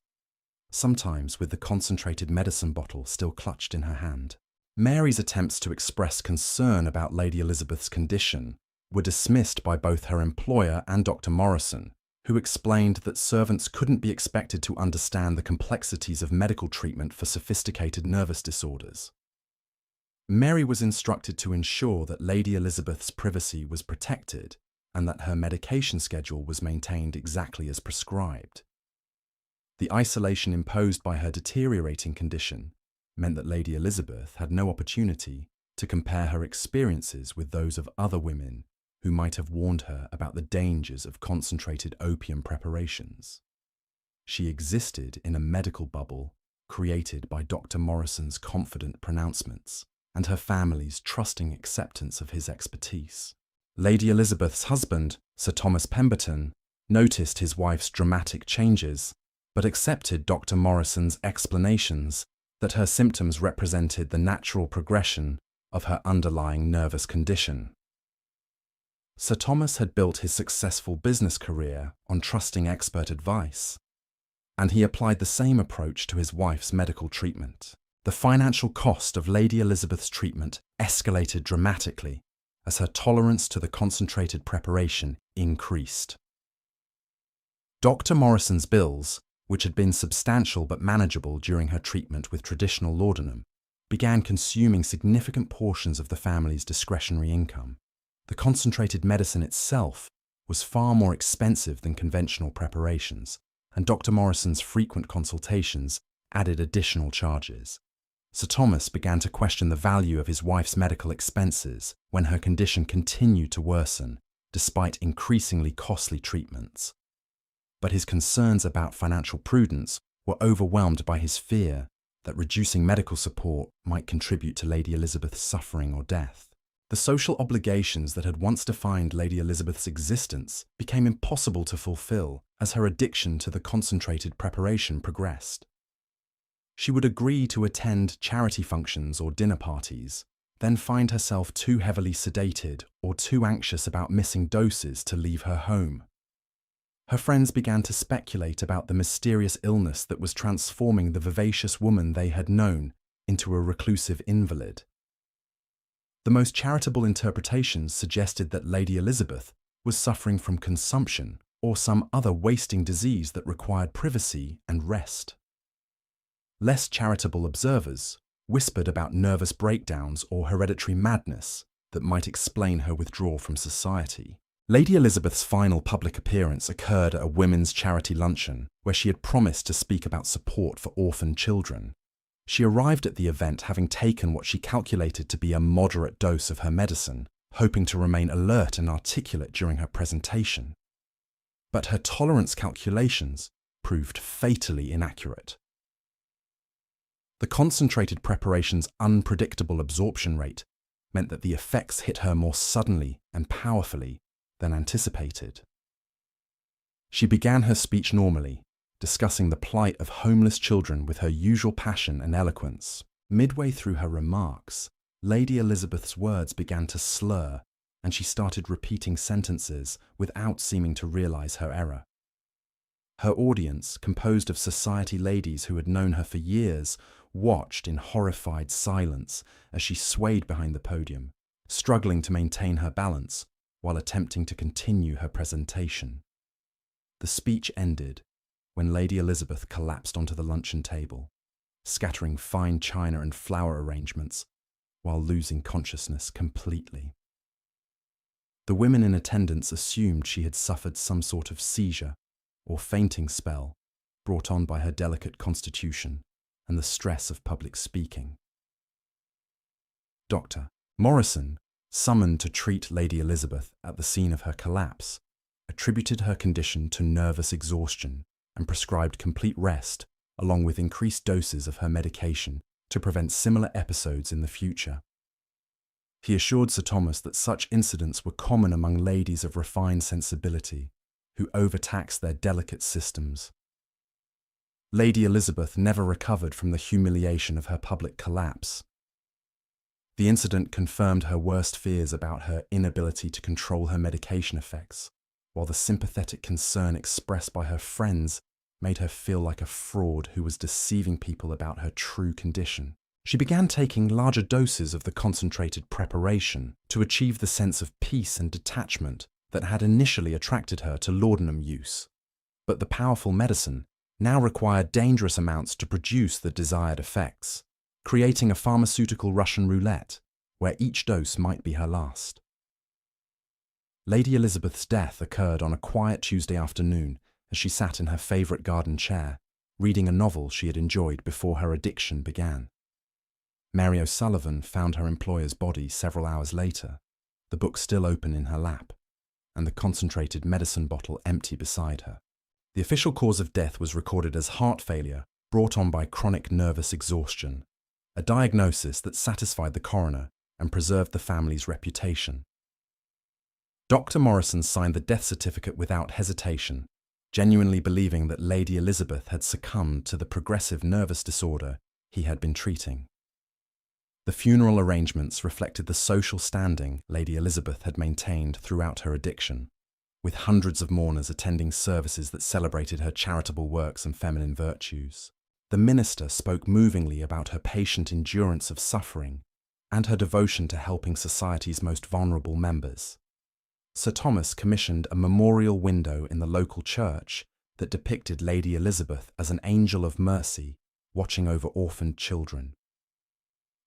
sometimes with the concentrated medicine bottle still clutched in her hand. Mary's attempts to express concern about Lady Elizabeth's condition were dismissed by both her employer and Dr. Morrison, who explained that servants couldn't be expected to understand the complexities of medical treatment for sophisticated nervous disorders. Mary was instructed to ensure that Lady Elizabeth's privacy was protected and that her medication schedule was maintained exactly as prescribed. The isolation imposed by her deteriorating condition meant that Lady Elizabeth had no opportunity to compare her experiences with those of other women who might have warned her about the dangers of concentrated opium preparations. She existed in a medical bubble created by Dr. Morrison's confident pronouncements and her family's trusting acceptance of his expertise. Lady Elizabeth's husband, Sir Thomas Pemberton, noticed his wife's dramatic changes, but accepted Dr. Morrison's explanations that her symptoms represented the natural progression of her underlying nervous condition. Sir Thomas had built his successful business career on trusting expert advice, and he applied the same approach to his wife's medical treatment. The financial cost of Lady Elizabeth's treatment escalated dramatically as her tolerance to the concentrated preparation increased. Dr. Morrison's bills, which had been substantial but manageable during her treatment with traditional laudanum, began consuming significant portions of the family's discretionary income. The concentrated medicine itself was far more expensive than conventional preparations, and Dr. Morrison's frequent consultations added additional charges. Sir Thomas began to question the value of his wife's medical expenses when her condition continued to worsen, despite increasingly costly treatments. But his concerns about financial prudence were overwhelmed by his fear that reducing medical support might contribute to Lady Elizabeth's suffering or death. The social obligations that had once defined Lady Elizabeth's existence became impossible to fulfill as her addiction to the concentrated preparation progressed. She would agree to attend charity functions or dinner parties, then find herself too heavily sedated or too anxious about missing doses to leave her home. Her friends began to speculate about the mysterious illness that was transforming the vivacious woman they had known into a reclusive invalid. The most charitable interpretations suggested that Lady Elizabeth was suffering from consumption or some other wasting disease that required privacy and rest. Less charitable observers whispered about nervous breakdowns or hereditary madness that might explain her withdrawal from society. Lady Elizabeth's final public appearance occurred at a women's charity luncheon where she had promised to speak about support for orphan children. She arrived at the event having taken what she calculated to be a moderate dose of her medicine, hoping to remain alert and articulate during her presentation. But her tolerance calculations proved fatally inaccurate. The concentrated preparation's unpredictable absorption rate meant that the effects hit her more suddenly and powerfully than anticipated. She began her speech normally, discussing the plight of homeless children with her usual passion and eloquence. Midway through her remarks, Lady Elizabeth's words began to slur, and she started repeating sentences without seeming to realize her error. Her audience, composed of society ladies who had known her for years, watched in horrified silence as she swayed behind the podium, struggling to maintain her balance while attempting to continue her presentation. The speech ended when Lady Elizabeth collapsed onto the luncheon table, scattering fine china and flower arrangements while losing consciousness completely. The women in attendance assumed she had suffered some sort of seizure or fainting spell brought on by her delicate constitution and the stress of public speaking. Dr. Morrison, summoned to treat Lady Elizabeth at the scene of her collapse, attributed her condition to nervous exhaustion and prescribed complete rest along with increased doses of her medication to prevent similar episodes in the future. He assured Sir Thomas that such incidents were common among ladies of refined sensibility who overtaxed their delicate systems. Lady Elizabeth never recovered from the humiliation of her public collapse. The incident confirmed her worst fears about her inability to control her medication effects, while the sympathetic concern expressed by her friends made her feel like a fraud who was deceiving people about her true condition. She began taking larger doses of the concentrated preparation to achieve the sense of peace and detachment that had initially attracted her to laudanum use. But the powerful medicine now required dangerous amounts to produce the desired effects, creating a pharmaceutical Russian roulette where each dose might be her last. Lady Elizabeth's death occurred on a quiet Tuesday afternoon as she sat in her favourite garden chair, reading a novel she had enjoyed before her addiction began. Mary O'Sullivan found her employer's body several hours later, the book still open in her lap, and the concentrated medicine bottle empty beside her. The official cause of death was recorded as heart failure brought on by chronic nervous exhaustion, a diagnosis that satisfied the coroner and preserved the family's reputation. Dr. Morrison signed the death certificate without hesitation, genuinely believing that Lady Elizabeth had succumbed to the progressive nervous disorder he had been treating. The funeral arrangements reflected the social standing Lady Elizabeth had maintained throughout her addiction, with hundreds of mourners attending services that celebrated her charitable works and feminine virtues. The minister spoke movingly about her patient endurance of suffering and her devotion to helping society's most vulnerable members. Sir Thomas commissioned a memorial window in the local church that depicted Lady Elizabeth as an angel of mercy watching over orphaned children.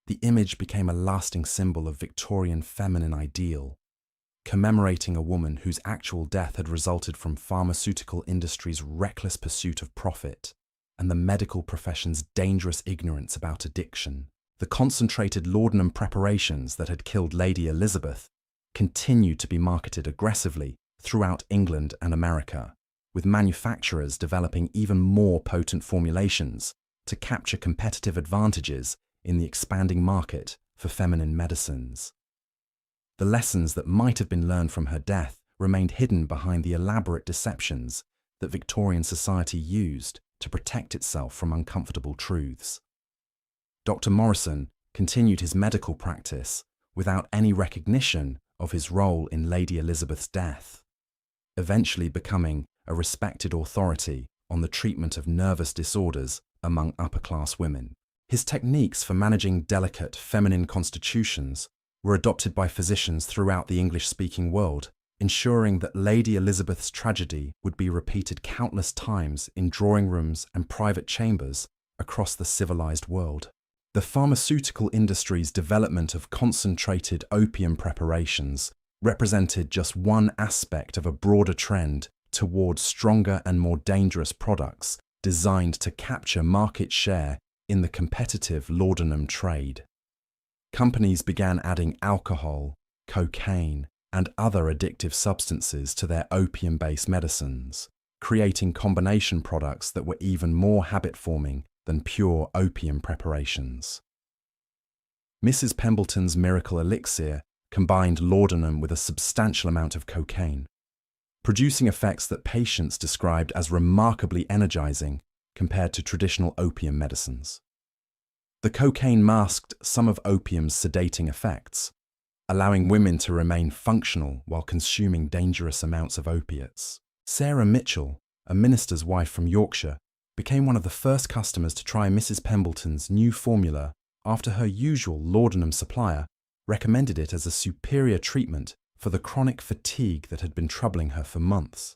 The image became a lasting symbol of Victorian feminine ideal, commemorating a woman whose actual death had resulted from pharmaceutical industry's reckless pursuit of profit and the medical profession's dangerous ignorance about addiction. The concentrated laudanum preparations that had killed Lady Elizabeth continued to be marketed aggressively throughout England and America, with manufacturers developing even more potent formulations to capture competitive advantages in the expanding market for feminine medicines. The lessons that might have been learned from her death remained hidden behind the elaborate deceptions that Victorian society used to protect itself from uncomfortable truths. Dr. Morrison continued his medical practice without any recognition of his role in Lady Elizabeth's death, eventually becoming a respected authority on the treatment of nervous disorders among upper-class women. His techniques for managing delicate feminine constitutions were adopted by physicians throughout the English-speaking world, ensuring that Lady Elizabeth's tragedy would be repeated countless times in drawing rooms and private chambers across the civilized world. The pharmaceutical industry's development of concentrated opium preparations represented just one aspect of a broader trend towards stronger and more dangerous products designed to capture market share in the competitive laudanum trade. Companies began adding alcohol, cocaine, and other addictive substances to their opium-based medicines, creating combination products that were even more habit-forming than pure opium preparations. Mrs. Pemberton's miracle elixir combined laudanum with a substantial amount of cocaine, producing effects that patients described as remarkably energizing compared to traditional opium medicines. The cocaine masked some of opium's sedating effects, allowing women to remain functional while consuming dangerous amounts of opiates. Sarah Mitchell, a minister's wife from Yorkshire, became one of the first customers to try Mrs. Pemberton's new formula after her usual laudanum supplier recommended it as a superior treatment for the chronic fatigue that had been troubling her for months.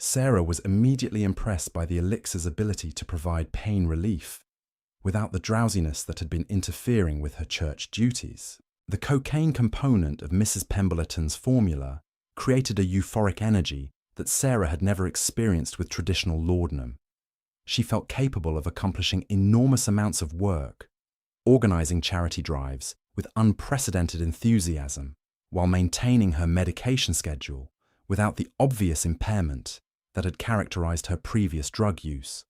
Sarah was immediately impressed by the elixir's ability to provide pain relief without the drowsiness that had been interfering with her church duties. The cocaine component of Mrs. Pemberton's formula created a euphoric energy that Sarah had never experienced with traditional laudanum. She felt capable of accomplishing enormous amounts of work, organizing charity drives with unprecedented enthusiasm, while maintaining her medication schedule without the obvious impairment that had characterized her previous drug use.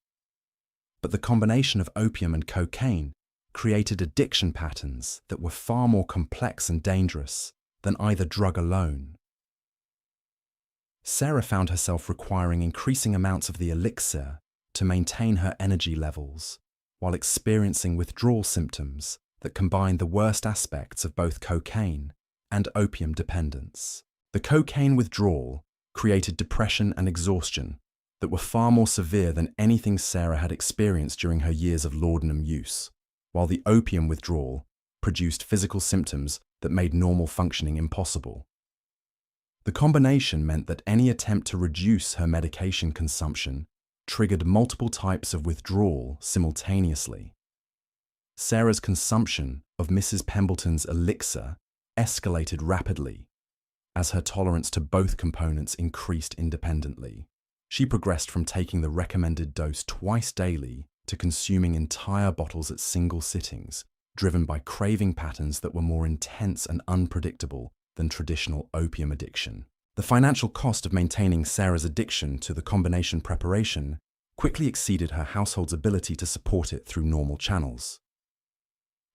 But the combination of opium and cocaine created addiction patterns that were far more complex and dangerous than either drug alone. Sarah found herself requiring increasing amounts of the elixir to maintain her energy levels, while experiencing withdrawal symptoms that combined the worst aspects of both cocaine and opium dependence. The cocaine withdrawal created depression and exhaustion that were far more severe than anything Sarah had experienced during her years of laudanum use, while the opium withdrawal produced physical symptoms that made normal functioning impossible. The combination meant that any attempt to reduce her medication consumption triggered multiple types of withdrawal simultaneously. Sarah's consumption of Mrs. Pemberton's elixir escalated rapidly as her tolerance to both components increased independently. She progressed from taking the recommended dose twice daily to consuming entire bottles at single sittings, driven by craving patterns that were more intense and unpredictable than traditional opium addiction. The financial cost of maintaining Sarah's addiction to the combination preparation quickly exceeded her household's ability to support it through normal channels.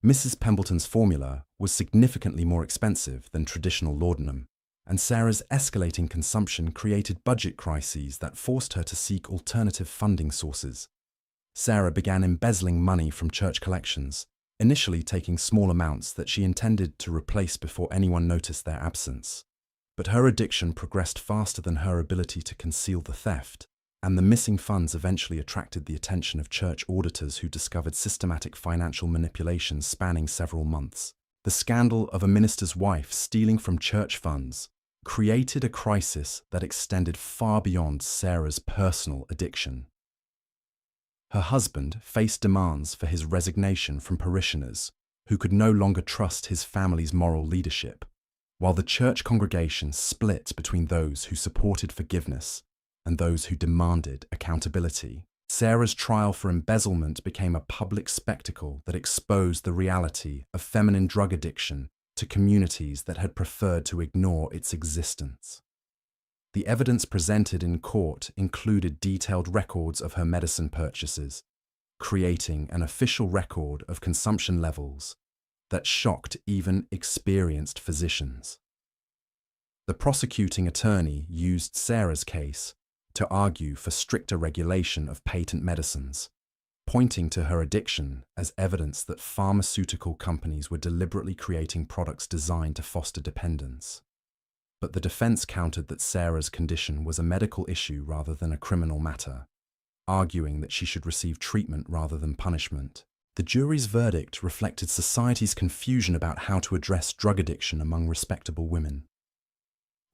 Mrs. Pemberton's formula was significantly more expensive than traditional laudanum, and Sarah's escalating consumption created budget crises that forced her to seek alternative funding sources. Sarah began embezzling money from church collections initially taking small amounts that she intended to replace before anyone noticed their absence. But her addiction progressed faster than her ability to conceal the theft, and the missing funds eventually attracted the attention of church auditors who discovered systematic financial manipulations spanning several months. The scandal of a minister's wife stealing from church funds created a crisis that extended far beyond Sarah's personal addiction. Her husband faced demands for his resignation from parishioners who could no longer trust his family's moral leadership, while the church congregation split between those who supported forgiveness and those who demanded accountability. Sarah's trial for embezzlement became a public spectacle that exposed the reality of feminine drug addiction to communities that had preferred to ignore its existence. The evidence presented in court included detailed records of her medicine purchases, creating an official record of consumption levels that shocked even experienced physicians. The prosecuting attorney used Sarah's case to argue for stricter regulation of patent medicines, pointing to her addiction as evidence that pharmaceutical companies were deliberately creating products designed to foster dependence. But the defense countered that Sarah's condition was a medical issue rather than a criminal matter, arguing that she should receive treatment rather than punishment. The jury's verdict reflected society's confusion about how to address drug addiction among respectable women.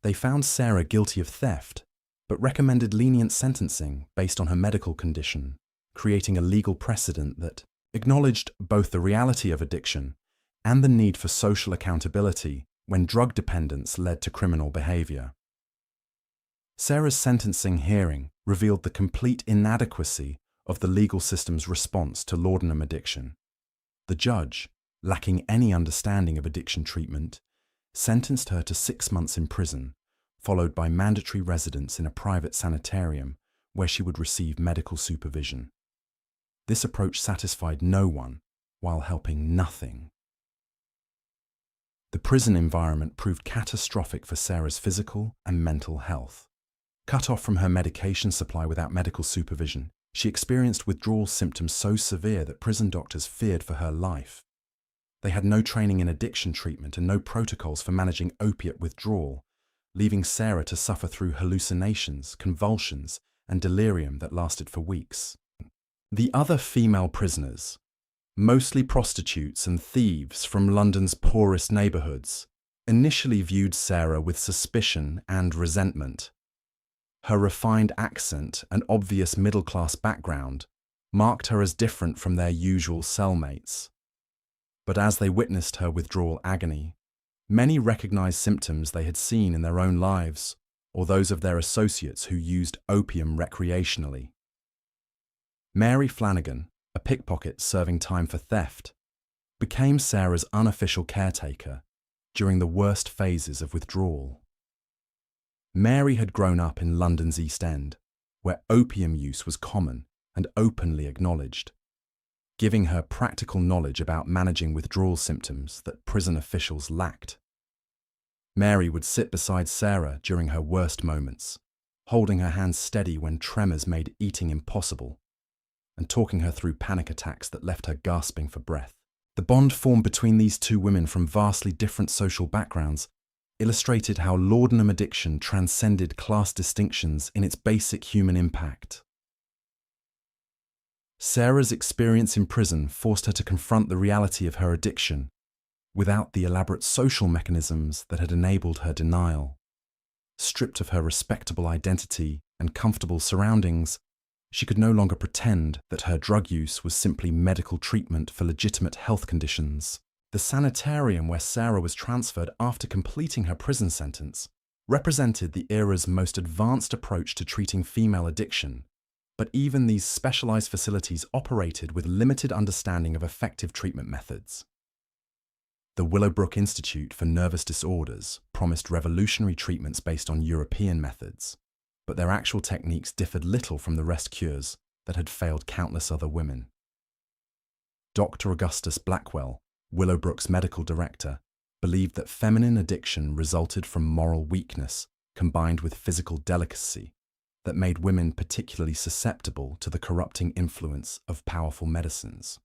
They found Sarah guilty of theft, but recommended lenient sentencing based on her medical condition, creating a legal precedent that acknowledged both the reality of addiction and the need for social accountability when drug dependence led to criminal behavior. Sarah's sentencing hearing revealed the complete inadequacy of the legal system's response to laudanum addiction. The judge, lacking any understanding of addiction treatment, sentenced her to 6 months in prison, followed by mandatory residence in a private sanitarium where she would receive medical supervision. This approach satisfied no one while helping nothing. The prison environment proved catastrophic for Sarah's physical and mental health. Cut off from her medication supply without medical supervision, she experienced withdrawal symptoms so severe that prison doctors feared for her life. They had no training in addiction treatment and no protocols for managing opiate withdrawal, leaving Sarah to suffer through hallucinations, convulsions, and delirium that lasted for weeks. The other female prisoners, mostly prostitutes and thieves from London's poorest neighbourhoods, initially viewed Sarah with suspicion and resentment. Her refined accent and obvious middle-class background marked her as different from their usual cellmates. But as they witnessed her withdrawal agony, many recognized symptoms they had seen in their own lives or those of their associates who used opium recreationally. Mary Flanagan, a pickpocket serving time for theft, became Sarah's unofficial caretaker during the worst phases of withdrawal. Mary had grown up in London's East End, where opium use was common and openly acknowledged, giving her practical knowledge about managing withdrawal symptoms that prison officials lacked. Mary would sit beside Sarah during her worst moments, holding her hands steady when tremors made eating impossible, and talking her through panic attacks that left her gasping for breath. The bond formed between these two women from vastly different social backgrounds illustrated how laudanum addiction transcended class distinctions in its basic human impact. Sarah's experience in prison forced her to confront the reality of her addiction without the elaborate social mechanisms that had enabled her denial. Stripped of her respectable identity and comfortable surroundings, she could no longer pretend that her drug use was simply medical treatment for legitimate health conditions. The sanitarium where Sarah was transferred after completing her prison sentence represented the era's most advanced approach to treating female addiction, but even these specialized facilities operated with limited understanding of effective treatment methods. The Willowbrook Institute for Nervous Disorders promised revolutionary treatments based on European methods, but their actual techniques differed little from the rest cures that had failed countless other women. Dr. Augustus Blackwell, Willowbrook's medical director, believed that feminine addiction resulted from moral weakness combined with physical delicacy that made women particularly susceptible to the corrupting influence of powerful medicines.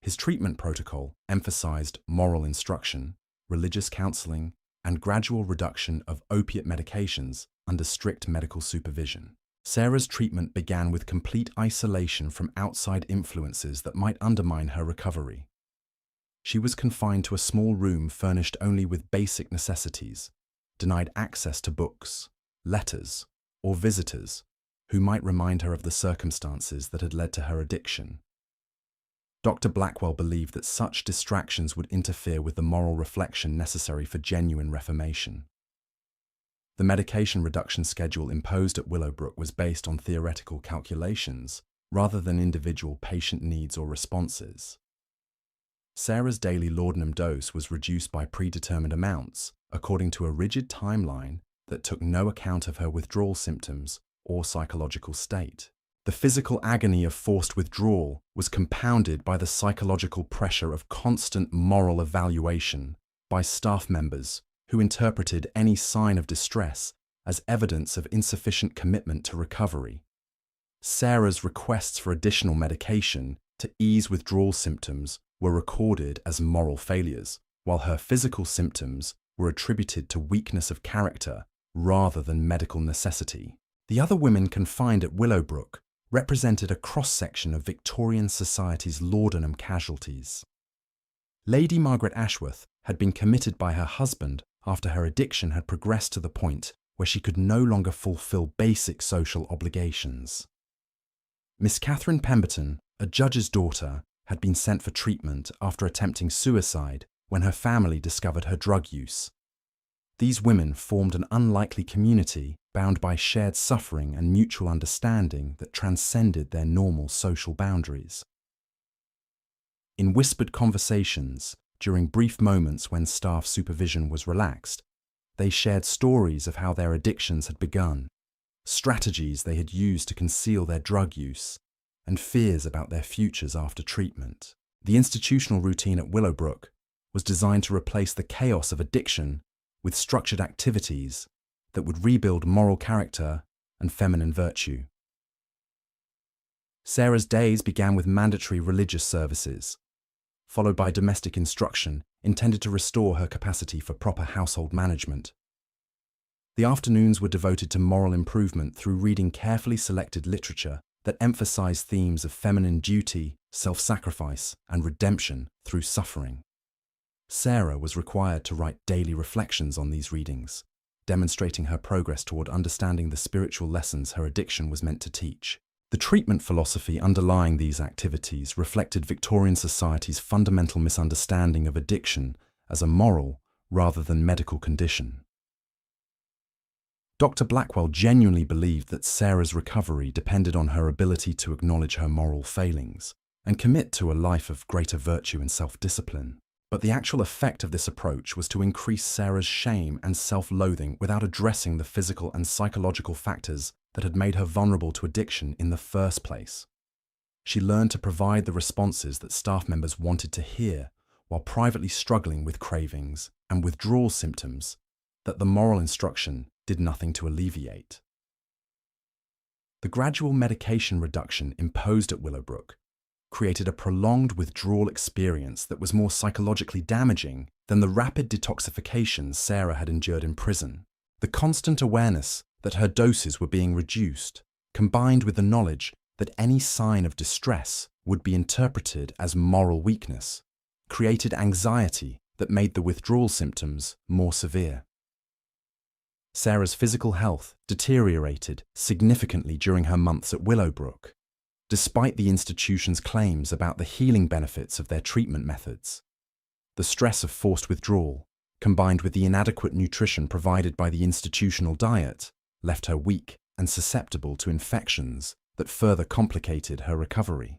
His treatment protocol emphasized moral instruction, religious counseling, and gradual reduction of opiate medications under strict medical supervision. Sarah's treatment began with complete isolation from outside influences that might undermine her recovery. She was confined to a small room furnished only with basic necessities, denied access to books, letters, or visitors who might remind her of the circumstances that had led to her addiction. Dr. Blackwell believed that such distractions would interfere with the moral reflection necessary for genuine reformation. The medication reduction schedule imposed at Willowbrook was based on theoretical calculations rather than individual patient needs or responses. Sarah's daily laudanum dose was reduced by predetermined amounts according to a rigid timeline that took no account of her withdrawal symptoms or psychological state. The physical agony of forced withdrawal was compounded by the psychological pressure of constant moral evaluation by staff members who interpreted any sign of distress as evidence of insufficient commitment to recovery. Sarah's requests for additional medication to ease withdrawal symptoms were recorded as moral failures, while her physical symptoms were attributed to weakness of character rather than medical necessity. The other women confined at Willowbrook represented a cross-section of Victorian society's laudanum casualties. Lady Margaret Ashworth had been committed by her husband after her addiction had progressed to the point where she could no longer fulfill basic social obligations. Miss Catherine Pemberton, a judge's daughter, had been sent for treatment after attempting suicide when her family discovered her drug use. These women formed an unlikely community bound by shared suffering and mutual understanding that transcended their normal social boundaries. In whispered conversations, during brief moments when staff supervision was relaxed, they shared stories of how their addictions had begun, strategies they had used to conceal their drug use, and fears about their futures after treatment. The institutional routine at Willowbrook was designed to replace the chaos of addiction with structured activities that would rebuild moral character and feminine virtue. Sarah's days began with mandatory religious services, followed by domestic instruction intended to restore her capacity for proper household management. The afternoons were devoted to moral improvement through reading carefully selected literature that emphasized themes of feminine duty, self-sacrifice, and redemption through suffering. Sarah was required to write daily reflections on these readings, demonstrating her progress toward understanding the spiritual lessons her addiction was meant to teach. The treatment philosophy underlying these activities reflected Victorian society's fundamental misunderstanding of addiction as a moral rather than medical condition. Dr. Blackwell genuinely believed that Sarah's recovery depended on her ability to acknowledge her moral failings and commit to a life of greater virtue and self-discipline. But the actual effect of this approach was to increase Sarah's shame and self-loathing without addressing the physical and psychological factors that had made her vulnerable to addiction in the first place. She learned to provide the responses that staff members wanted to hear while privately struggling with cravings and withdrawal symptoms that the moral instruction did nothing to alleviate. The gradual medication reduction imposed at Willowbrook created a prolonged withdrawal experience that was more psychologically damaging than the rapid detoxification Sarah had endured in prison. The constant awareness that her doses were being reduced, combined with the knowledge that any sign of distress would be interpreted as moral weakness, created anxiety that made the withdrawal symptoms more severe. Sarah's physical health deteriorated significantly during her months at Willowbrook, despite the institution's claims about the healing benefits of their treatment methods. The stress of forced withdrawal, combined with the inadequate nutrition provided by the institutional diet, left her weak and susceptible to infections that further complicated her recovery.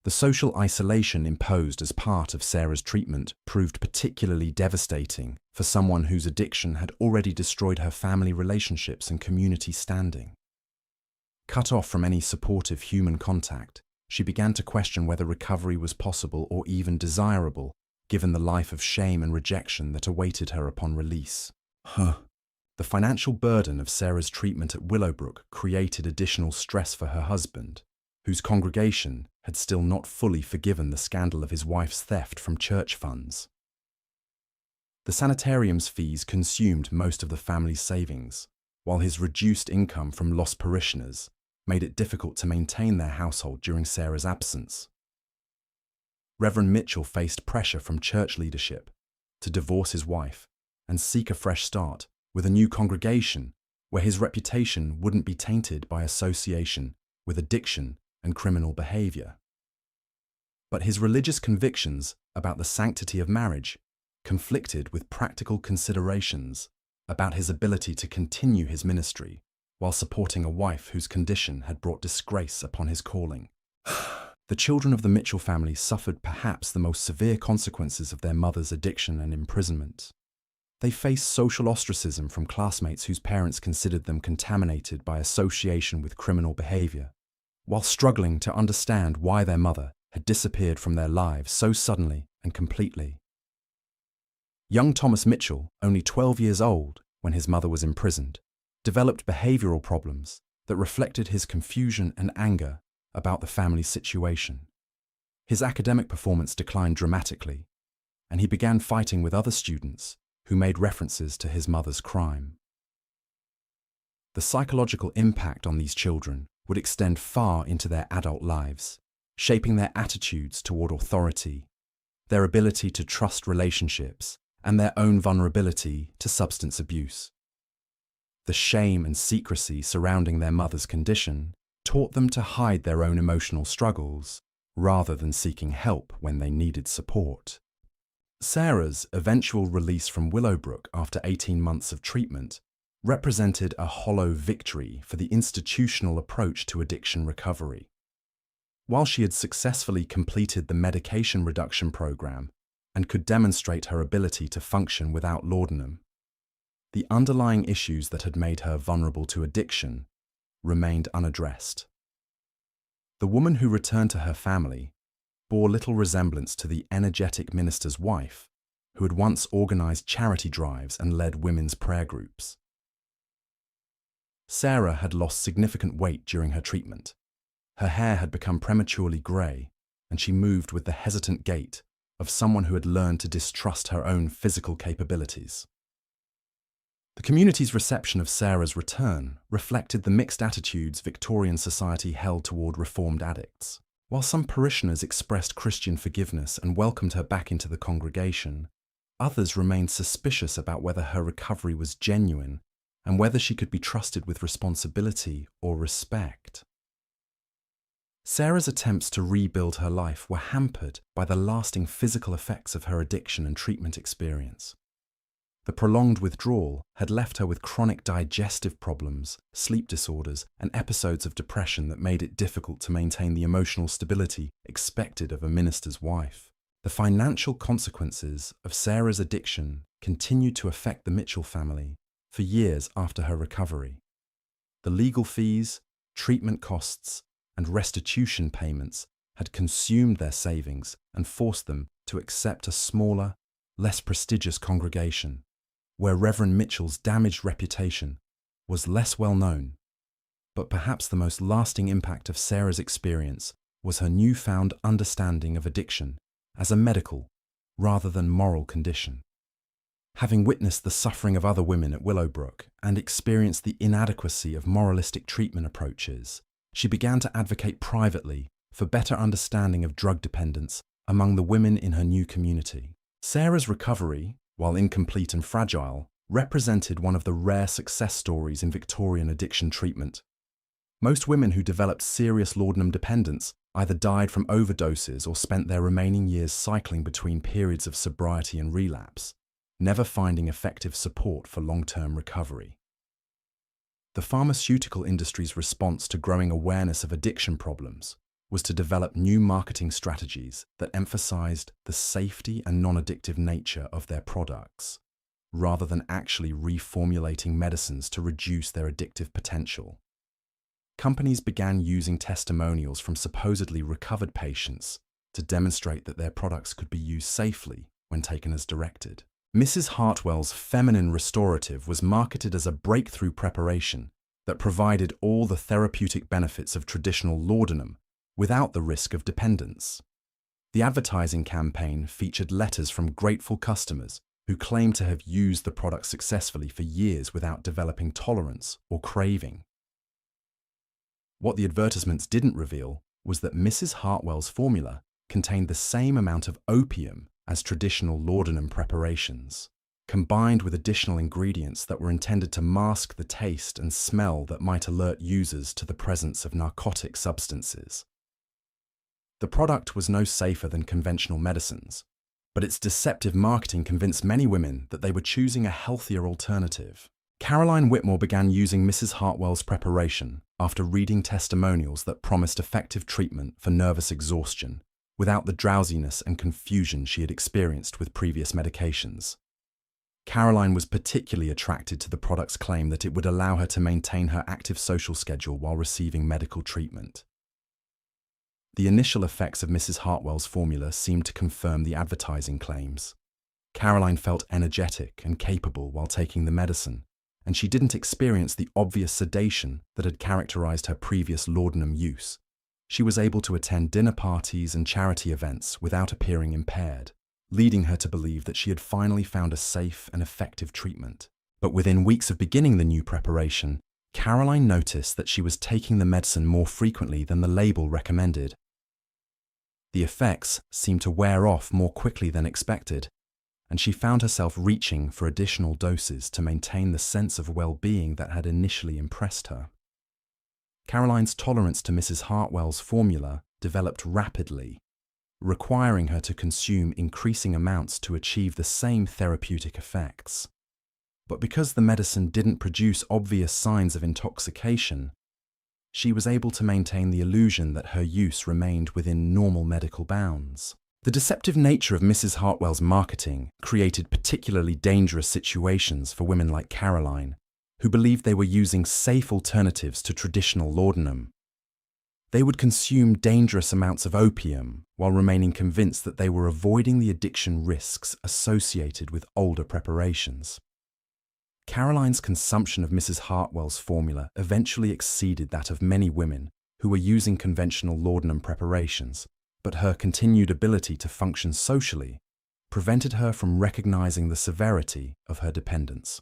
The social isolation imposed as part of Sarah's treatment proved particularly devastating for someone whose addiction had already destroyed her family relationships and community standing. Cut off from any supportive human contact, she began to question whether recovery was possible or even desirable, given the life of shame and rejection that awaited her upon release. The financial burden of Sarah's treatment at Willowbrook created additional stress for her husband, whose congregation had still not fully forgiven the scandal of his wife's theft from church funds. The sanitarium's fees consumed most of the family's savings, while his reduced income from lost parishioners made it difficult to maintain their household during Sarah's absence. Reverend Mitchell faced pressure from church leadership to divorce his wife and seek a fresh start with a new congregation where his reputation wouldn't be tainted by association with addiction and criminal behavior. But his religious convictions about the sanctity of marriage conflicted with practical considerations about his ability to continue his ministry while supporting a wife whose condition had brought disgrace upon his calling. The children of the Mitchell family suffered perhaps the most severe consequences of their mother's addiction and imprisonment. They faced social ostracism from classmates whose parents considered them contaminated by association with criminal behavior, while struggling to understand why their mother had disappeared from their lives so suddenly and completely. Young Thomas Mitchell, only 12 years old when his mother was imprisoned, developed behavioral problems that reflected his confusion and anger about the family's situation. His academic performance declined dramatically, and he began fighting with other students who made references to his mother's crime. The psychological impact on these children would extend far into their adult lives, shaping their attitudes toward authority, their ability to trust relationships, and their own vulnerability to substance abuse. The shame and secrecy surrounding their mother's condition taught them to hide their own emotional struggles rather than seeking help when they needed support. Sarah's eventual release from Willowbrook after 18 months of treatment represented a hollow victory for the institutional approach to addiction recovery. While she had successfully completed the medication reduction program and could demonstrate her ability to function without laudanum, the underlying issues that had made her vulnerable to addiction remained unaddressed. The woman who returned to her family bore little resemblance to the energetic minister's wife who had once organized charity drives and led women's prayer groups. Sarah had lost significant weight during her treatment. Her hair had become prematurely grey, and she moved with the hesitant gait of someone who had learned to distrust her own physical capabilities. The community's reception of Sarah's return reflected the mixed attitudes Victorian society held toward reformed addicts. While some parishioners expressed Christian forgiveness and welcomed her back into the congregation, others remained suspicious about whether her recovery was genuine and whether she could be trusted with responsibility or respect. Sarah's attempts to rebuild her life were hampered by the lasting physical effects of her addiction and treatment experience. The prolonged withdrawal had left her with chronic digestive problems, sleep disorders, and episodes of depression that made it difficult to maintain the emotional stability expected of a minister's wife. The financial consequences of Sarah's addiction continued to affect the Mitchell family for years after her recovery. The legal fees, treatment costs, and restitution payments had consumed their savings and forced them to accept a smaller, less prestigious congregation, where Reverend Mitchell's damaged reputation was less well known. But perhaps the most lasting impact of Sarah's experience was her newfound understanding of addiction as a medical rather than moral condition. Having witnessed the suffering of other women at Willowbrook and experienced the inadequacy of moralistic treatment approaches, she began to advocate privately for better understanding of drug dependence among the women in her new community. Sarah's recovery, while incomplete and fragile, represented one of the rare success stories in Victorian addiction treatment. Most women who developed serious laudanum dependence either died from overdoses or spent their remaining years cycling between periods of sobriety and relapse, never finding effective support for long-term recovery. The pharmaceutical industry's response to growing awareness of addiction problems was to develop new marketing strategies that emphasized the safety and non-addictive nature of their products, rather than actually reformulating medicines to reduce their addictive potential. Companies began using testimonials from supposedly recovered patients to demonstrate that their products could be used safely when taken as directed. Mrs. Hartwell's feminine restorative was marketed as a breakthrough preparation that provided all the therapeutic benefits of traditional laudanum without the risk of dependence. The advertising campaign featured letters from grateful customers who claimed to have used the product successfully for years without developing tolerance or craving. What the advertisements didn't reveal was that Mrs. Hartwell's formula contained the same amount of opium as traditional laudanum preparations, combined with additional ingredients that were intended to mask the taste and smell that might alert users to the presence of narcotic substances. The product was no safer than conventional medicines, but its deceptive marketing convinced many women that they were choosing a healthier alternative. Caroline Whitmore began using Mrs. Hartwell's preparation after reading testimonials that promised effective treatment for nervous exhaustion without the drowsiness and confusion she had experienced with previous medications. Caroline was particularly attracted to the product's claim that it would allow her to maintain her active social schedule while receiving medical treatment. The initial effects of Mrs. Hartwell's formula seemed to confirm the advertising claims. Caroline felt energetic and capable while taking the medicine, and she didn't experience the obvious sedation that had characterized her previous laudanum use. She was able to attend dinner parties and charity events without appearing impaired, leading her to believe that she had finally found a safe and effective treatment. But within weeks of beginning the new preparation, Caroline noticed that she was taking the medicine more frequently than the label recommended. The effects seemed to wear off more quickly than expected, and she found herself reaching for additional doses to maintain the sense of well-being that had initially impressed her. Caroline's tolerance to Mrs. Hartwell's formula developed rapidly, requiring her to consume increasing amounts to achieve the same therapeutic effects. But because the medicine didn't produce obvious signs of intoxication, she was able to maintain the illusion that her use remained within normal medical bounds. The deceptive nature of Mrs. Hartwell's marketing created particularly dangerous situations for women like Caroline, who believed they were using safe alternatives to traditional laudanum. They would consume dangerous amounts of opium while remaining convinced that they were avoiding the addiction risks associated with older preparations. Caroline's consumption of Mrs. Hartwell's formula eventually exceeded that of many women who were using conventional laudanum preparations, but her continued ability to function socially prevented her from recognizing the severity of her dependence.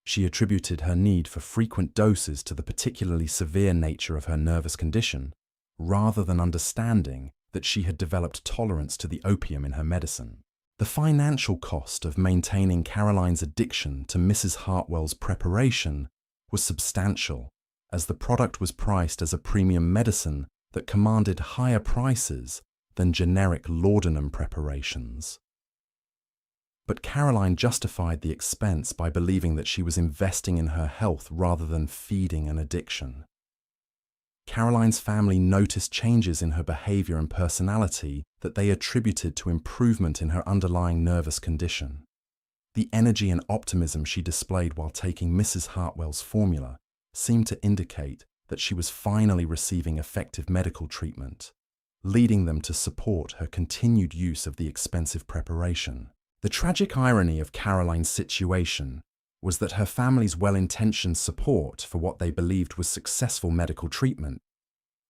She attributed her need for frequent doses to the particularly severe nature of her nervous condition, rather than understanding that she had developed tolerance to the opium in her medicine. The financial cost of maintaining Caroline's addiction to Mrs. Hartwell's preparation was substantial, as the product was priced as a premium medicine that commanded higher prices than generic laudanum preparations. But Caroline justified the expense by believing that she was investing in her health rather than feeding an addiction. Caroline's family noticed changes in her behavior and personality that they attributed to improvement in her underlying nervous condition. The energy and optimism she displayed while taking Mrs. Hartwell's formula seemed to indicate that she was finally receiving effective medical treatment, leading them to support her continued use of the expensive preparation. The tragic irony of Caroline's situation was that her family's well-intentioned support for what they believed was successful medical treatment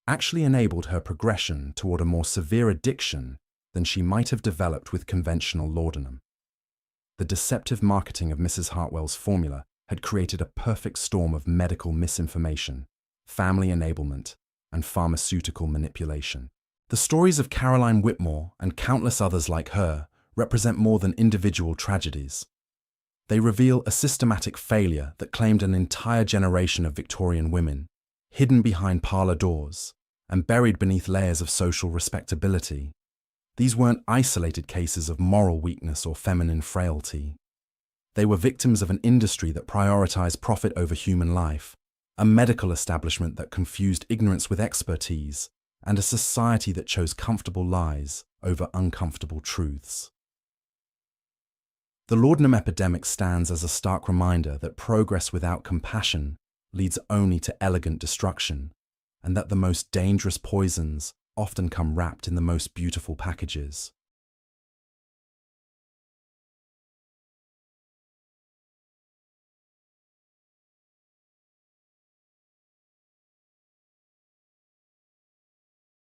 actually enabled her progression toward a more severe addiction than she might have developed with conventional laudanum. The deceptive marketing of Mrs. Hartwell's formula had created a perfect storm of medical misinformation, family enablement, and pharmaceutical manipulation. The stories of Caroline Whitmore and countless others like her represent more than individual tragedies. They reveal a systematic failure that claimed an entire generation of Victorian women, hidden behind parlour doors and buried beneath layers of social respectability. These weren't isolated cases of moral weakness or feminine frailty. They were victims of an industry that prioritized profit over human life, a medical establishment that confused ignorance with expertise, and a society that chose comfortable lies over uncomfortable truths. The laudanum epidemic stands as a stark reminder that progress without compassion leads only to elegant destruction, and that the most dangerous poisons often come wrapped in the most beautiful packages.